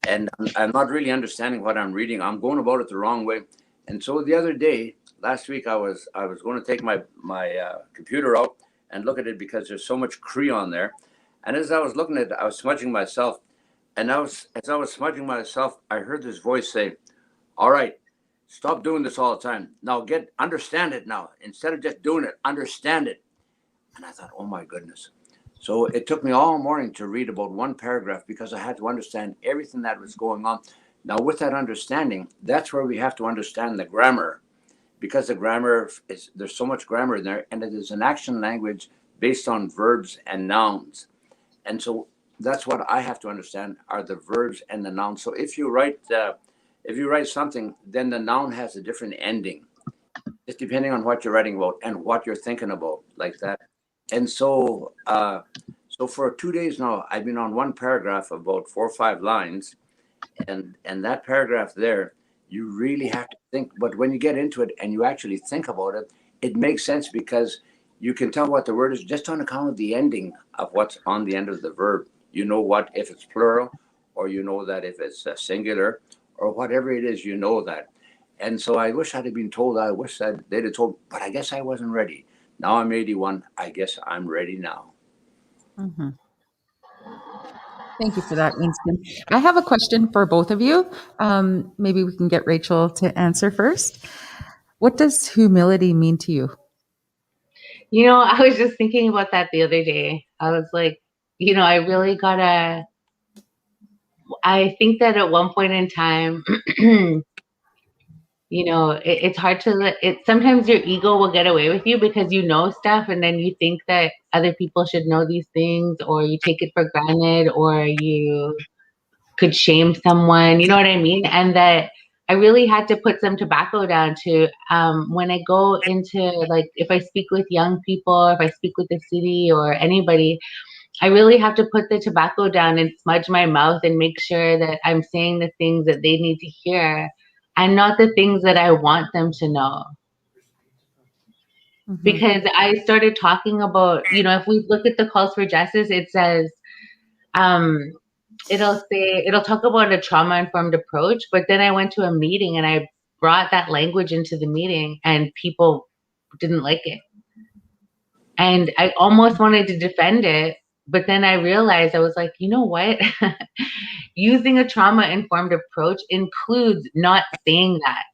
and I'm not really understanding what I'm reading. I'm going about it the wrong way. And so the other day, last week, I was going to take my computer out and look at it because there's so much Cree on there. And as I was looking at it, I was smudging myself. And as I was smudging myself, I heard this voice say, "All right, stop doing this all the time. Now understand it now. Instead of just doing it, understand it." And I thought, oh my goodness. So it took me all morning to read about one paragraph because I had to understand everything that was going on. Now, with that understanding, that's where we have to understand the grammar, because the grammar there's so much grammar in there, and it is an action language based on verbs and nouns. And so that's what I have to understand are the verbs and the nouns. So if you write something, then the noun has a different ending. It's depending on what you're writing about and what you're thinking about, like that. And so, so for 2 days now, I've been on one paragraph of about 4 or 5 lines, and that paragraph there, you really have to think. But when you get into it and you actually think about it, it makes sense because you can tell what the word is just on account of the ending of what's on the end of the verb. You know what if it's plural, or you know that if it's singular, or whatever it is, you know that. And so I wish I'd have been told. I wish that they'd have told, but I guess I wasn't ready. Now I'm 81. I guess I'm ready now. Mhm. Thank you for that, Winston. I have a question for both of you. Maybe we can get Rachel to answer first. What does humility mean to you? I was just thinking about that the other day. I was like, I really I think that at one point in time, it's hard sometimes your ego will get away with you because you know stuff, and then you think that other people should know these things, or you take it for granted, or you could shame someone, you know what I mean? And that I really had to put some tobacco down to, when I go into, like, if I speak with young people, if I speak with the city or anybody, I really have to put the tobacco down and smudge my mouth and make sure that I'm saying the things that they need to hear and not the things that I want them to know. Mhm. Because I started talking about, if we look at the calls for justice, it says, it'll talk about a trauma-informed approach, but then I went to a meeting and I brought that language into the meeting and people didn't like it. And I almost wanted to defend it, but then I realized, I was like, you know what? Using a trauma-informed approach includes not saying that.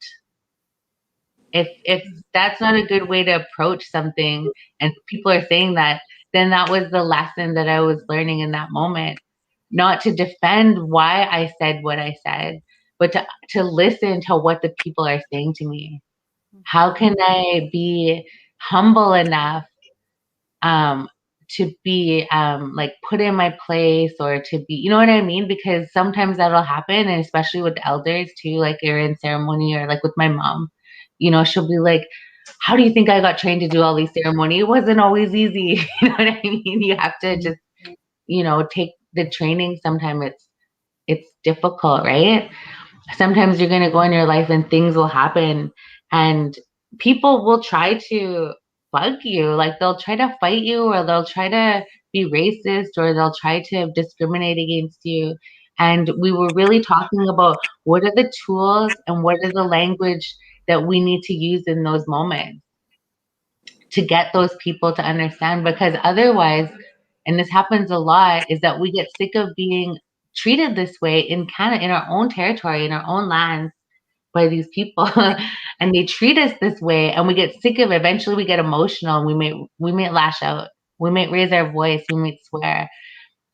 If that's not a good way to approach something and people are saying that, then that was the lesson that I was learning in that moment. Not to defend why I said what I said, but to listen to what the people are saying to me. How can I be humble enough to be like put in my place, or to be, you know what I mean? Because sometimes that'll happen, and especially with the elders too, like you're in ceremony, or like with my mom, she'll be like, how do you think I got trained to do all these ceremony? It wasn't always easy. You know what I mean? You have to just, take the training. Sometimes it's difficult, right? Sometimes you're going to go in your life and things will happen, and people will try to bug you. Like they'll try to fight you, or they'll try to be racist, or they'll try to discriminate against you. And we were really talking about what are the tools and what is the language that we need to use in those moments to get those people to understand. Because otherwise, and this happens a lot, is that we get sick of being treated this way in Canada, in our own territory, in our own lands, by these people, and they treat us this way, and we get sick of it. Eventually, we get emotional, and we may lash out, we may raise our voice, we may swear.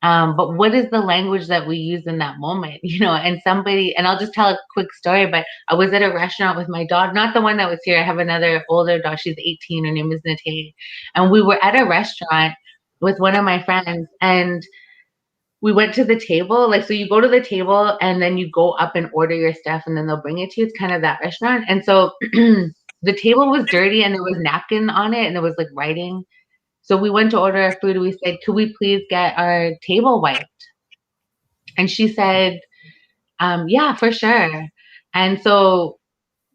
But what is the language that we use in that moment? And I'll just tell a quick story, but I was at a restaurant with my daughter, not the one that was here. I have another older daughter. She's 18. Her name is Nate. And we were at a restaurant with one of my friends, and we went to the table. Like, so you go to the table and then you go up and order your stuff and then they'll bring it to you. It's kind of that restaurant. And so the table was dirty and there was napkin on it and there was like writing. So we went to order our food. We said, could we please get our table wiped? And she said, yeah, for sure. And so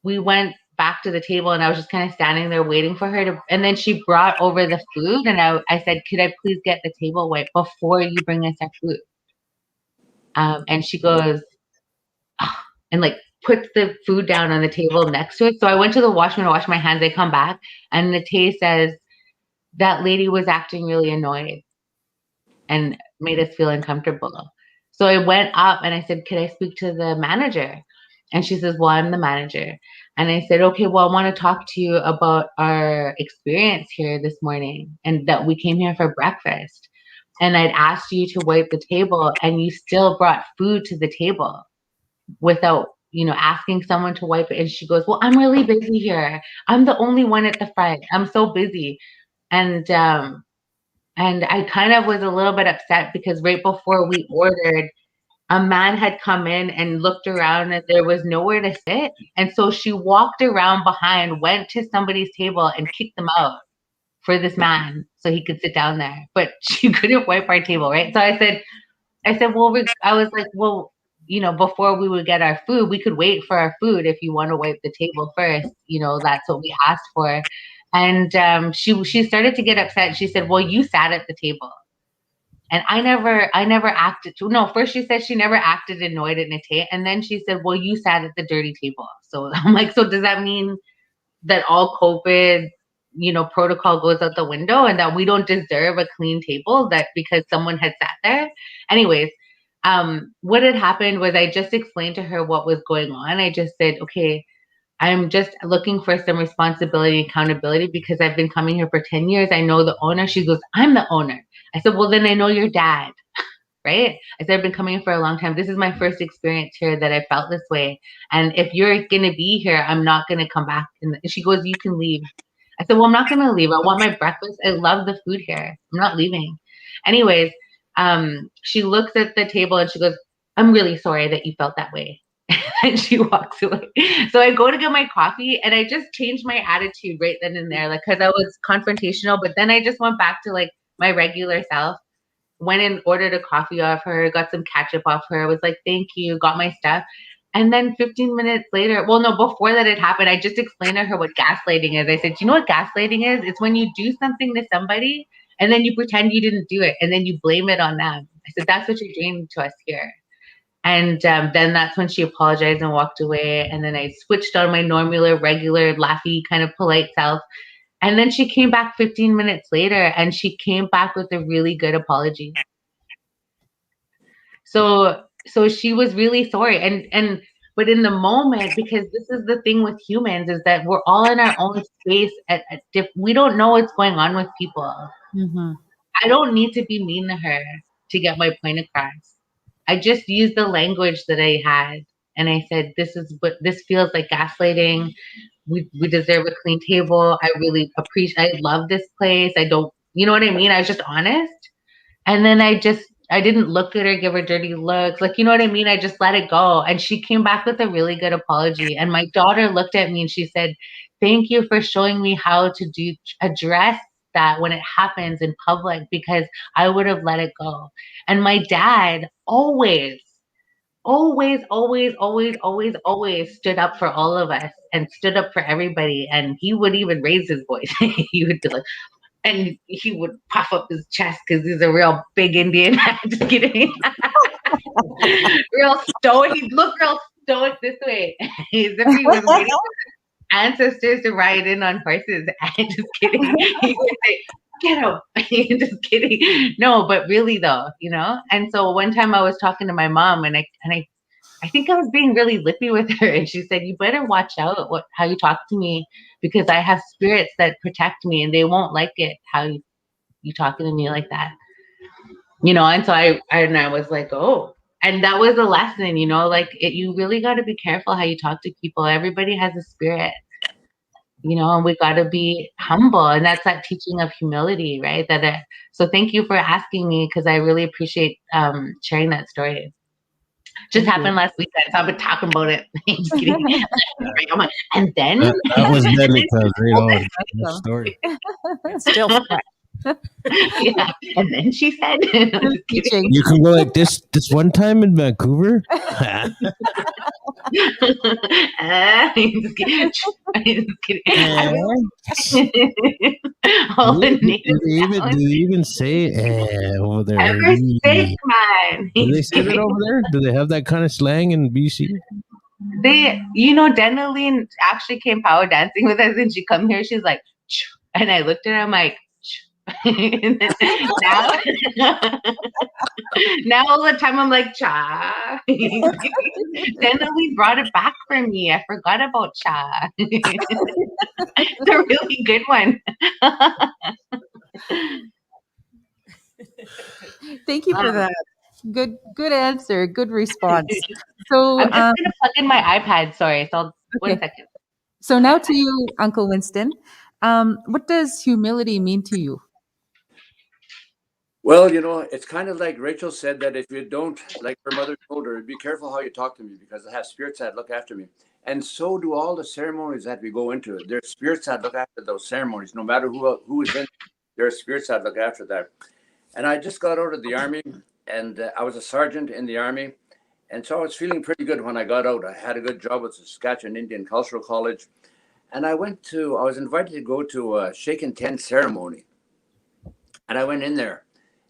we went back to the table and I was just kind of standing there waiting for her to, and then she brought over the food and I said, could I please get the table wiped before you bring us our food? And she goes, "Ah," and like puts the food down on the table next to it. So I went to the washroom to wash my hands. I come back and Nate says, that lady was acting really annoyed and made us feel uncomfortable. So I went up and I said, could I speak to the manager? And she says, well, I'm the manager. And I said, okay, well, I want to talk to you about our experience here this morning and that we came here for breakfast. And I'd asked you to wipe the table and you still brought food to the table without, asking someone to wipe it. And she goes, well, I'm really busy here. I'm the only one at the front. I'm so busy. And I kind of was a little bit upset because right before we ordered, a man had come in and looked around and there was nowhere to sit. And so she walked around behind, went to somebody's table and kicked them out for this man so he could sit down there. But she couldn't wipe our table, right? So I said, well, I was like, well, before we would get our food, we could wait for our food if you want to wipe the table first. That's what we asked for. And she started to get upset. She said, well, you sat at the table. And I never acted. No, first she said she never acted annoyed at Nate. And then she said, well, you sat at the dirty table. So I'm like, so does that mean that all COVID, protocol goes out the window and that we don't deserve a clean table that because someone had sat there? Anyways, what had happened was I just explained to her what was going on. I just said, okay, I'm just looking for some responsibility and accountability because I've been coming here for 10 years. I know the owner. She goes, I'm the owner. I said, well, then I know your dad, right? I said, I've been coming here for a long time. This is my first experience here that I felt this way. And if you're going to be here, I'm not going to come back. And she goes, you can leave. I said, well, I'm not going to leave. I want my breakfast. I love the food here. I'm not leaving. Anyways, she looks at the table and she goes, I'm really sorry that you felt that way. And she walks away. So I go to get my coffee and I just changed my attitude right then and there, like, cause I was confrontational, but then I just went back to like my regular self, went and ordered a coffee off her, got some ketchup off her, was like, thank you, got my stuff. And then 15 minutes later, well, no, before that had happened, I just explained to her what gaslighting is. I said, do you know what gaslighting is? It's when you do something to somebody and then you pretend you didn't do it and then you blame it on them. I said, that's what you're doing to us here. And then that's when she apologized and walked away. And then I switched on my normal, regular, laughy, kind of polite self. And then she came back 15 minutes later and she came back with a really good apology. So she was really sorry. But in the moment, because this is the thing with humans, is that we're all in our own space. We don't know what's going on with people. Mm-hmm. I don't need to be mean to her to get my point across. I just used the language that I had. And I said, this feels like gaslighting. We deserve a clean table. I love this place. I don't, you know what I mean? I was just honest. And then I didn't look at her, give her dirty looks. Like, you know what I mean? I just let it go. And she came back with a really good apology. And my daughter looked at me and she said, thank you for showing me how to address that when it happens in public, because I would have let it go. And my dad always stood up for all of us and stood up for everybody. And he would even raise his voice. He would be like, and he would puff up his chest because he's a real big Indian. Just kidding. Real stoic. He'd look real stoic this way. As if he was waiting for ancestors to ride in on horses. Just kidding. He would say, get out. Just kidding. No, but really though, And so one time I was talking to my mom and I think I was being really lippy with her, and she said, "You better watch out how you talk to me, because I have spirits that protect me, and they won't like it how you talking to me like that." And so I was like, "Oh," and that was a lesson, like you really got to be careful how you talk to people. Everybody has a spirit, and we got to be humble, and that's that teaching of humility, right? So thank you for asking me, because I really appreciate sharing that story. Just happened last weekend, so I've been talking about it. Just kidding. And then That was deadly, cuz right on. Good story. Still yeah. And then she said, no, just kidding. You can go like this one time in Vancouver. Just kidding. Just kidding. Do they even say over there? Ever sick, man. Do they say that over there? Do they have that kind of slang in BC? They, Denalene actually came power dancing with us, and she come here, she's like, and I looked at her, I'm like, now all the time I'm like, cha. Denalene brought it back for me. I forgot about cha. It's a really good one. Thank you for that. Good answer. Good response. So I'm just gonna plug in my iPad. Sorry, so one second. So now to you, Uncle Winston. What does humility mean to you? Well, it's kind of like Rachel said, that if you don't, like her mother told her, be careful how you talk to me, because I have spirits that look after me. And so do all the ceremonies that we go into. There's spirits that look after those ceremonies. No matter who is in, there are spirits that look after that. And I just got out of the Army, and I was a sergeant in the Army. And so I was feeling pretty good when I got out. I had a good job with the Saskatchewan Indian Cultural College. And I was invited to go to a shake and tent ceremony. And I went in there.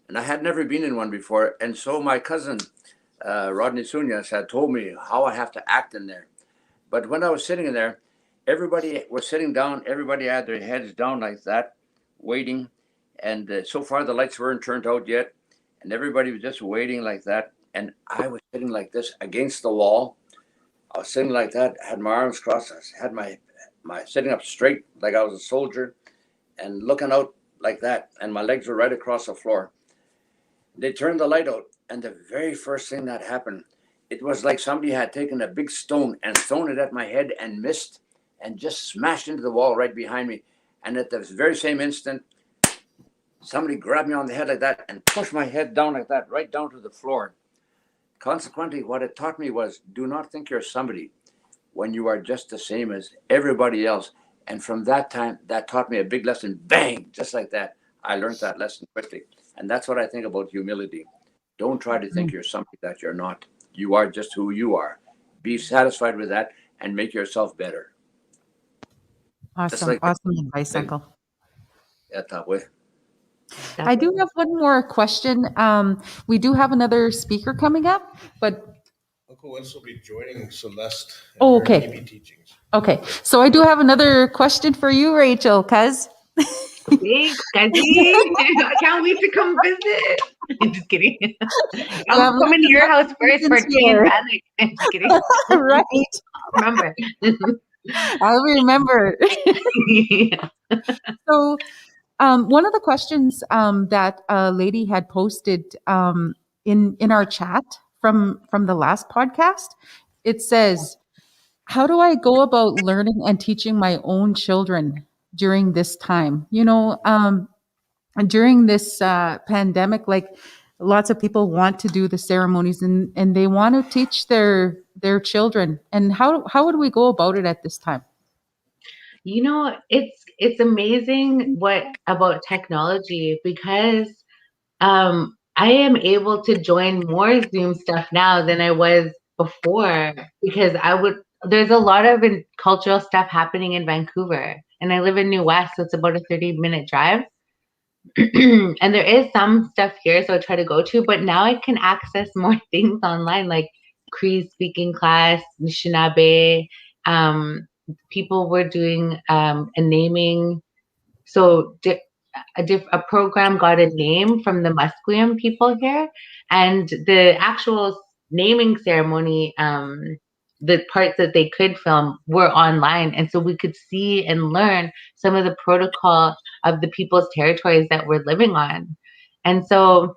And I had never been in one before. And so my cousin, Rodney Sunyas, had told me how I have to act in there. But when I was sitting in there, everybody was sitting down. Everybody had their heads down like that, waiting. And so far, the lights weren't turned out yet. And everybody was just waiting like that. And I was sitting like this against the wall. I was sitting like that, had my arms crossed. I had my sitting up straight like I was a soldier, and looking out like that. And my legs were right across the floor. They turned the light out, and the very first thing that happened, it was like somebody had taken a big stone and thrown it at my head and missed, and just smashed into the wall right behind me. And at the very same instant, somebody grabbed me on the head like that and pushed my head down like that, right down to the floor. Consequently, what it taught me was, do not think you're somebody when you are just the same as everybody else. And from that time, that taught me a big lesson. Bang, just like that. I learned that lesson quickly. And that's what I think about humility. Don't try to think you're something that you're not. You are just who you are. Be satisfied with that and make yourself better. Awesome. Awesome advice, Uncle. Yeah, that way. I do have one more question. We do have another speaker coming up, but Uncle Winston will be joining Celeste. Oh, okay. Teachings. Okay. So I do have another question for you, Rachel, cuz. Thanks, Kazi. I can't wait to come visit. I'm just kidding. I'm coming to your house first for tea and panic. I'm just kidding. Right. Remember. I'll remember. Yeah. So one of the questions that a lady had posted in our chat from the last podcast, it says, how do I go about learning and teaching my own children during this time? During this pandemic, like lots of people want to do the ceremonies and they want to teach their children. And how would we go about it at this time? It's amazing about technology, because I am able to join more Zoom stuff now than I was before, because there's a lot of cultural stuff happening in Vancouver, and I live in New West, so it's about a 30-minute drive. And there is some stuff here, so I try to go to, but now I can access more things online, like Cree speaking class, Anishinaabe. People were doing a naming. So a program got a name from the Musqueam people here, and the actual naming ceremony, the parts that they could film were online, and so we could see and learn some of the protocol of the people's territories that we're living on. And so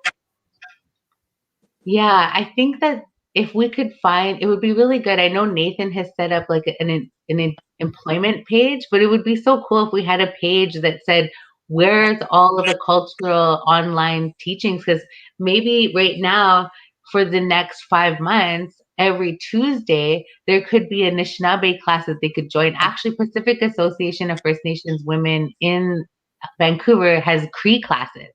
yeah, I think that if we could find, it would be really good. I know Nathan has set up like an employment page, but it would be so cool if we had a page that said, where's all of the cultural online teachings? Because maybe right now, for the next 5 months, every Tuesday, there could be a Anishinaabe class that they could join. Actually, Pacific Association of First Nations Women in Vancouver has Cree classes.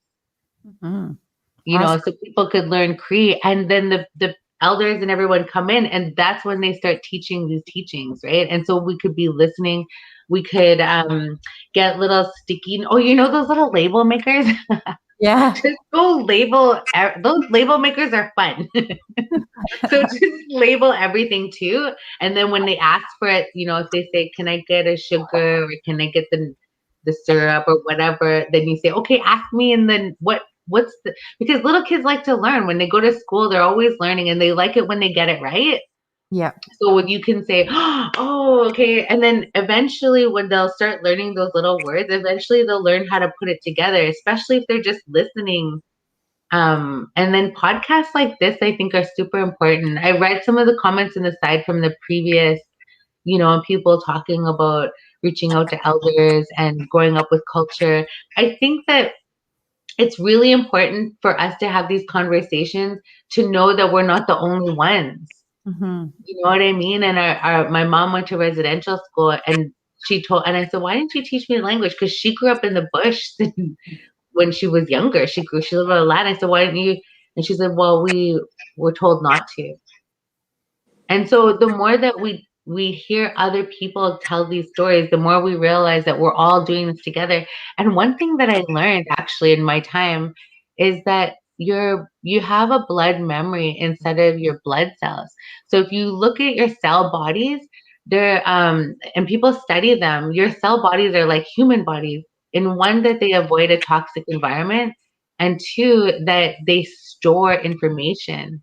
Mhm. You know, so people could learn Cree, and then the elders and everyone come in, and that's when they start teaching these teachings, right? And so we could be listening. We could get little sticky, oh, you know those little label makers? Yeah. Just go label, those label makers are fun. So just label everything too, and then when they ask for it, you know, if they say, can I get a sugar, or can I get the syrup or whatever, then you say, okay, ask me, and then what's the, because little kids like to learn. When they go to school, they're always learning, and they like it when they get it right. Yeah. So you can say, oh, okay. And then eventually when they'll start learning those little words, eventually they'll learn how to put it together, especially if they're just listening. And then podcasts like this, I think, are super important. I read some of the comments in the side from the previous, you know, people talking about reaching out to elders and growing up with culture. I think that it's really important for us to have these conversations, to know that we're not the only ones. Mm-hmm. You know what I mean? And my mom went to residential school, and and I said, why didn't you teach me the language? Because she grew up in the bush when she was younger. She lived on land. I said, why didn't you? And she said, well, we were told not to. And so the more that we hear other people tell these stories, the more we realize that we're all doing this together. And one thing that I learned actually in my time is that you have a blood memory instead of your blood cells. So if you look at your cell bodies, they're and people study them, your cell bodies are like human bodies, in one, that they avoid a toxic environment, and two, that they store information.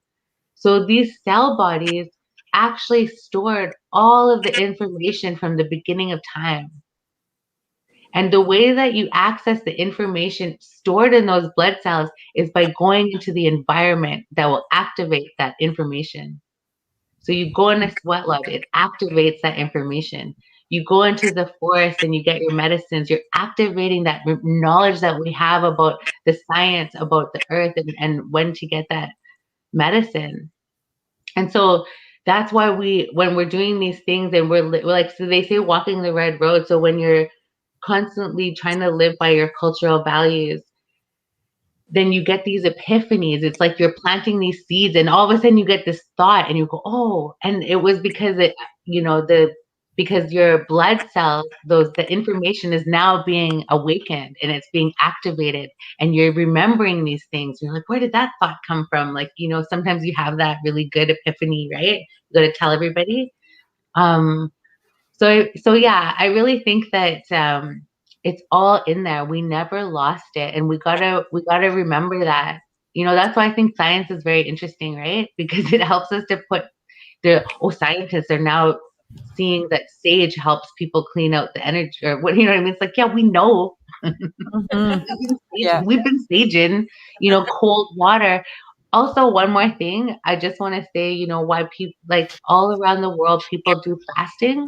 So these cell bodies actually stored all of the information from the beginning of time. And the way that you access the information stored in those blood cells is by going into the environment that will activate that information. So you go in a sweat lodge, it activates that information. You go into the forest and you get your medicines, you're activating that knowledge that we have about the science, about the earth, and when to get that medicine. And so that's why when we're doing these things, and we're like, so they say walking the red road. So when you're constantly trying to live by your cultural values, then you get these epiphanies. It's like you're planting these seeds, and all of a sudden you get this thought, and you go, oh, and it was because because your blood cells, the information is now being awakened and it's being activated, and you're remembering these things. You're like, where did that thought come from? Like, sometimes you have that really good epiphany, right? You got to tell everybody. So yeah, I really think that it's all in there. We never lost it, and we gotta remember that. That's why I think science is very interesting, right? Because it helps us to put scientists are now seeing that sage helps people clean out the energy, or what, you know what I mean? It's like, yeah, we know. Mm-hmm. Yeah. We've been saging, cold water. Also, one more thing, I just want to say, why people, like, all around the world, people do fasting.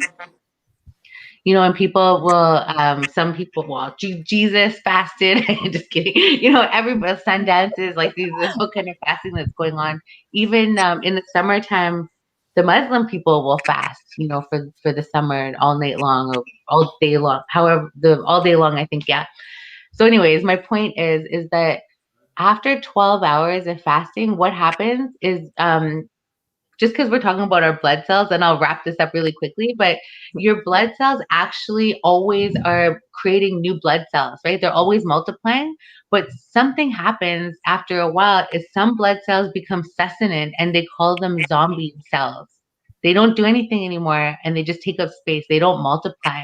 And people will, some people, well, Jesus fasted. Just kidding. Everybody, sun dances, like there's all kind of fasting that's going on. Even in the summertime, the Muslim people will fast, for the summer, and all night long, or all day long. However, all day long, I think, yeah. So anyways, my point is that after 12 hours of fasting, what happens is just because we're talking about our blood cells, and I'll wrap this up really quickly, but your blood cells actually always are creating new blood cells, right? They're always multiplying, but something happens after a while is some blood cells become succinate and they call them zombie cells. They don't do anything anymore and they just take up space. They don't multiply.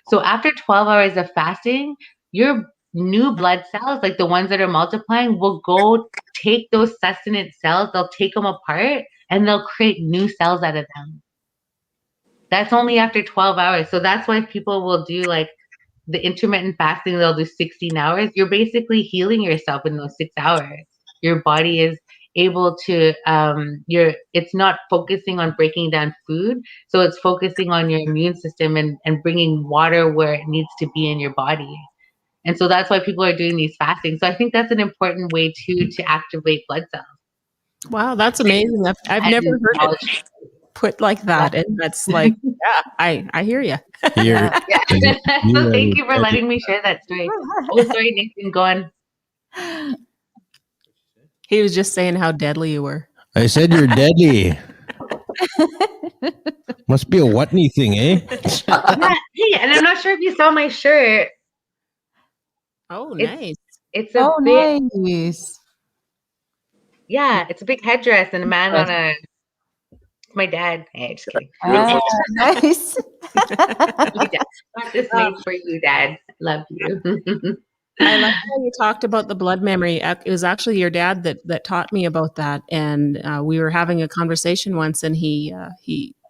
So after 12 hours of fasting, your new blood cells, like the ones that are multiplying, will go take those succinate cells, they'll take them apart and they'll create new cells out of them. That's only after 12 hours. So that's why people will do like the intermittent fasting, they'll do 16 hours. You're basically healing yourself in those 6 hours. Your body is able to, it's not focusing on breaking down food. So it's focusing on your immune system and bringing water where it needs to be in your body. And so that's why people are doing these fasting. So I think that's an important way too to activate blood cells. Wow, that's amazing. I've never heard it put like that, and that's like, yeah, I hear you. Yeah. So thank you for letting me share that story. Oh, sorry, Nathan, go on. He was just saying how deadly you were. I said you're deadly. Must be a Watney thing, eh? Yeah, hey, and I'm not sure if you saw my shirt. Oh, nice. It's a big, nice. yeah, it's a big headdress and a man on a. My dad. Hey, just kidding. Nice. This made for you, Dad. Love you. I like how you talked about the blood memory. It was actually your dad that taught me about that, and we were having a conversation once, and he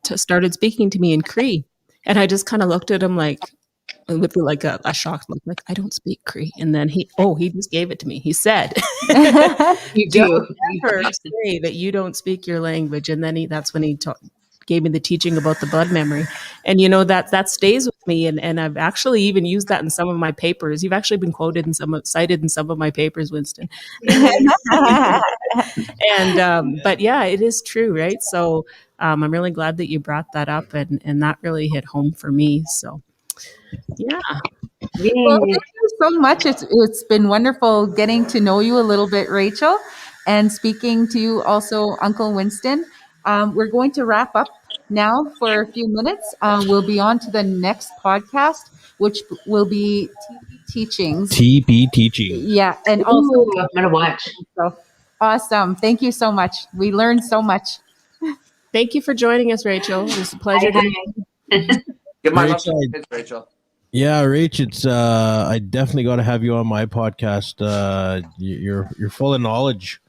started speaking to me in Cree, and I just kind of looked at him like with like a shocked look, like I don't speak Cree, and then he just gave it to me. He said, "You do never say that you don't speak your language," and then that's when he gave me the teaching about the blood memory, and that stays with me, and I've actually even used that in some of my papers. You've actually been cited in some of my papers, Winston. And but yeah, it is true, right? So I'm really glad that you brought that up, and that really hit home for me. So yeah. Well, thank you so much. It's been wonderful getting to know you a little bit, Rachel, and speaking to you also, Uncle Winston. We're going to wrap up now for a few minutes. We'll be on to the next podcast, which will be TP Teachings. TP Teaching. Yeah, and also I'm gonna watch. So awesome! Thank you so much. We learned so much. Thank you for joining us, Rachel. It was a pleasure to meet you. Give my love to the kids, Rachel. Yeah, Rach, it's I definitely got to have you on my podcast. You're full of knowledge,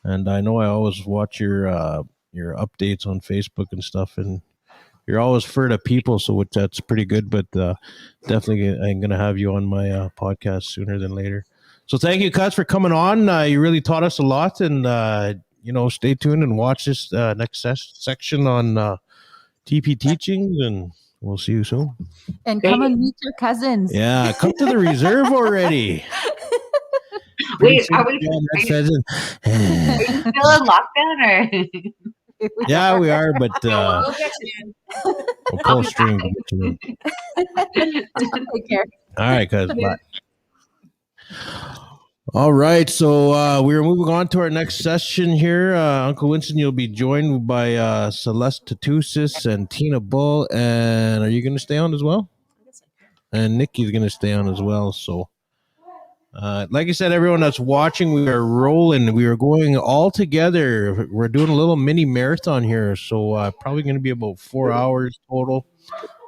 and I know I always watch your updates on Facebook and stuff, and you're always for the people, so that's pretty good. But definitely, I'm gonna have you on my podcast sooner than later. So thank you, Cuz, for coming on. You really taught us a lot, and stay tuned and watch this next section on TP Teachings, and we'll see you soon. And come and meet your cousins. Yeah, come to the reserve already. Wait, are we still in lockdown or? Yeah, we are, but we'll pull string. Take care. All right, guys. Bye. All right, so we're moving on to our next session here. Uncle Winston, you'll be joined by Celeste Tatusis and Tina Bull. And are you going to stay on as well? And Nikki's going to stay on as well. So, like I said, everyone that's watching, we are rolling. We are going all together. We're doing a little mini marathon here. So, probably going to be about 4 hours total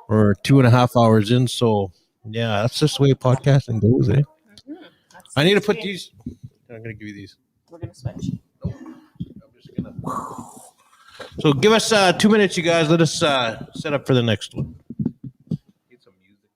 or 2.5 hours in. So, yeah, that's just the way podcasting goes, eh? I need to put these. I'm going to give you these. We're going to switch. Nope. I'm just going to. So give us 2 minutes, you guys. Let us set up for the next one. Need some music.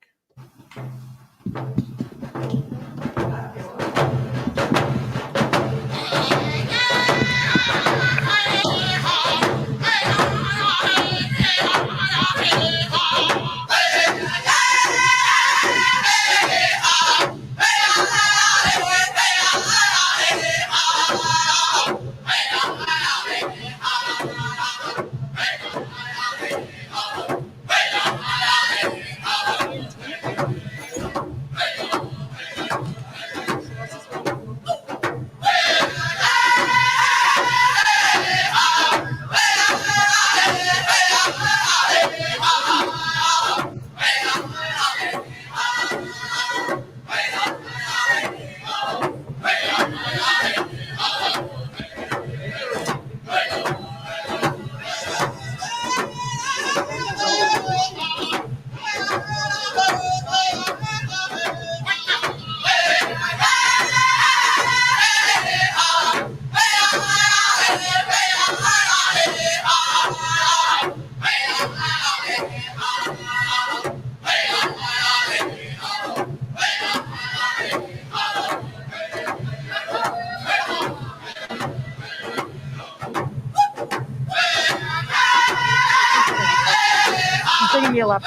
heal up.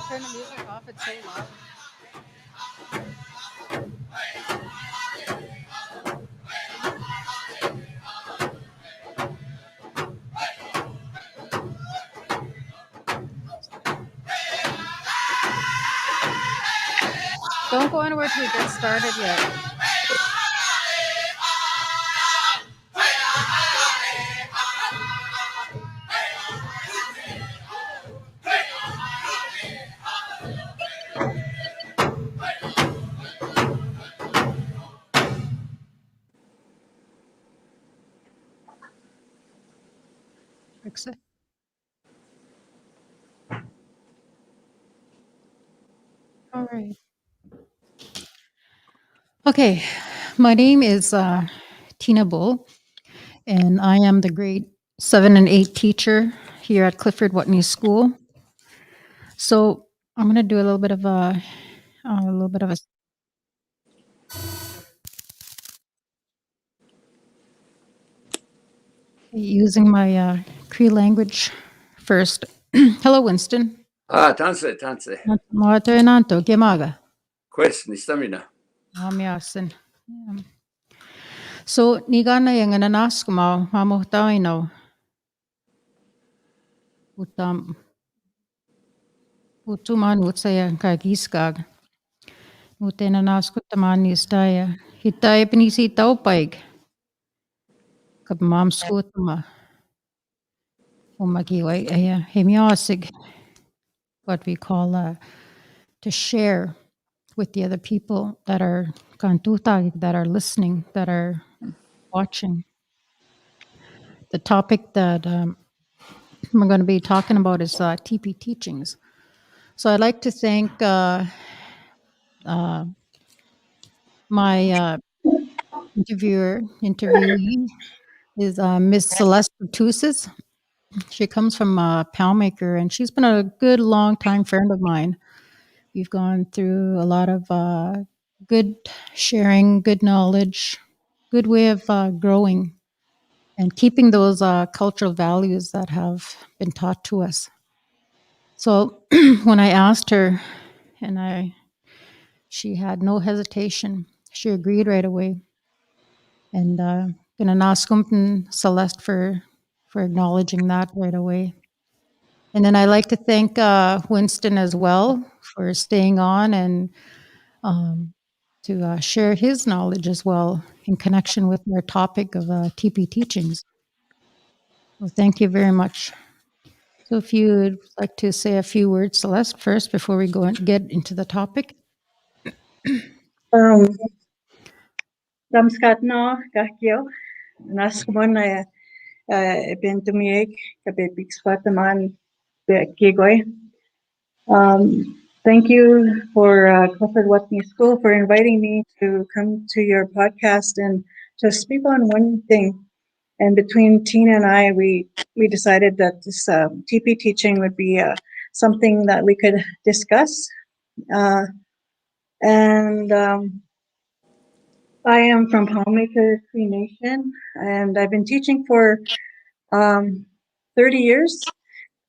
Turn the music off. It's so loud. Don't go anywhere till we get started yet. Fix it. All right. Okay, my name is Tina Bull, and I am the grade 7 and 8 teacher here at Clifford Whitney School. So I'm going to do a little bit of a using my Cree language first. Hello, Winston. Tanse. Moato enanto, gemaga. Quest, ni stamina. Amiasin. So nigana yang ananas mo mamuhtaw ino. Utuman utsaya kagiskag. Utena kutaman istaya. Hitay pinisi taupaig. Kabmam skutama. Umagiway hemiosig. What we call to share with the other people that are kantutag, that are listening, that are watching. The topic that we're going to be talking about is TP teachings. So I'd like to thank my interviewee is Ms. Celeste Tusis. She comes from Palmaker, and she's been a good long-time friend of mine. We've gone through a lot of good sharing, good knowledge, good way of growing and keeping those cultural values that have been taught to us. So when I asked her, and she had no hesitation, she agreed right away. And gonna ask Celeste for acknowledging that right away. And then I'd like to thank Winston as well for staying on and to share his knowledge as well in connection with our topic of TP teachings. Well, thank you very much. So if you would like to say a few words, Celeste, first before we go and get into the topic. Damskatno kakyo naskumon bentumiek kabebik swataman kigoy. Thank you for Clifford Whitney School for inviting me to come to your podcast and to speak on one thing. And between Tina and I, we decided that this TP teaching would be something that we could discuss. I am from Homemaker Cree Nation, and I've been teaching for 30 years,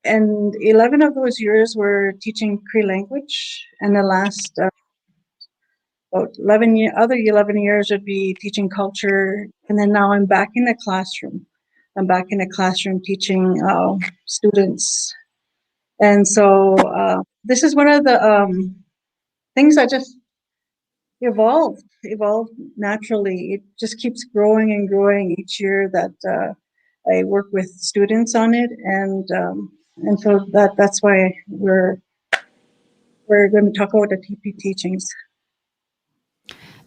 and 11 of those years were teaching Cree language, and the last about 11 years would be teaching culture, and then now I'm back in the classroom. I'm back in the classroom teaching students, and so this is one of the things that just evolved naturally. It just keeps growing and growing each year that I work with students on it, and so that's why we're going to talk about the TP teachings.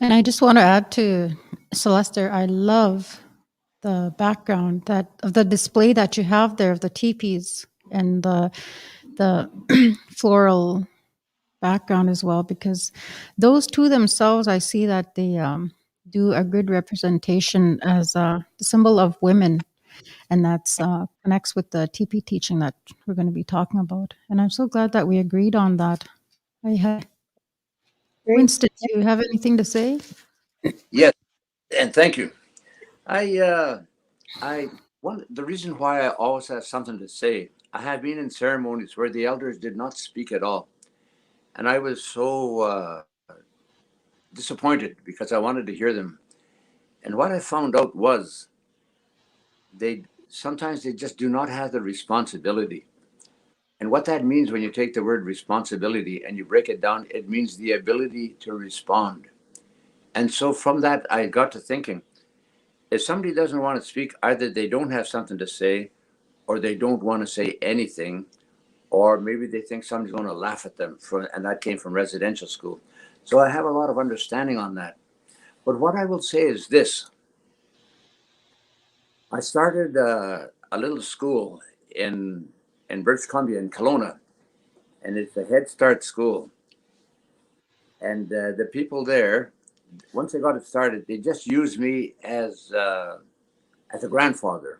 And I just want to add to Celeste, I love the background of the display that you have there of the teepees and the floral background as well, because those two themselves, I see that they do a good representation as a symbol of women, and that's connects with the TP teaching that we're going to be talking about. And I'm so glad that we agreed on that. Winston, do you have anything to say? Yes, and thank you. The reason why I always have something to say, I have been in ceremonies where the elders did not speak at all. And I was so disappointed because I wanted to hear them. And what I found out was sometimes they just do not have the responsibility. And what that means when you take the word responsibility and you break it down, it means the ability to respond. And so from that, I got to thinking, if somebody doesn't want to speak, either they don't have something to say, or they don't want to say anything, or maybe they think somebody's going to laugh at them. And that came from residential school. So I have a lot of understanding on that. But what I will say is this. I started a little school in British Columbia, in Kelowna, and it's a Head Start school. And the people there, once they got it started, they just used me as a grandfather.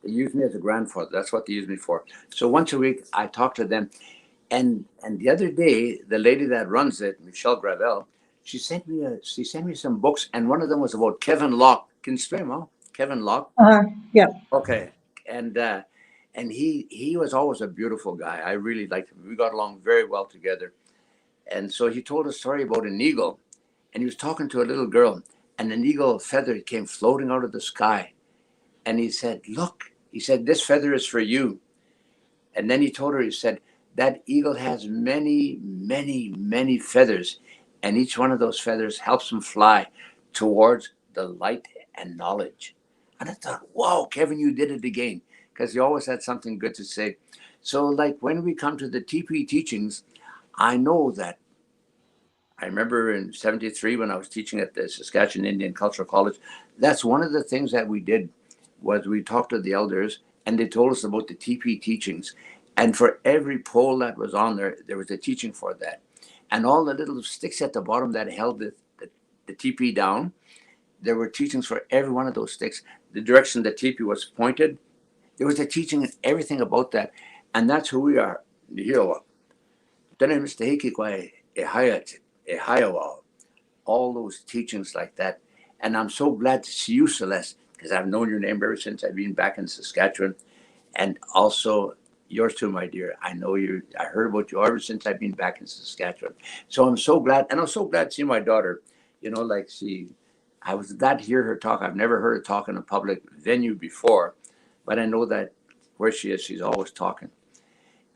They used me as a grandfather. That's what they used me for. So once a week, I talk to them. And the other day, the lady that runs it, Michelle Gravel, she sent me some books, and one of them was about Kevin Locke. Can you stream, huh? Kevin Locke. Yeah. Okay, and he was always a beautiful guy. I really liked him. We got along very well together. And so he told a story about an eagle, and he was talking to a little girl, and an eagle feather came floating out of the sky. And he said, "Look," he said, "this feather is for you." And then he told her, he said, "That eagle has many, many, many feathers, and each one of those feathers helps him fly towards the light and knowledge." And I thought, wow, Kevin, you did it again, because you always had something good to say. So like when we come to the TP teachings, I know that I remember in 73 when I was teaching at the Saskatchewan Indian Cultural College, that's one of the things that we did was we talked to the elders and they told us about the TP teachings. And for every pole that was on there, there was a teaching for that. And all the little sticks at the bottom that held the TP down, there were teachings for every one of those sticks. The direction the TP was pointed, there was a teaching and everything about that. And that's who we are. All those teachings like that. And I'm so glad to see you, Celeste, because I've known your name ever since I've been back in Saskatchewan. And also yours too, my dear. I know you. I heard about you ever since I've been back in Saskatchewan. So I'm so glad. And I'm so glad to see my daughter. I was glad to hear her talk. I've never heard her talk in a public venue before. But I know that where she is, she's always talking.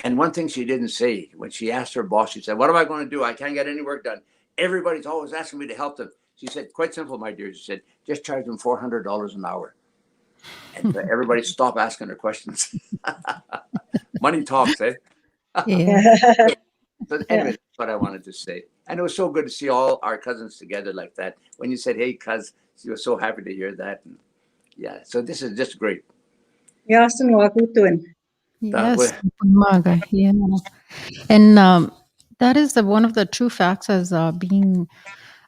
And one thing she didn't say, when she asked her boss, she said, "What am I going to do? I can't get any work done. Everybody's always asking me to help them." She said, "Quite simple, my dear." She said, "Just charge them $400 an hour." And so everybody stop asking her questions. Money talks, eh? Yeah. So anyway, that's what I wanted to say. And it was so good to see all our cousins together like that. When you said, "Hey, cuz," she was so happy to hear that. And yeah, so this is just great. Yes. Umaga, yeah. And that is one of the true facts as being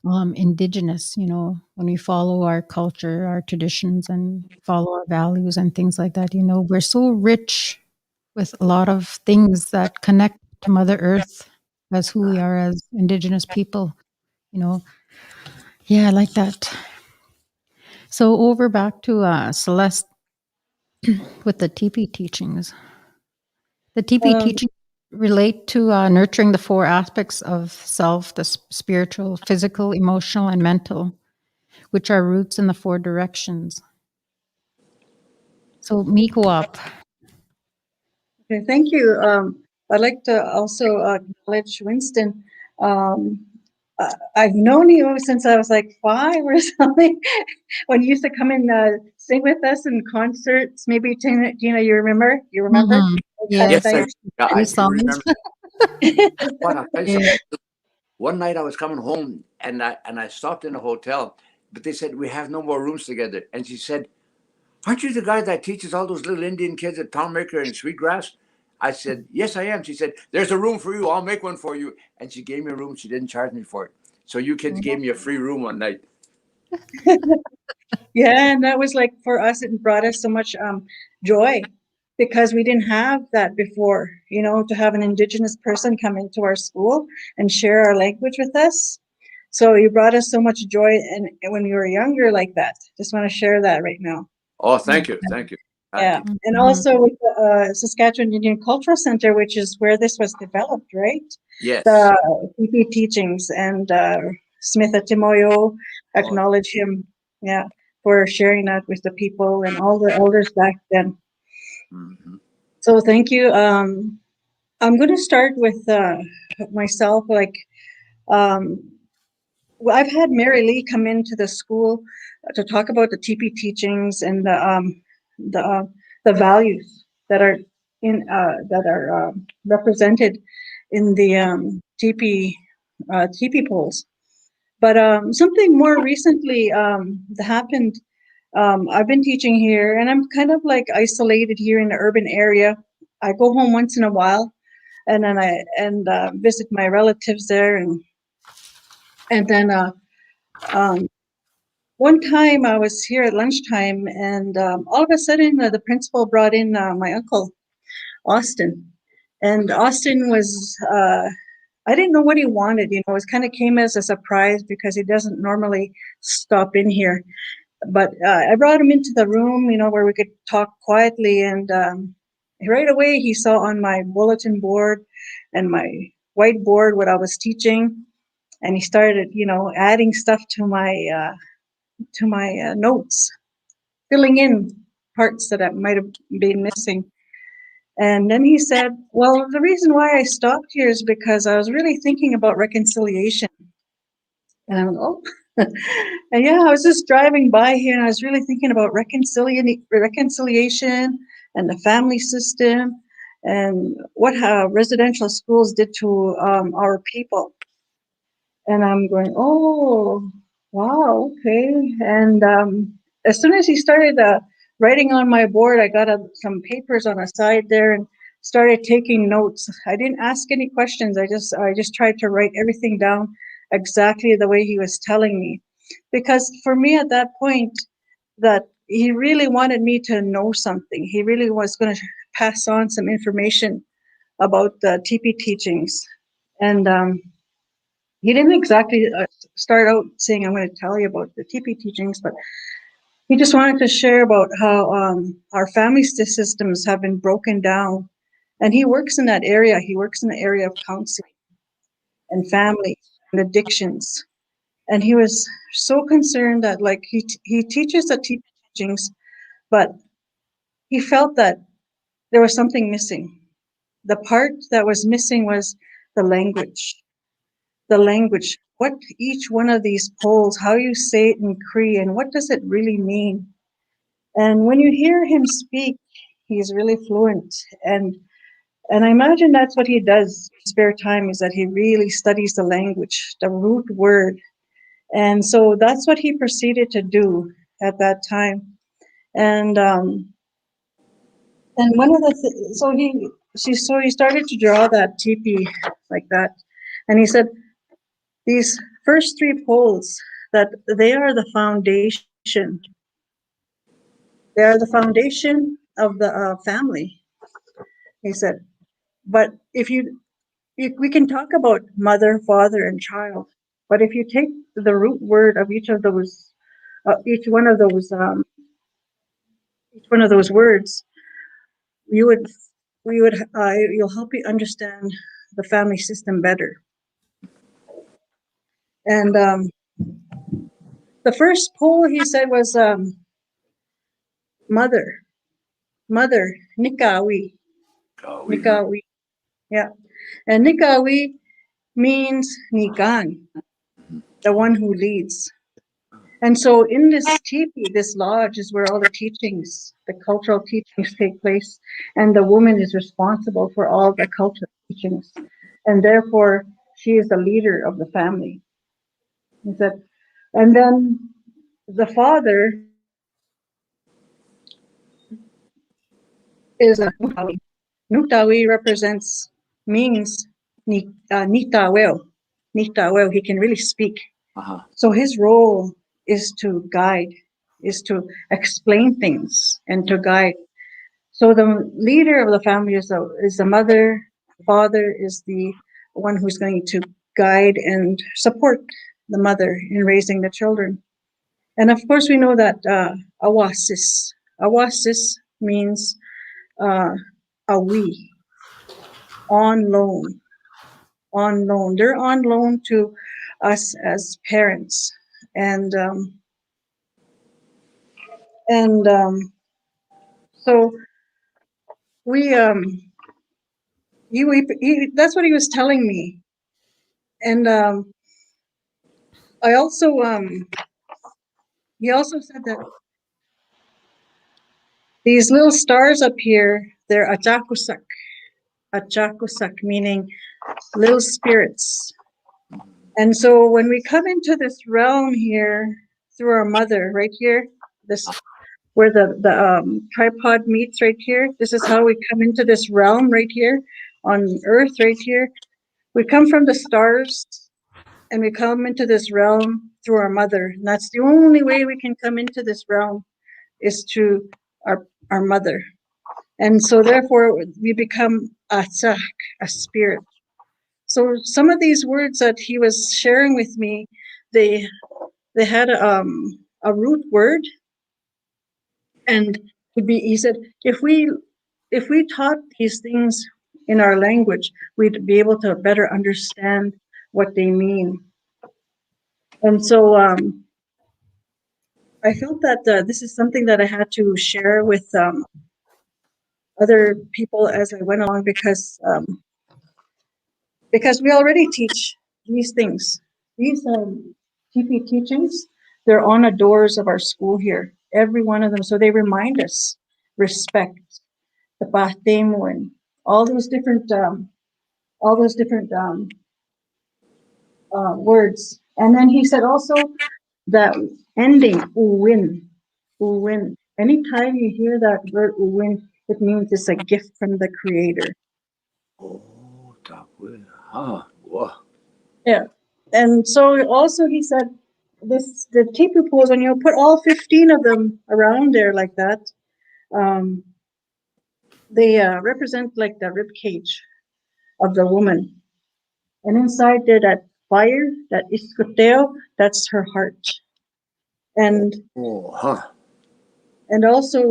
Indigenous, when we follow our culture, our traditions, and follow our values and things like that, we're so rich with a lot of things that connect to Mother Earth as who we are as Indigenous people, Yeah, I like that. So over back to Celeste with the TP teachings. The TP teachings relate to nurturing the four aspects of self, the spiritual, physical, emotional, and mental, which are roots in the four directions. So Miigwech. Okay, thank you. I'd like to also acknowledge Winston. I've known you since I was like 5 or something. When you used to come and sing with us in concerts, maybe Gina, you remember? You remember? Mhm. That Yes, Yes, I, night? yeah, I new do songs. remember. What I'll tell you Yeah. something. One night I was coming home and I stopped in a hotel, but they said we have no more rooms together. And she said, "Aren't you the guy that teaches all those little Indian kids at Poundmaker and Sweetgrass?" I said, "Yes, I am." She said, "There's a room for you. I'll make one for you." And she gave me a room. She didn't charge me for it. So you kids gave me a free room one night. Yeah, and that was like for us, it brought us so much joy because we didn't have that before, to have an Indigenous person come into our school and share our language with us. So you brought us so much joy, and when we were younger like that. Just want to share that right now. Oh, thank you. Thank you. Thank Yeah, you. and Mhm. also with the Saskatchewan Indian Cultural Center, which is where this was developed, right? Yes. The TP teachings and Smith Atimoyo, Oh, acknowledge him, yeah, for sharing that with the people and all the elders back then. mhm. So thank you. I'm going to start with myself. Um, well, I've had Mary Lee come into the school to talk about the TP teachings and the uh, the values that are represented in the TP polls. But something more recently that happened. I've been teaching here, and I'm kind of like isolated here in the urban area. I go home once in a while, and then I visit my relatives there, and then um, one time I was here at lunchtime, and all of a sudden the principal brought in my uncle Austin, and Austin was. I didn't know what he wanted, it kind of came as a surprise because he doesn't normally stop in here. But I brought him into the room, where we could talk quietly, and right away he saw on my bulletin board and my whiteboard what I was teaching, and he started, adding stuff to my notes, filling in parts that I might have been missing. And then he said, "Well, the reason why I stopped here is because I was really thinking about reconciliation." And I'm, oh, and yeah, I was just driving by here and I was really thinking about reconciliation and the family system and what residential schools did to our people. And I'm going, oh, wow, okay. And as soon as he started writing on my board, I got some papers on the side there and started taking notes. I didn't ask any questions. I just tried to write everything down exactly the way he was telling me, because for me at that point, that he really wanted me to know something. He really was going to pass on some information about the TP teachings, and he didn't exactly start out saying, "I'm going to tell you about the TP teachings," but he just wanted to share about how our family systems have been broken down. And he works in that area. He works in the area of counseling and family and addictions. And he was so concerned that, like, he teaches the TP teachings, but he felt that there was something missing. The part that was missing was the language. What each one of these poles, how you say it in Cree, and what does it really mean? And when you hear him speak, he's really fluent. And I imagine that's what he does in spare time, is that he really studies the language, the root word. And so that's what he proceeded to do at that time. And one of the so he started to draw that teepee like that. And he said, these first three poles, that they are the foundation. They are the foundation of the family. He said, but if we can talk about mother, father, and child, but if you take the root word of each of those each one of those words, you'll help you understand the family system better. And the first poll he said was mother, nikawi, nikawi, yeah, and nikawi means nikan, the one who leads. And so in this teepee, this lodge is where all the teachings, the cultural teachings take place, and the woman is responsible for all the cultural teachings, and therefore she is the leader of the family. He said, and then the father is a Nutawi. Nutawi means nitawel. Nitawel, he can really speak. So his role is to guide, is to explain things and to guide. So the leader of the family is the mother. The father is the one who's going to guide and support the mother in raising the children. And of course, we know that awasis. Awasis means awi, on loan, on loan. They're on loan to us as parents, and so we that's what he was telling me, and I also he also said that these little stars up here, they're achakusak, meaning little spirits. And so when we come into this realm here through our mother, right here, this where the tripod meets right here, this is how we come into this realm right here on Earth right here. We come from the stars and we come into this realm through our mother. And that's the only way we can come into this realm is through our mother. And so therefore we become a tzak, a spirit. So some of these words that he was sharing with me, they had a root word, and he said, if we taught these things in our language, we'd be able to better understand what they mean. And so I felt that this is something that I had to share with other people as I went along, because we already teach these things. These TP teachings, they're on the doors of our school here, every one of them. So they remind us respect, tapahteyimowin, all those different words. And then he said also that ending uwin. Anytime you hear that word uwin, it means it's a gift from the Creator. Oh, wow. Yeah. And so also he said the teepee pools, when you put all 15 of them around there like that, they represent like the rib cage of the woman. And inside there, that fire, that iskuteo, that's her heart. And and also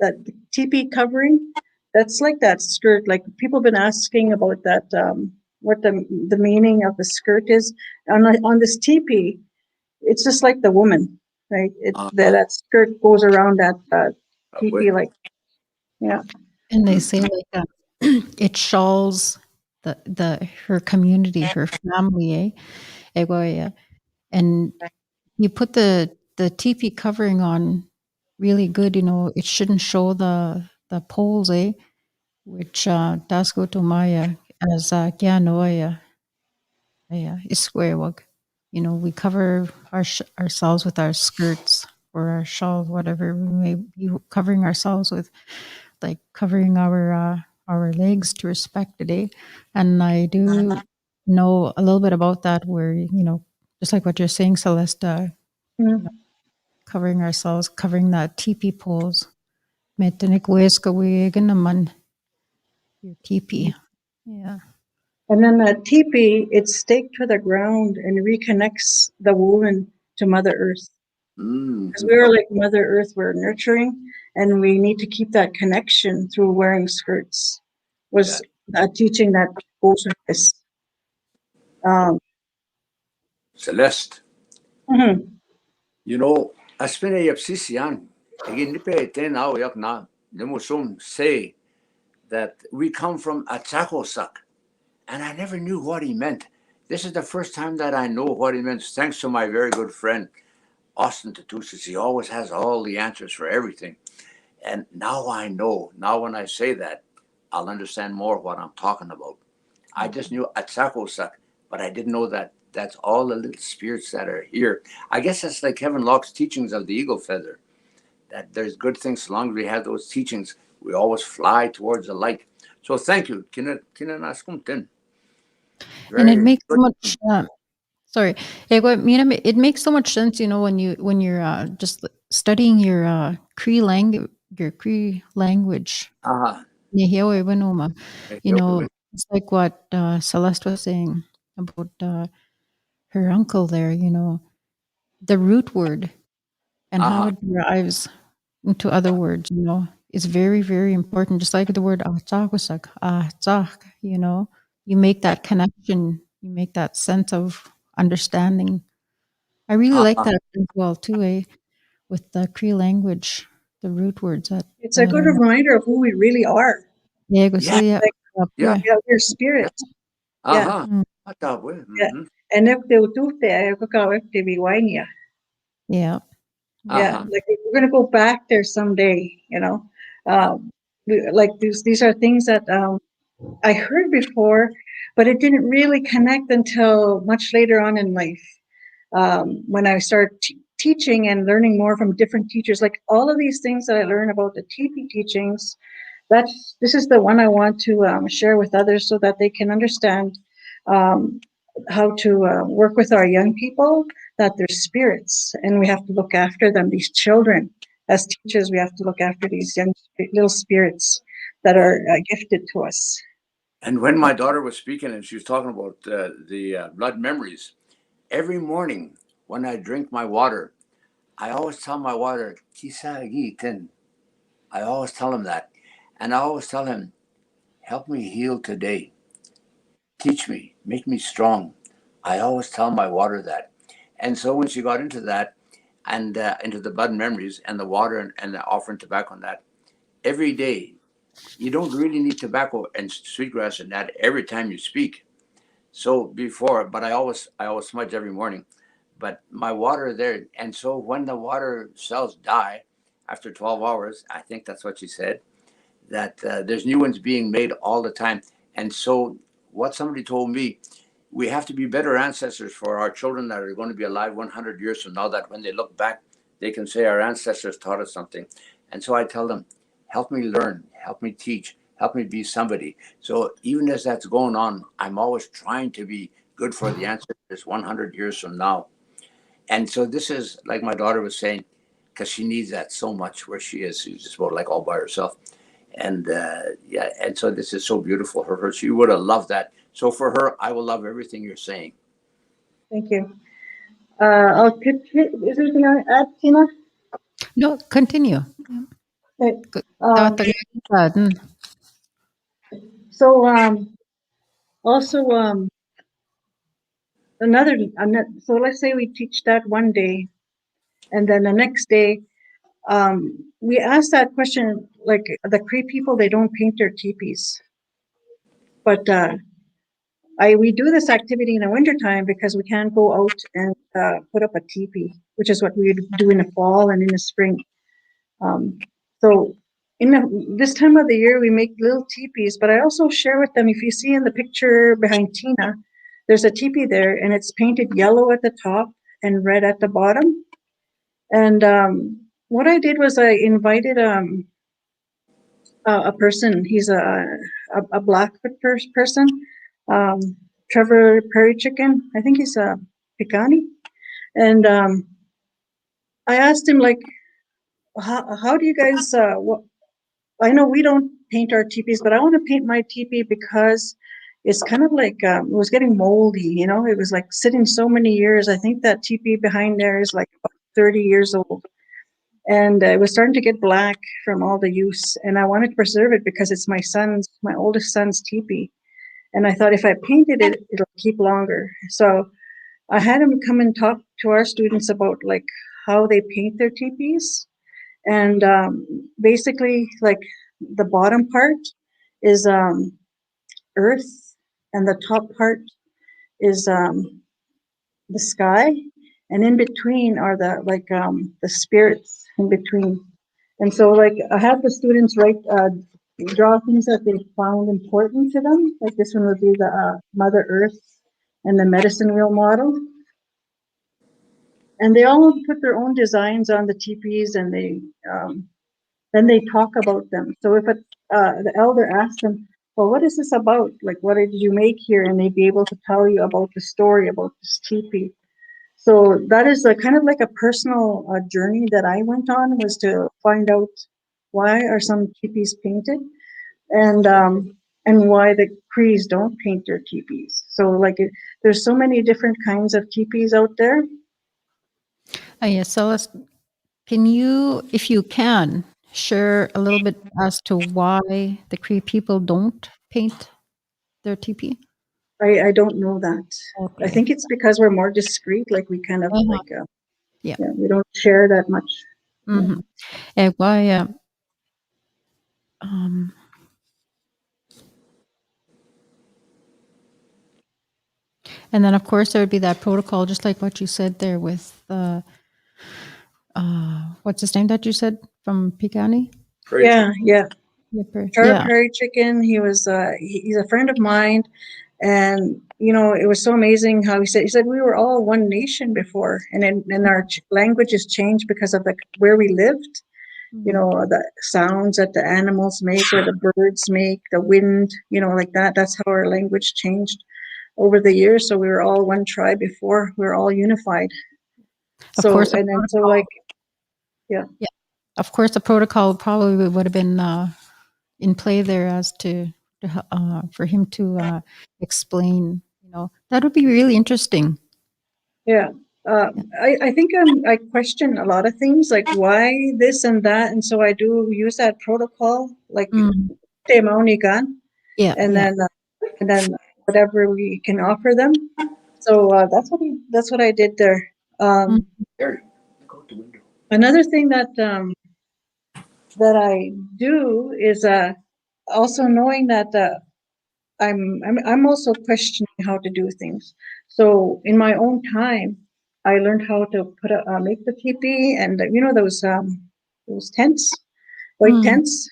that teepee covering, that's like that skirt. Like people have been asking about that, what the meaning of the skirt is. On this teepee, it's just like the woman, right? That skirt goes around that teepee, like, yeah. And they say like it shawls her community, her family, eh? Egoya. And you put the teepee covering on really good, it shouldn't show the poles, eh? Which das go to Maya as Gianoya Isquewag. We cover ourselves with our skirts or our shawls, whatever we may be covering ourselves with, like covering our legs to respect it, eh? And I do know a little bit about that, where just like what you're saying, Celesta, covering ourselves, covering that teepee poles. Naman your teepee. Yeah. And then the teepee, it's staked to the ground and reconnects the woman to Mother Earth. Mm. Because we are like Mother Earth, we're nurturing, and we need to keep that connection through wearing skirts. Was a teaching that goes with this. Celeste, Mhm. you know, aspina yapsisian, again, nipe ten now yakna, nemusum say that we come from Achacosac, and I never knew what he meant. This is the first time that I know what he meant, thanks to my very good friend, Austin Tatusis. He always has all the answers for everything. And now I know, now when I say that, I'll understand more what I'm talking about. I just knew Achacosac, but I didn't know that that's all the little spirits that are here. I guess that's like Kevin Locke's teachings of the eagle feather, that there's good things. As long as we have those teachings, we always fly towards the light. So thank you. And it Very makes so good. much sorry. It makes so much sense, when you're just studying your Cree language. Uh-huh. Nihewe Winoma. Here we went. It's like what Celeste was saying about her uncle there, the root word and how Uh-huh. it derives into other words, is very, very important. Just like the word "ahtagusak," you make that connection, you make that sense of understanding. I really like Uh-huh. that as well too, with the Cree language, the root words It's a that good are reminder of who we really are. Yeah. yeah, Like, Yeah. yeah, we're Yeah. spirit. Yeah, Uh-huh. mm, yeah. Mm-hmm. And if they do that, yeah, yeah. yeah. Uh-huh. Like we're gonna go back there someday. Um, like these are things that I heard before, but it didn't really connect until much later on in life. When I started teaching and learning more from different teachers, like all of these things that I learned about the TP teachings, this is the one I want to share with others so that they can understand um, how to work with our young people, that they're spirits and we have to look after them, these children. As teachers, we have to look after these young little spirits that are gifted to us. And when my daughter was speaking and she was talking about the blood memories, every morning when I drink my water, I always tell my water, Kisagitin. I always tell him that. And I always tell him, help me heal today. Teach me, make me strong. I always tell my water that. And so when she got into that and into the blood memories and the water and the offering tobacco and that, every day, you don't really need tobacco and sweetgrass and that every time you speak. So before, but I always smudge every morning. But my water there, and so when the water cells die after 12 hours, I think that's what she said, that there's new ones being made all the time. And so what somebody told me, we have to be better ancestors for our children that are going to be alive 100 years from now, that when they look back, they can say our ancestors taught us something. And so I tell them, help me learn, help me teach, help me be somebody. So even as that's going on, I'm always trying to be good for the ancestors 100 years from now. And so this is like my daughter was saying, because she needs that so much where she is. She's just about like all by herself. And yeah, and so this is so beautiful for her. She would have loved that. So for her, I will love everything you're saying. Thank you. Is there anything I add, Tina? No, continue. Okay. Good. Um, so also so let's say we teach that one day, and then the next day we ask that question, like the Cree people, they don't paint their teepees, but we do this activity in the wintertime because we can't go out and put up a teepee, which is what we would do in the fall and in the spring. So this time of the year, we make little teepees, but I also share with them, if you see in the picture behind Tina, there's a teepee there and it's painted yellow at the top and red at the bottom. And what I did was I invited a person, he's a Blackfoot person, um, Trevor Prairie Chicken, I think he's a Picani. And I asked him, like, how do you guys, I know we don't paint our teepees, but I want to paint my teepee because it's kind of like it was getting moldy. You know, it was like sitting so many years. I think that teepee behind there is like about 30 years old, and it was starting to get black from all the use. And I wanted to preserve it because it's my oldest son's teepee. And I thought if I painted it, it'll keep longer. So I had him come and talk to our students about like how they paint their teepees. And basically, like the bottom part is earth, and the top part is the sky, and in between are the spirits in between. And so, like, I have the students draw things that they found important to them. Like this one would be the Mother Earth and the medicine wheel model. And they all put their own designs on the teepees, and then they talk about them. So if the elder asks them, well, what is this about? Like, what did you make here? And they'd be able to tell you about the story about this teepee. So that is a kind of like a personal journey that I went on, was to find out why are some teepees painted, and why the Crees don't paint their teepees. So like there's so many different kinds of teepees out there. Yes, Celeste, can you, if you can, share a little bit as to why the Cree people don't paint their teepee? I don't know that. Okay. I think it's because we're more discreet, like we kind of Yeah. we don't share that much. Mm-hmm. And why? And then, of course, there would be that protocol, just like what you said there with what's his name that you said from Picani? Yeah. Charlie Yeah. Prairie Chicken. He was he's a friend of mine, and you know, it was so amazing how he said we were all one nation before, and then our languages changed because of where we lived. You know, the sounds that the animals make or the birds make, the wind, you know, like that. That's how our language changed over the years. So we were all one tribe before. We were all unified. Of course, and then so like, yeah. Of course, the protocol probably would have been in play there as to for him to explain. You know, that would be really interesting. Yeah. I think I question a lot of things, like why this and that, and so I do use that protocol, like tapahteyimowin, Yeah. and then whatever we can offer them. So that's what I did there. Another thing that I do is also knowing that I'm also questioning how to do things. So in my own time, I learned how to make the teepee, and you know those tents, white tents.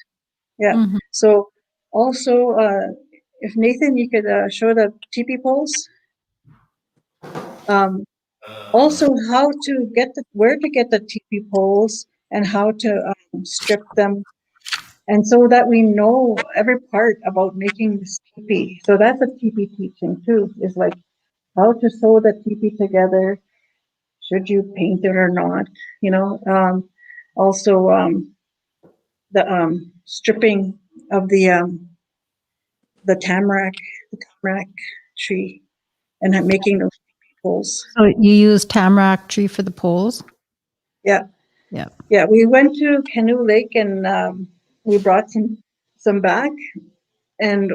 Yeah. So also, if Nathan, you could show the teepee poles. Also, how to where to get the teepee poles and how to strip them, and so that we know every part about making this teepee. So that's a teepee teaching too, is like how to sew the teepee together, should you paint it or not, you know. Also, the stripping of the tamarack tree, and making those poles. So you use tamarack tree for the poles? Yeah. Yeah. Yeah, we went to Canoe Lake, and we brought some back, and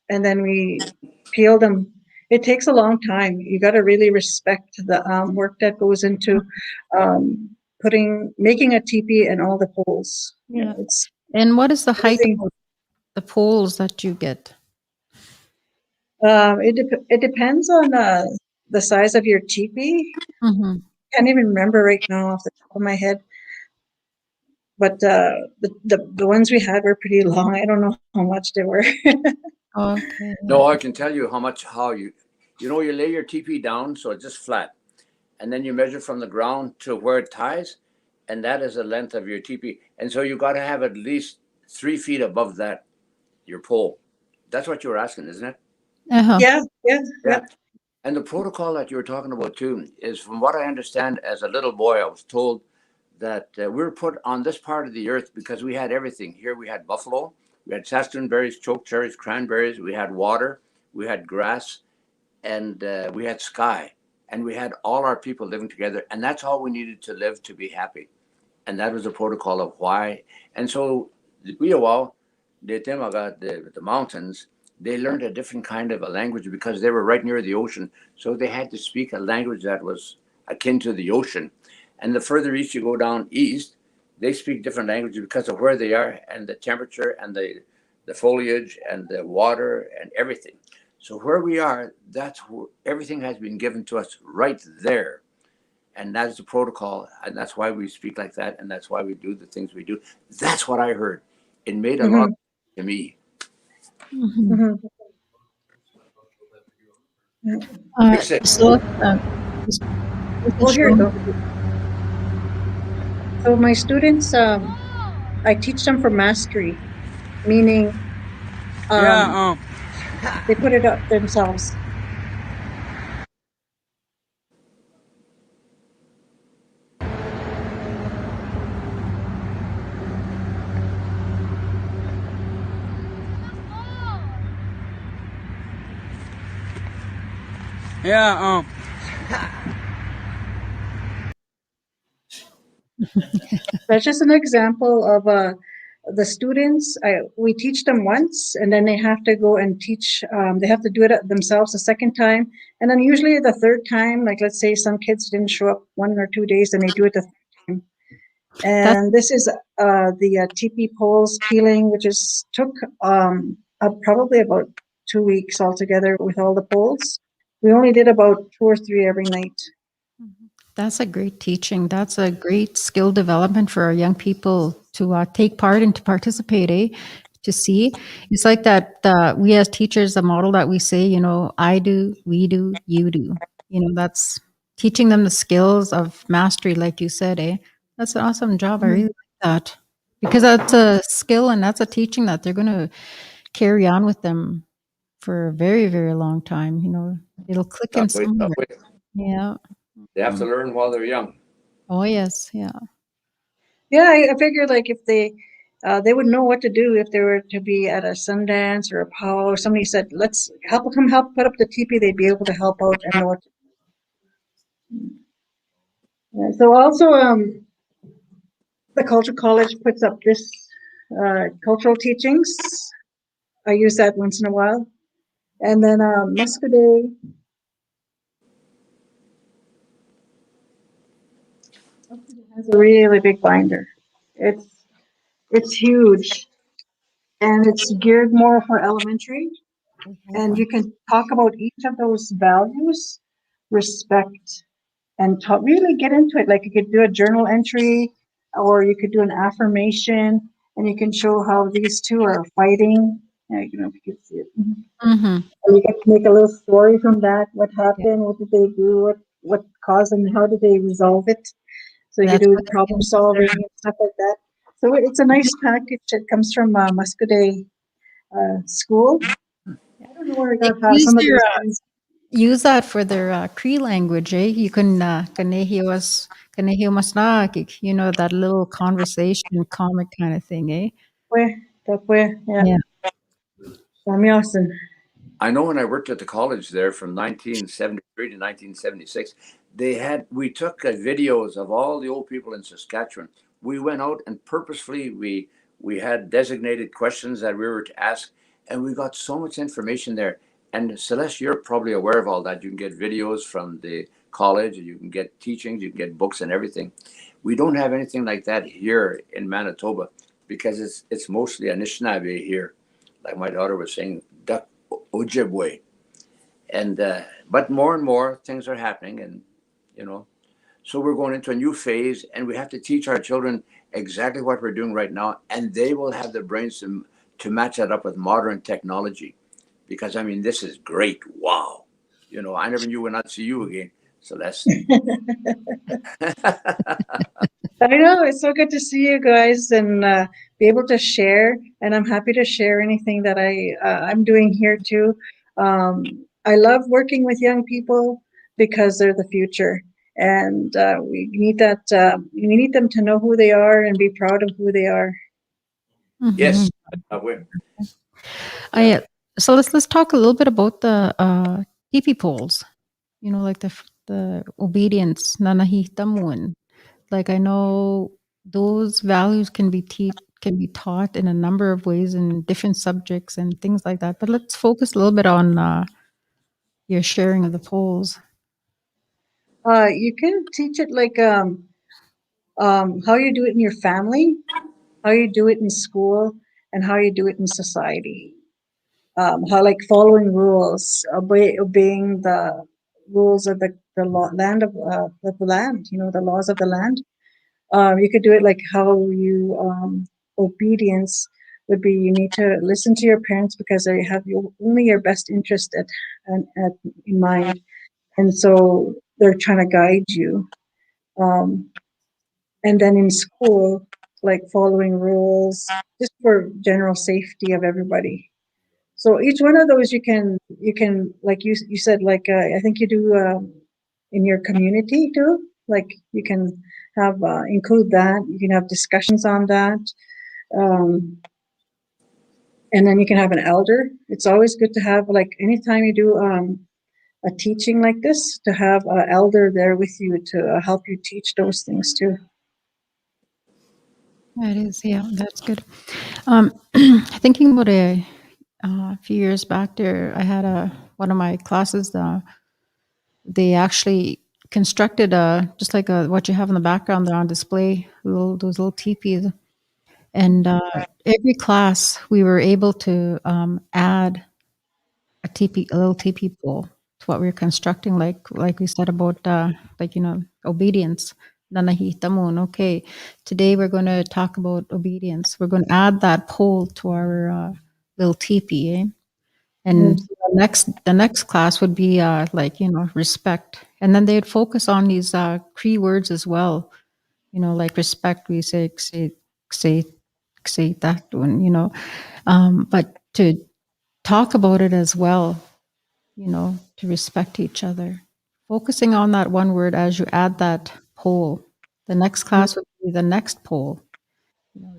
then we peeled them. It takes a long time. You got to really respect the work that goes into making a teepee and all the poles. Yeah. It's And what is the height of the poles that you get? it depends on the size of your teepee. Can't even remember right now off the top of my head. But the ones we had were pretty long. I don't know how much they were. Okay. No, I can tell you how you lay your teepee down so it's just flat, and then you measure from the ground to where it ties, and that is the length of your teepee. And so you got to have at least 3 feet above that your pole. That's what you were asking, isn't it? Yeah. And the protocol that you were talking about too is, from what I understand, as a little boy, I was told that we were put on this part of the earth because we had everything. Here we had buffalo, we had saskatoon berries, choke cherries, cranberries, we had water, we had grass, and we had sky, and we had all our people living together, and that's all we needed to live to be happy. And that was the protocol of why. And so the Wiawau, the Temaga, the mountains, they learned a different kind of a language because they were right near the ocean. So they had to speak a language that was akin to the ocean. And the further east you go down east, they speak different languages because of where they are and the temperature and the foliage and the water and everything. So where we are, that's where everything has been given to us right there. And that is the protocol. And that's why we speak like that. And that's why we do the things we do. That's what I heard. It made a lot to me. Mhm. Fix it. So, Well, here you go. So my students, I teach them for mastery, meaning they put it up themselves. That's just an example of the students. We teach them once, and then they have to go and teach. They have to do it themselves a second time, and then usually the third time, like let's say some kids didn't show up 1 or 2 days, and they do it the third time. And this is the teepee poles peeling, which took probably about 2 weeks altogether with all the poles. We only did about 2 or 3 every night. that's a great teaching. That's a great skill development for our young people to take part and to participate, to see. It's like that we as teachers, the model that we say, I do, we do, you do. That's teaching them the skills of mastery, like you said, That's an awesome job. I really like that. Because that's a skill and that's a teaching that they're going to carry on with them for a very, very long time. It'll click in That way, somewhere. that way. Yeah. They have to learn while they're young. Oh, yes. Yeah. Yeah, I figured like if they would know what to do if they were to be at a Sundance or a powwow, or somebody said, "Let's help put up the teepee," they'd be able to help out and know what to do. Yeah, so also, the Culture College puts up this cultural teachings. I use that once in a while, and then Muscadet has a really big binder. It's huge. And it's geared more for elementary. And you can talk about each of those values, respect, and really get into it. Like you could do a journal entry, or you could do an affirmation, and you can show how these two are fighting. If you can see it. Mm-hmm. And you get to make a little story from that. What happened? What did they do? What caused them? How did they resolve it? So you That's do what problem solving and stuff like that. So it's a nice package. It comes from Muscadet school. I don't know where I they got use some of their, these things. use that for their Cree language, You can kanehiwas kanehiwamasnakik, that little conversation comic kind of thing, Yeah. Yeah. Samyasin. I know when I worked at the college there from 1973 to 1976, we took videos of all the old people in Saskatchewan. We went out and purposefully we had designated questions that we were to ask, and we got so much information there. And Celeste, you're probably aware of all that. You can get videos from the college, you can get teachings, you can get books and everything. We don't have anything like that here in Manitoba because it's mostly Anishinaabe here. Like my daughter was saying, Duck Ojibwe. And but more and more things are happening, and so we're going into a new phase, and we have to teach our children exactly what we're doing right now, and they will have the brains to match that up with modern technology. Because I mean, this is great. Wow. I never knew when I'd see you again, Celeste. I know, it's so good to see you guys and be able to share. And I'm happy to share anything that I'm doing here too. I love working with young people because they're the future, and we need that. We need them to know who they are and be proud of who they are. Yes. I So let's talk a little bit about the teepee poles. You know, like the obedience, nanahihtamuin. Like I know those values can be taught in a number of ways in different subjects and things like that. But let's focus a little bit on your sharing of the poles. You can teach it like how you do it in your family, how you do it in school, and how you do it in society. How like following rules, obeying the rules of the land of the land. You know, the laws of the land. You could do it like how you obedience would be. You need to listen to your parents because they have only your best interest at in mind, and so they're trying to guide you. Um, and then in school, like following rules, just for general safety of everybody. So each one of those you can like you said like I think you do in your community too. Like you can have include that. You can have discussions on that, um, and then you can have an elder. It's always good to have like anytime you do a teaching like this to have an elder there with you to help you teach those things too. That is, yeah, that's good. Thinking about a few years back there, I had one of my classes. They actually constructed just like what you have in the background there on display, those little teepees. And every class, we were able to add a little teepee pole to what we were constructing, like we said about like obedience. Nanahitamun. Okay, today we're going to talk about obedience. We're going to add that pole to our little teepee, eh? And the next class would be like respect, and then they'd focus on these Cree words as well. Like respect, we say that one. But to talk about it as well, to respect each other. Focusing on that one word as you add that poll. The next class would be the next poll.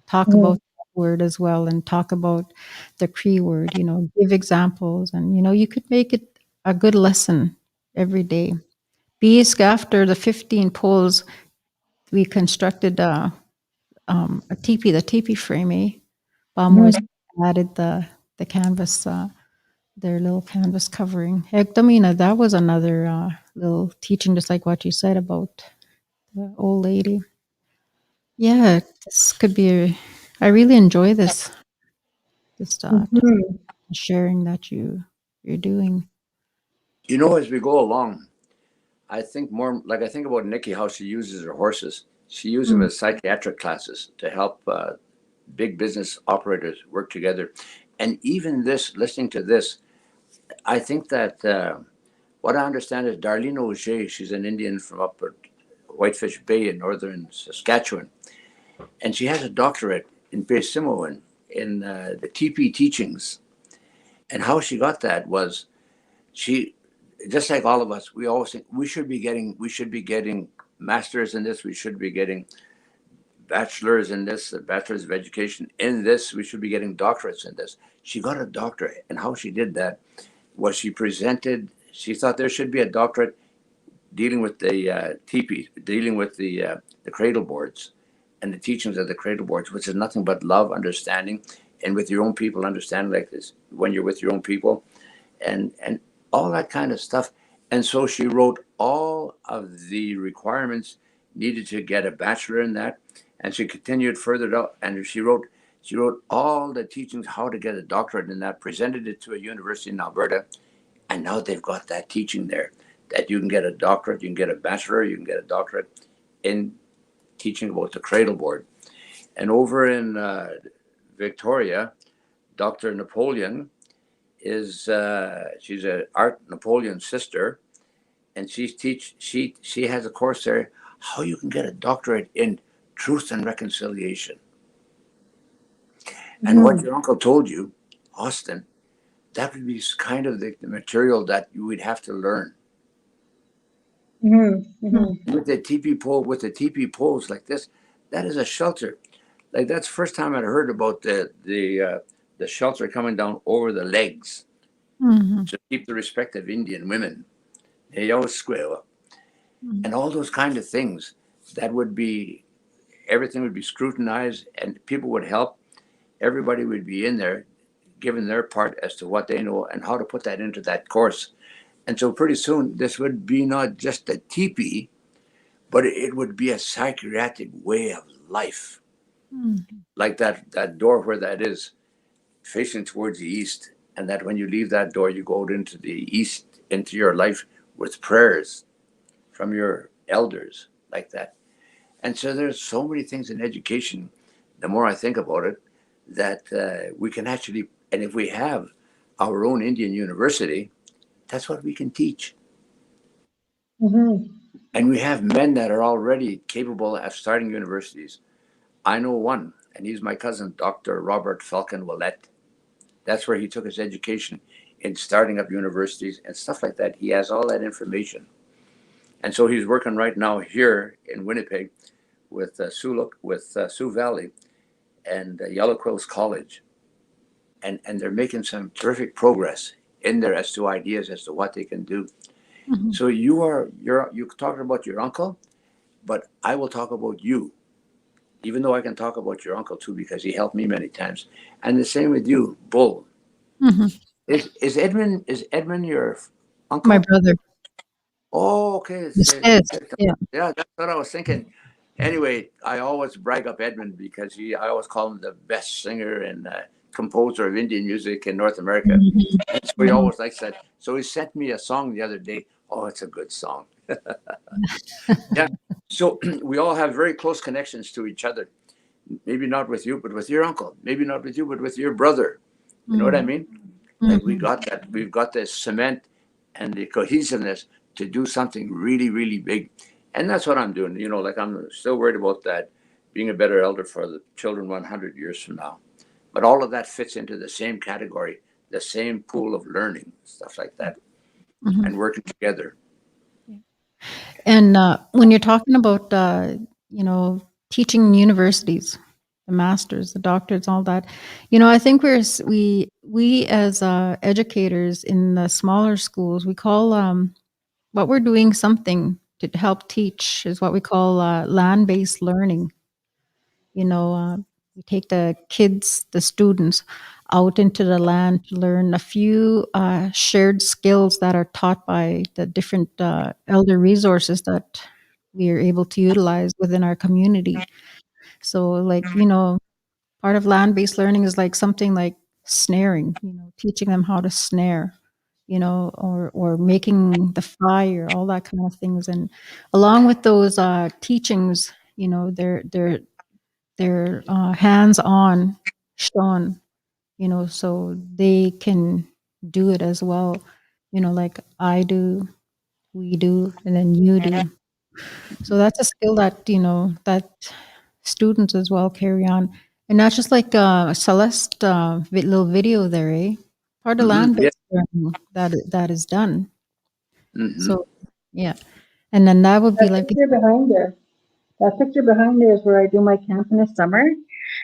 Talk about that word as well and talk about the Cree word, give examples. And, you could make it a good lesson every day. Bees, after the 15 polls, we constructed a teepee, the teepee frame, eh? Bamoys added the canvas, their little canvas covering. Ekdamina, that was another little teaching, just like what you said about the old lady. Yeah, this could be. I really enjoy this sharing that you're doing. You know, as we go along, I think more like I think about Nikki, how she uses her horses. She uses them as psychiatric classes to help big business operators work together. And even this, listening to this, I think that what I understand is Darlene Auger, she's an Indian from up at Whitefish Bay in northern Saskatchewan, and she has a doctorate in Kisteyihtowin in the TP teachings. And how she got that was she, just like all of us, we always think we should be getting masters in this, we should be getting bachelors in this, a bachelor's of education in this, we should be getting doctorates in this. She got a doctorate, and how she did that was she thought there should be a doctorate dealing with the teepee, dealing with the cradle boards and the teachings of the cradle boards, which is nothing but love, understanding, and with your own people, understanding like this when you're with your own people, and all that kind of stuff. And so she wrote all of the requirements needed to get a bachelor in that, and she continued further down, and she wrote all the teachings how to get a doctorate in that, presented it to a university in Alberta, and now they've got that teaching there that you can get a doctorate, you can get a bachelor, you can get a doctorate in teaching about the cradle board. And over in Victoria, Dr. Napoleon is she's a Art Napoleon's sister, and she has a course there how you can get a doctorate in truth and reconciliation. And what your uncle told you, Austin, that would be kind of the material that you would have to learn. With the TP poles like this, that is a shelter. Like that's the first time I'd heard about the the shelter coming down over the legs Mhm. to keep the respect of Indian women. And all those kind of things that would be, everything would be scrutinized and people would help. Everybody would be in there giving their part as to what they know and how to put that into that course. And so pretty soon this would be not just a teepee, but it would be a psychiatric way of life. Like that door where that is, facing towards the east, and that when you leave that door, you go out into the east, into your life with prayers from your elders, like that. And so there's so many things in education, the more I think about it, that we can actually, and if we have our own Indian university, that's what we can teach. And we have men that are already capable of starting universities. I know one, and he's my cousin, Dr. Robert Falcon Willett. That's where he took his education, in starting up universities and stuff like that. He has all that information. And so he's working right now here in Winnipeg with Sioux Valley and Yellow Quills College. And they're making some terrific progress in there as to ideas as to what they can do. So you're talking about your uncle, but I will talk about you, even though I can talk about your uncle too, because he helped me many times. And the same with you, Bull. Is Edmund your uncle? My brother. Oh, okay. Yes. Yeah. Yeah, that's what I was thinking. Anyway, I always brag up Edmund because I always call him the best singer and composer of Indian music in North America. And so he always likes that. So he sent me a song the other day. Oh, it's a good song. Yeah. So we all have very close connections to each other. Maybe not with you, but with your uncle. Maybe not with you, but with your brother. You know what I mean? Like we've got the cement and the cohesiveness to do something really, really big. And that's what I'm doing. Like I'm still worried about that, being a better elder for the children 100 years from now. But all of that fits into the same category, the same pool of learning, stuff like that, and working together. And when you're talking about, teaching in universities, the masters, the doctors, all that, I think we as educators in the smaller schools, we call what we're doing something to help teach is what we call land-based learning. We take the kids, the students, out into the land to learn a few shared skills that are taught by the different elder resources that we are able to utilize within our community. So, like, part of land-based learning is like something like snaring, teaching them how to snare, or making the fire, all that kind of things. And along with those teachings, they're hands-on shown, so they can do it as well, like I do, we do, and then you do. So that's a skill that, that students as well carry on. And not just like Celeste little video there, eh? Part of Yeah. land-based learning that is done. Mhm. So, yeah. And then that would be like, That picture behind there is where I do my camp in the summer.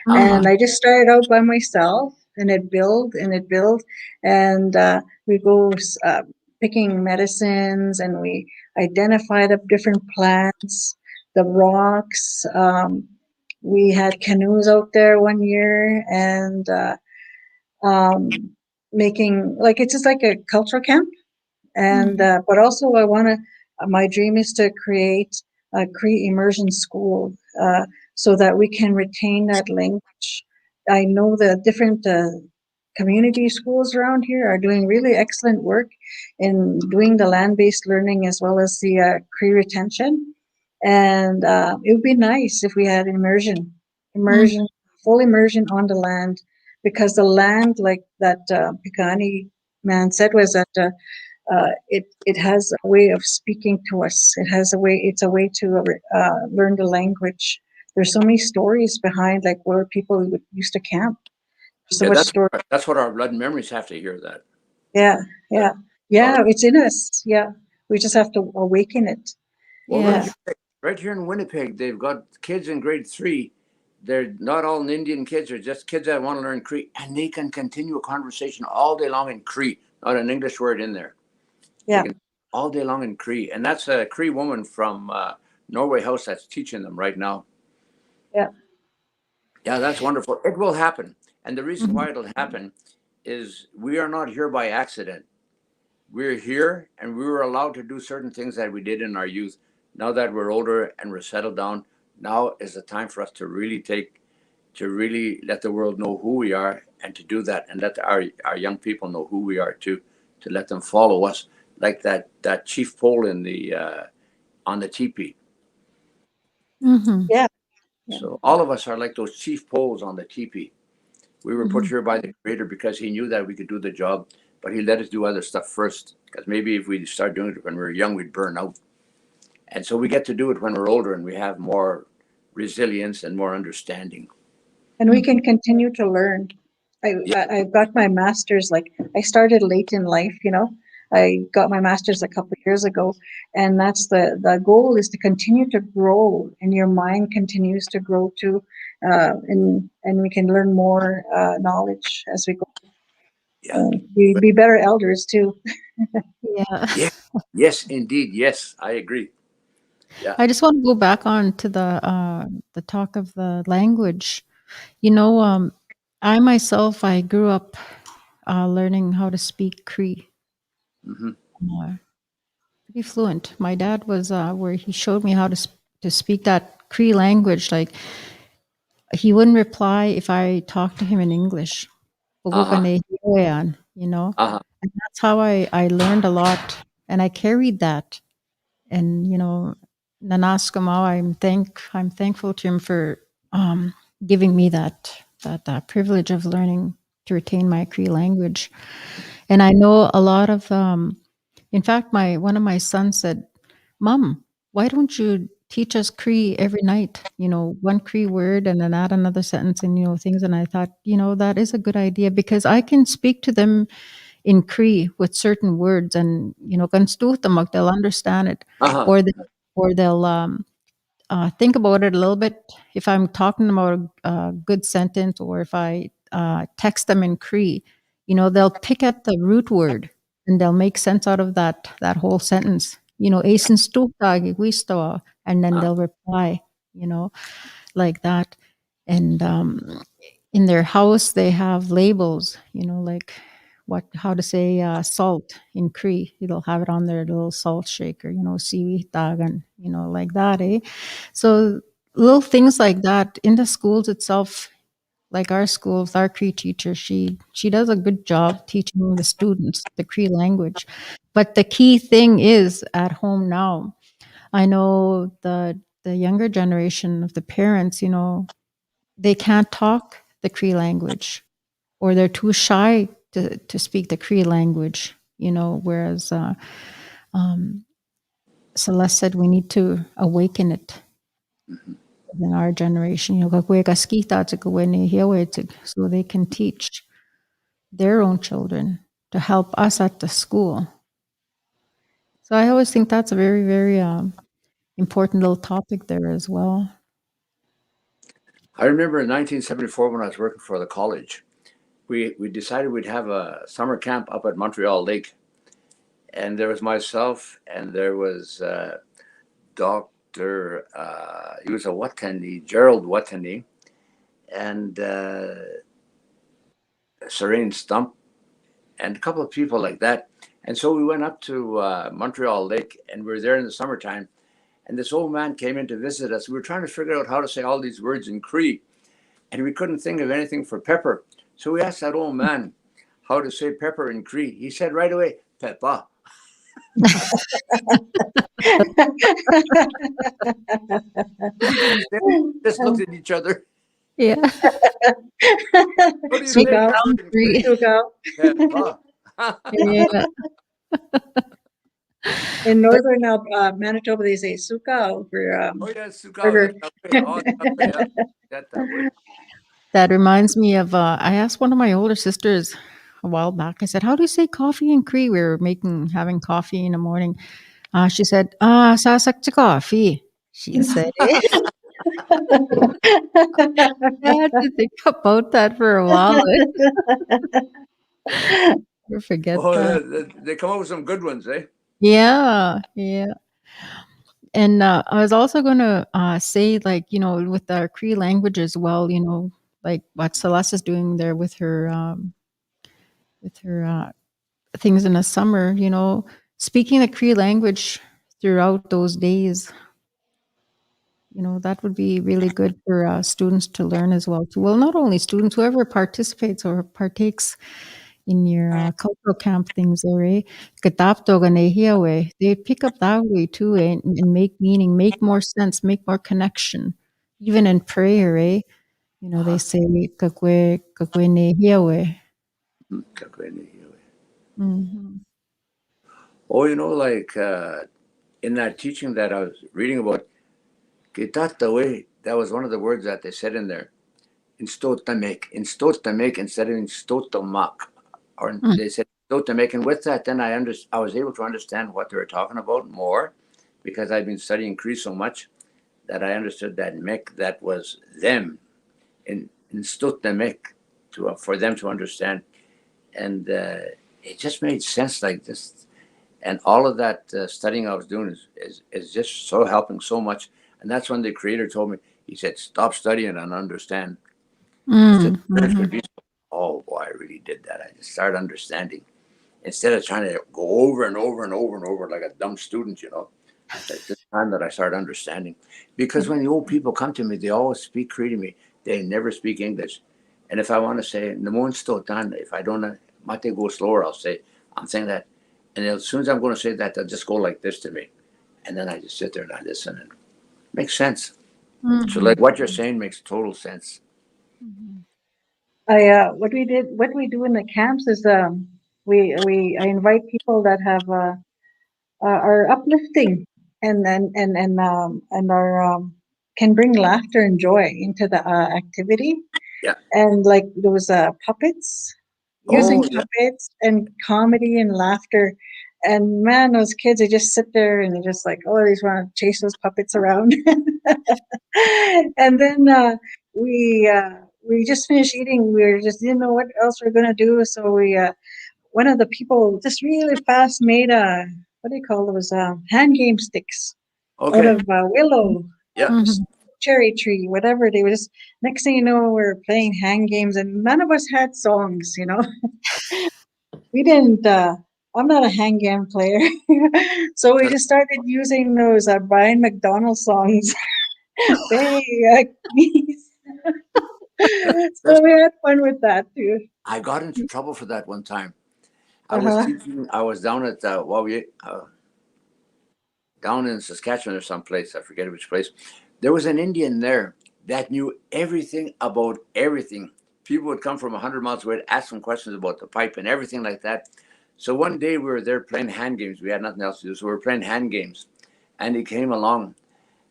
And I just started out by myself, and it built and it built. And we go picking medicines, and we identify the different plants, the rocks. We had canoes out there one year, and making, like, it's just like a cultural camp. And but also I want to, my dream is to create a Cree immersion school, so that we can retain that language. I know the different community schools around here are doing really excellent work in doing the land-based learning as well as the Cree retention. And it would be nice if we had immersion, full immersion on the land, because the land, like that Pikani man said, was that it has a way of speaking to us. It's a way to learn the language. There's so many stories behind, like, where people used to camp. So Yeah, much story. that's what our blood memories have to hear that. Yeah. It's in us. Yeah, we just have to awaken it. Well, yeah. right here in Winnipeg, they've got kids in grade 3 they're not all Indian kids, they're just kids that want to learn Cree, and they can continue a conversation all day long in Cree, not an English word in there. Yeah. All day long in Cree. And that's a Cree woman from Norway House that's teaching them right now. Yeah. Yeah, that's wonderful. It will happen. And the reason why it'll happen is we are not here by accident. We're here and we were allowed to do certain things that we did in our youth. Now that we're older and we're settled down, now is the time for us to really let the world know who we are, and to do that and let our young people know who we are too, to let them follow us, like that chief pole in the on the teepee. Yeah. So all of us are like those chief poles on the teepee. We were put here by the Creator because He knew that we could do the job, but He let us do other stuff first. Because maybe if we start doing it when we were young, we'd burn out. And so we get to do it when we're older and we have more resilience and more understanding. And we can continue to learn. I got my master's, like I started late in life, you know. I got my master's a couple of years ago, and that's the goal, is to continue to grow, and your mind continues to grow too, and we can learn more knowledge as we go. Yeah. Be better elders too. Yeah. Yeah. Yes, indeed. Yes, I agree. Yeah. I just want to go back on to the talk of the language. You know, I myself, I grew up learning how to speak Cree. Pretty fluent. My dad was where he showed me how to speak that Cree language. Like, he wouldn't reply if I talked to him in English. You know, and that's how I learned a lot, and I carried that. And you know, Nanaskamau, I'm thankful to him for giving me that privilege of learning to retain my Cree language. And I know a lot of in fact, one of my sons said, "Mom, why don't you teach us Cree every night? You know, one Cree word and then add another sentence and, you know, things." And I thought, you know, that is a good idea, because I can speak to them in Cree with certain words, and, you know, they'll understand it, or they'll think about it a little bit. If I'm talking about a good sentence, or if I text them in Cree, you know, they'll pick at the root word and they'll make sense out of that whole sentence. You know, and then they'll reply, you know, like that. And in their house, they have labels, you know, like how to say salt in Cree. They'll have it on their little salt shaker, you know, kisteyihtowin, you know, like that, eh? So little things like that in the schools itself. Like our schools, our Cree teacher, she does a good job teaching the students the Cree language. But the key thing is at home now. I know the younger generation of the parents, you know, they can't talk the Cree language, or they're too shy to speak the Cree language, you know, whereas Celeste said we need to awaken it in our generation, you know, so they can teach their own children to help us at the school. So I always think that's a very, very important little topic there as well. I remember in 1974 when I was working for the college, we decided we'd have a summer camp up at Montreal Lake. And there was myself, and there was Dr. He was a Watani, Gerald Watani, and Serene Stump, and a couple of people like that. And so we went up to Montreal Lake, and we were there in the summertime. And this old man came in to visit us. We were trying to figure out how to say all these words in Cree, and we couldn't think of anything for pepper. So we asked that old man how to say pepper in Cree. He said right away, "Peppa." Just looked at each other. Yeah. What do you say? Suka. Yeah. In northern Manitoba, they say suka for burger. That reminds me of, I asked one of my older sisters a while back, I said, "How do you say coffee in Cree?" We were having coffee in the morning. She said, "Sasak to coffee." She said it. I had to think about that for a while. Never forget Oh, that. they come up with some good ones, eh? Yeah, yeah. And I was also going to say, like, with our Cree language as well, like what Celeste is doing there with her things in the summer, speaking the Cree language throughout those days, that would be really good for students to learn as well. Too. Well, not only students, whoever participates or partakes in your cultural camp things there, eh? Kataptoganehiawe, they pick up that way too, eh? And make meaning, make more sense, make more connection. Even in prayer, eh? They say kakwe nehiawe. Mhm. Oh, like in that teaching that I was reading about, "Kitatawe," that was one of the words that they said in there. Instotamek instead of instotamak. Or Mm. they said instotamek. And with that, then I was able to understand what they were talking about more because I've been studying Cree so much that I understood that mek, that was them, in instotamek, for them to understand. And it just made sense like this. And all of that studying I was doing is just so helping so much. And that's when the creator told me, he said, stop studying and understand. He said, Mhm. oh boy, I really did that. I just started understanding instead of trying to go over and over and over and over like a dumb student, It's this time that I started understanding. Because when the old people come to me, they always speak Cree to me. They never speak English. And if I want to say, if I don't, might they go slower, I'll say, I'm saying that. And as soon as I'm going to say that, they'll just go like this to me. And then I just sit there and I listen and it makes sense. So like what you're saying makes total sense. Mhm. What we do in the camps is I invite people that have are uplifting and are can bring laughter and joy into the activity. Yeah. And like those puppets, using Oh, yeah. puppets and comedy and laughter. And man, those kids, they just sit there and they're just like, oh, they just want to chase those puppets around. And then we just finished eating. We were just didn't know what else we're gonna do, so we one of the people just really fast made a what do you call those hand game sticks out Okay. of willow, Yeah. Mhm. cherry tree, whatever. They were just next thing you know, we were playing hand games, and none of us had songs. We didn't. I'm not a hand game player, so we just started using those Brian McDonald songs. Hey, please. That's, So we had fun with that too. I got into trouble for that one time. I was Uh-huh. teaching. I was down at down in Saskatchewan or someplace. I forget which place. There was an Indian there that knew everything about everything. People would come from 100 miles away to ask him questions about the pipe and everything like that. So one day we were there playing hand games. We had nothing else to do, so we were playing hand games. And he came along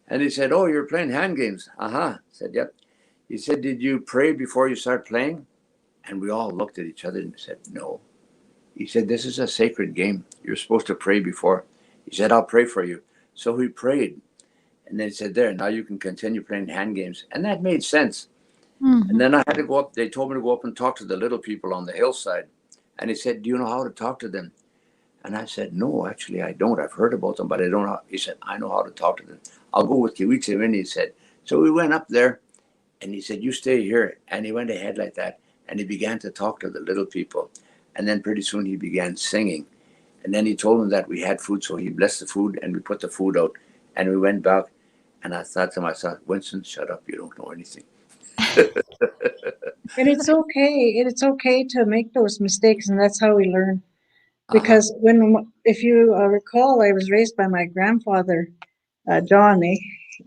and he said, "Oh, you're playing hand games?" I said, "Yep." He said, "Did you pray before you start playing?" And we all looked at each other and said, "No." He said, "This is a sacred game. You're supposed to pray before." He said, "I'll pray for you." So we prayed. And then he said, "There, now you can continue playing hand games." And that made sense. And Mhm. then I had to go up. They told me to go up and talk to the little people on the hillside. And he said, "Do you know how to talk to them?" And I said, "No, actually, I don't. I've heard about them, but I don't know." He said, "I know how to talk to them. I'll go with you." He said. So we went up there and he said, "You stay here." And he went ahead like that. And he began to talk to the little people. And then pretty soon he began singing. And then he told them that we had food. So he blessed the food and we put the food out. And we went back. And I thought to myself, "Winston, shut up. You don't know anything." And it's okay. It's okay to make those mistakes, and that's how we learn. Uh-huh. Because if you recall, I was raised by my grandfather, John, Uh,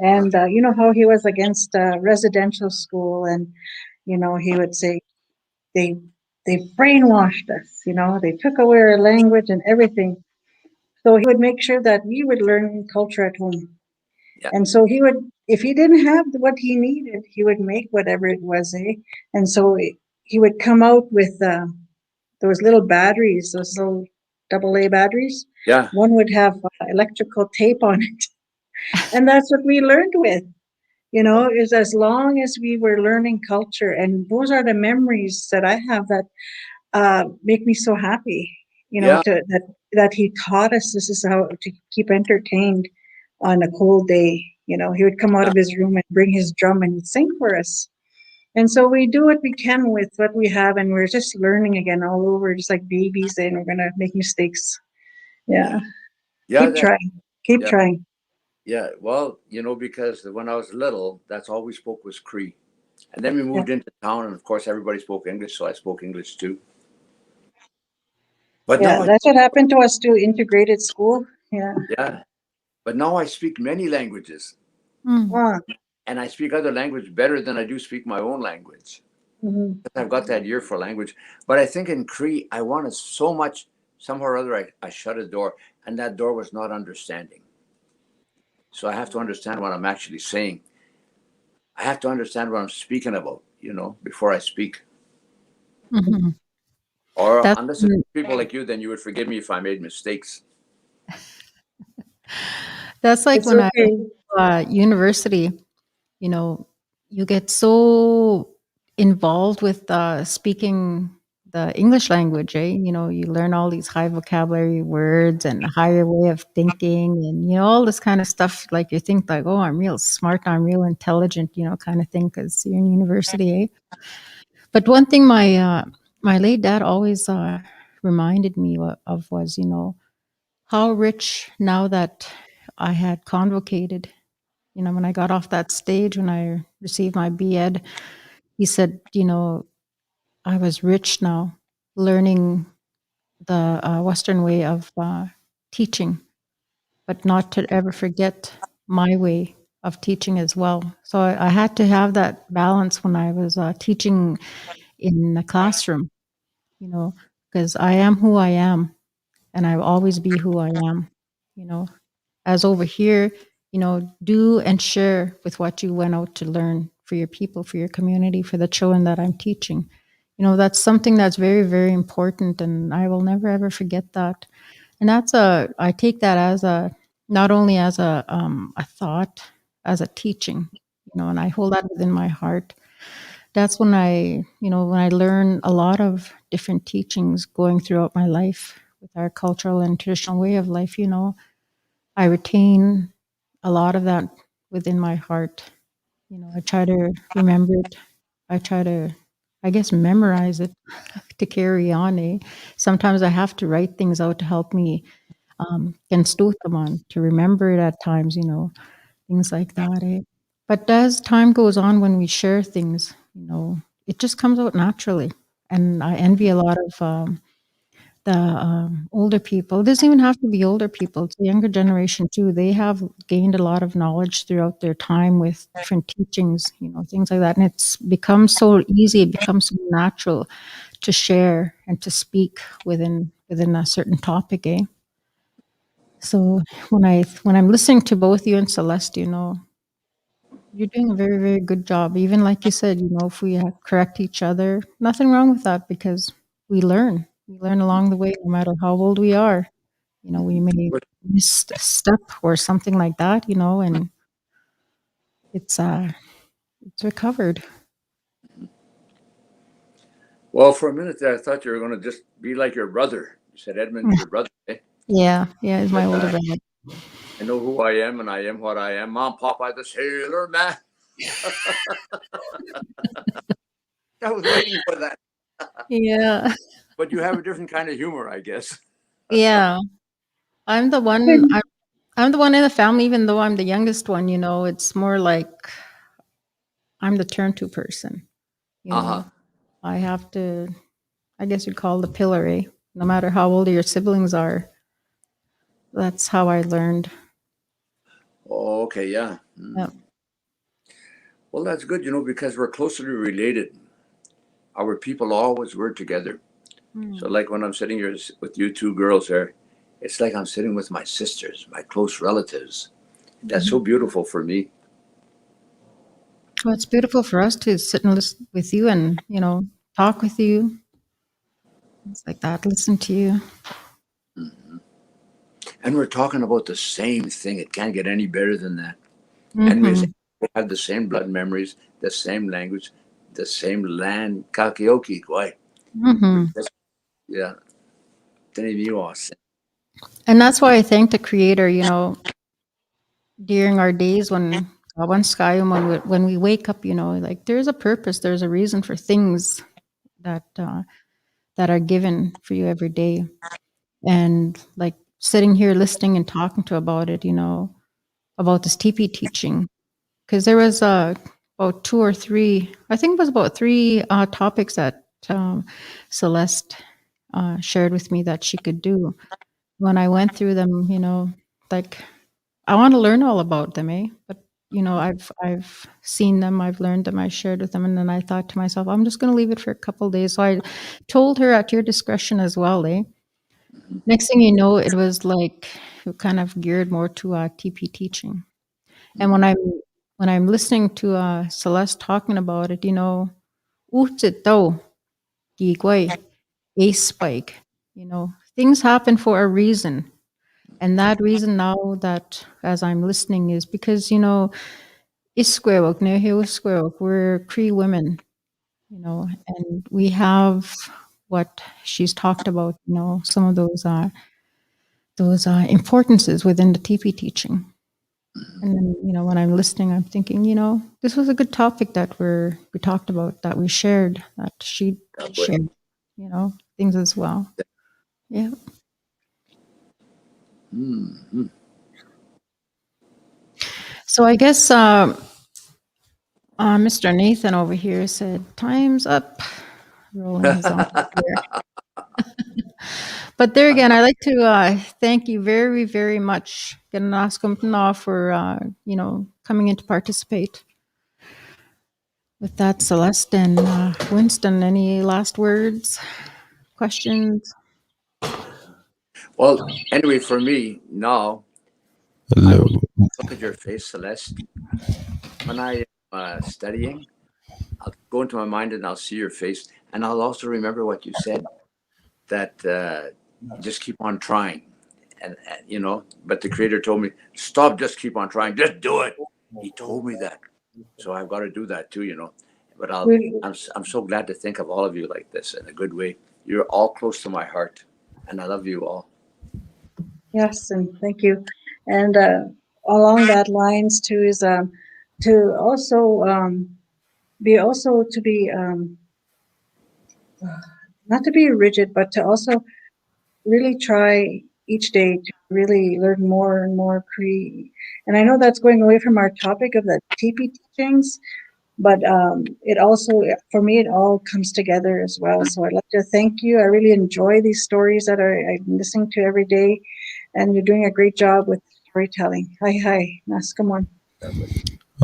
and you know how he was against residential school, and he would say they they brainwashed us. They took away our language and everything. So he would make sure that we would learn culture at home. yeah. And so he would, if he didn't have what he needed, he would make whatever it was, eh? And so he would come out with those little batteries, those little AA batteries. Yeah. One would have electrical tape on it, and that's what we learned with. is as long as we were learning culture, and those are the memories that I have that make me so happy, Yeah, that he taught us this is how to keep entertained on a cold day. He would come out of his room and bring his drum and sing for us. And so we do what we can with what we have, and we're just learning again all over, just like babies, and we're gonna make mistakes. Yeah. yeah, Keep trying. Keep yeah, trying. yeah. Well, because when I was little, that's all we spoke was Cree. And then we Yeah. moved into town, and of course, everybody spoke English, so I spoke English too. But Yeah, now, that's what happened to us too, integrated school. Yeah. yeah, but now I speak many languages, Mm. Wow. and I speak other language better than I do speak my own language. Mhm. I've got that ear for language. But I think in Cree, I wanted so much, somehow or other, I shut a door, and that door was not understanding. So I have to understand what I'm actually saying. I have to understand what I'm speaking about, before I speak. Mhm. Or That's unless it's people like you, then you would forgive me if I made mistakes. that's like It's when I okay. university, you know, you get so involved with speaking the English language, eh? You learn all these high vocabulary words and a higher way of thinking and, all this kind of stuff. Like you think like, oh, I'm real smart, I'm real intelligent, kind of thing because you're in university, eh? But one thing my late dad always reminded me of was, how rich now that I had convocated, when I got off that stage, when I received my B.Ed, he said, I was rich now learning the Western way of teaching, but not to ever forget my way of teaching as well. So I had to have that balance when I was teaching in the classroom, because I am who I am and I will always be who I am, you know. As over here, do and share with what you went out to learn for your people, for your community, for the children that I'm teaching. That's something that's very, very important, and I will never ever forget that. And I take that as not only as a thought, as a teaching, and I hold that within my heart. That's when I learn a lot of different teachings going throughout my life with our cultural and traditional way of life, I retain a lot of that within my heart. I try to remember it. I try to, I guess, memorize it to carry on. Eh? Sometimes I have to write things out to help me and stoot them on, to remember it at times, things like that. Eh? But as time goes on, when we share things, it just comes out naturally. And I envy a lot of the older people. It doesn't even have to be older people. It's the younger generation too. They have gained a lot of knowledge throughout their time with different teachings, things like that. And it's become so easy. It becomes so natural to share and to speak within a certain topic. Eh. So when I'm listening to both you and Celeste, you're doing a very, very good job. Even like you said, if we correct each other, nothing wrong with that because we learn. We learn along the way, no matter how old we are. We may miss a step or something like that, and it's recovered. Well, for a minute there, I thought you were going to just be like your brother. You said Edmund's your brother, eh? Yeah, he's my But older brother. I know who I am, and I am what I am. Mom, Popeye the Sailor Man. I was waiting for that. Yeah. But you have a different kind of humor, I guess. Yeah. I'm the one I'm the one in the family, even though I'm the youngest one, it's more like I'm the turn to person. Uh-huh. I have to, I guess you'd call the pillar, eh? No matter how old your siblings are. That's how I learned. Oh, okay, yeah. Yeah. Well, that's good, because we're closely related. Our people always were together. So, like when I'm sitting here with you two girls there, it's like I'm sitting with my sisters, my close relatives. That's so beautiful for me. Well, it's beautiful for us to sit and listen with you and, talk with you. It's like that, listen to you. And we're talking about the same thing. It can't get any better than that. And we're Mm-hmm. saying We have the same blood memories, the same language, the same land. Kakioki, why? Hmm. Yeah. Tenemiwas. And that's why I thank the Creator, you know, during our days when Kawan Sky, when we wake up, you know, like there's a purpose, there's a reason for things that that are given for you every day. And like sitting here listening and talking to about it, you know, about this TP teaching, because there was about two or three, I think it was about three topics that Celeste shared with me that she could do. When I went through them, you know, like I want to learn all about them, eh? But you know, I've seen them, I've learned them, I shared with them, and then I thought to myself, I'm just going to leave it for a couple of days. So I told her at your discretion as well, eh? Next thing you know, it was like kind of geared more to TP teaching. And when I'm listening to Celeste talking about it, you know, "Utitaw, gigway, a spike," you know, things happen for a reason. And that reason now that as I'm listening is because, you know, Iskwewak, Nehiwaskwewak, we're Cree women, you know, and we have what she's talked about, you know, some of those importances within the TP teaching. And then, you know, when I'm listening, I'm thinking, you know, this was a good topic that we talked about, that we shared, that she shared, you know, things as well. Yeah. Mm-hmm. So I guess Mr. Nathan over here said, "Time's up." Rolling his own here. But there again, I'd like to thank you very, very much, Ganaskumtna, for you know, coming in to participate. With that, Celeste and Winston, any last words, questions? Well, anyway, for me now, I Hello. will look at your face, Celeste. When I am studying, I'll go into my mind and I'll see your face, and I'll also remember what you said. That just keep on trying, and you know. But the Creator told me, stop. Just keep on trying. Just do it. He told me that, so I've got to do that too, you know. But I'm so glad to think of all of you like this in a good way. You're all close to my heart, and I love you all. Yes, and thank you. And along that lines too is to also to be not to be rigid, but to also really try each day to really learn more and more Cree. And I know that's going away from our topic of the TP teachings, but it also, for me, it all comes together as well. So I'd like to thank you. I really enjoy these stories that I'm listening to every day, and you're doing a great job with storytelling. Hi, Nas, come on.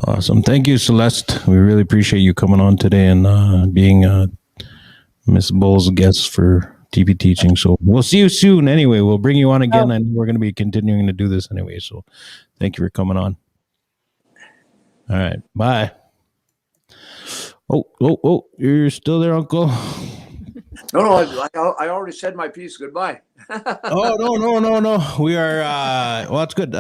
Awesome. Thank you, Celeste. We really appreciate you coming on today and being Miss Bull's guest for TP teaching. So we'll see you soon. Anyway, we'll bring you on again, and we're going to be continuing to do this anyway. So thank you for coming on. All right. Bye. Oh, you're still there, Uncle? No, I already said my piece. Goodbye. Oh, no. We are, well, that's good.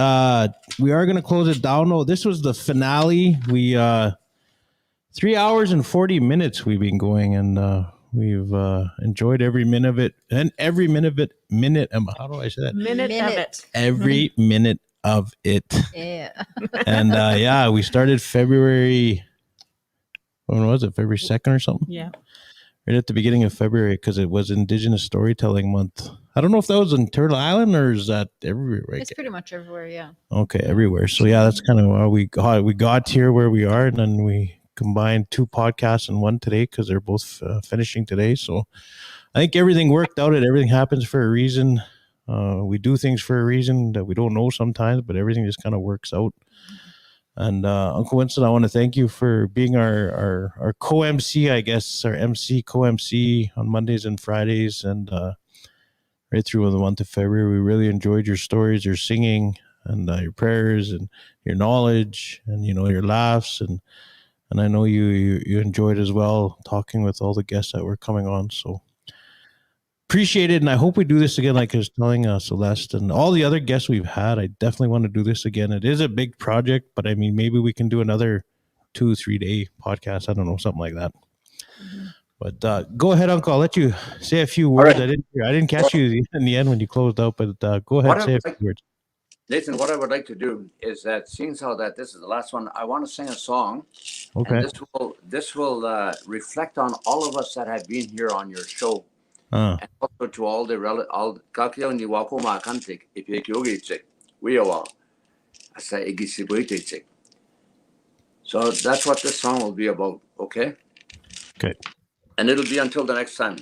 We are going to close it down. No, this was the finale. We, 3 hours and 40 minutes we've been going, and we've enjoyed every minute of it. And every minute of it, how do I say that? Minute of it. Every minute of it. Yeah. And yeah, we started February, when was it? February 2nd or something? Yeah. Right at the beginning of February, because it was Indigenous Storytelling Month. I don't know if that was in Turtle Island or is that everywhere? Right? It's pretty much everywhere, yeah. Okay, everywhere. So yeah, that's kind of how we got here where we are, and then we combined two podcasts in one today because they're both finishing today. So I think everything worked out, and everything happens for a reason. We do things for a reason that we don't know sometimes, but everything just kind of works out. And Uncle Winston, I want to thank you for being our co-MC, I guess, our MC, co-MC on Mondays and Fridays, and right through the month of February. We really enjoyed your stories, your singing, and your prayers, and your knowledge, and your laughs, and I know you enjoyed as well talking with all the guests that were coming on. So appreciate it, and I hope we do this again. Like I was telling Celeste and all the other guests we've had, I definitely want to do this again. It is a big project, but I mean, maybe we can do another 2-3 day podcast. I don't know, something like that. But go ahead, Uncle. I'll let you say a few words. right. I didn't catch you in the end when you closed out, but go What ahead, I say a would few like, words. Nathan, what I would like to do is that, seeing how that this is the last one, I want to sing a song, Okay. and this will reflect on all of us that have been here on your show, and also to all the all kakio ni wako ma kantik ipekiogichik wiawa asa igisibuitic. So that's what this song will be about, okay? Okay. And it'll be until the next time.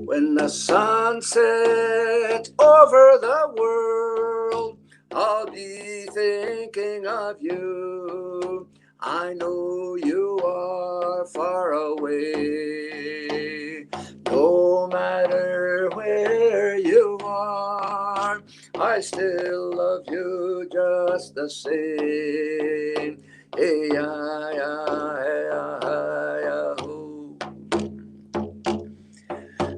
When the sun sets over the world, I'll be thinking of you. I know you are far away. No matter where you are, I still love you just the same. Hey, yeah, yeah, yeah, yeah, oh.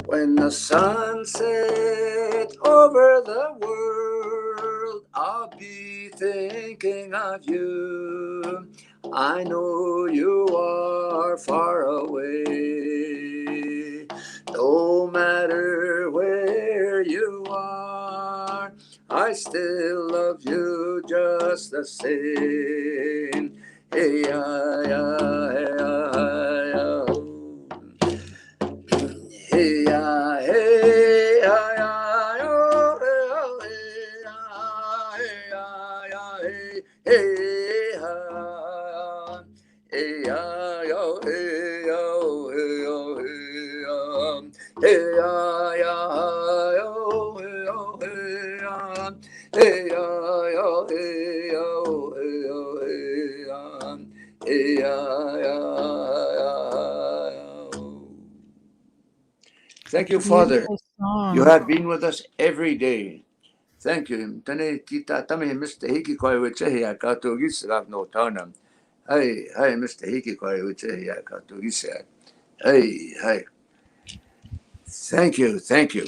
When the sun sets over the world, I'll be thinking of you. I know you are far away. No matter where you are, I still love you just the same. Hey, yeah, yeah, yeah, yeah. Hey, yeah, hey, yeah, yeah, oh, hey, yeah, hey, hey, yeah, hey, oh, hey, oh, hey, yeah, oh, hey, oh, hey, Thank you, Father. Beautiful song. You have been with us every day. Thank you. Tane kita tame Mr. Hiki koi wichehi a kato gisrak no taunam. Hey, hey, Mr. Hiki koi wichehi a kato gisrak. Hey, hey. Thank you, thank you.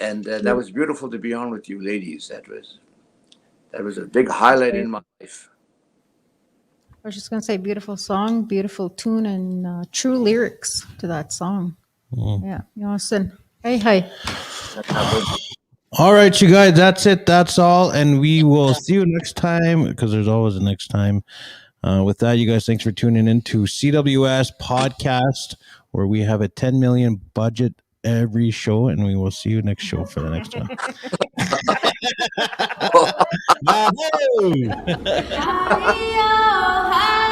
And that was beautiful to be on with you ladies. That was a big highlight in my life. I was just going to say, beautiful song, beautiful tune, and true lyrics to that song. Yeah, you know, listen. Hey, hey. All right, you guys, that's it. That's all. And we will see you next time, because there's always a next time. With that, you guys, thanks for tuning in to CWS Podcast, where we have a 10 million budget every show, and we will see you next show for the next one. Hi-yo, hi.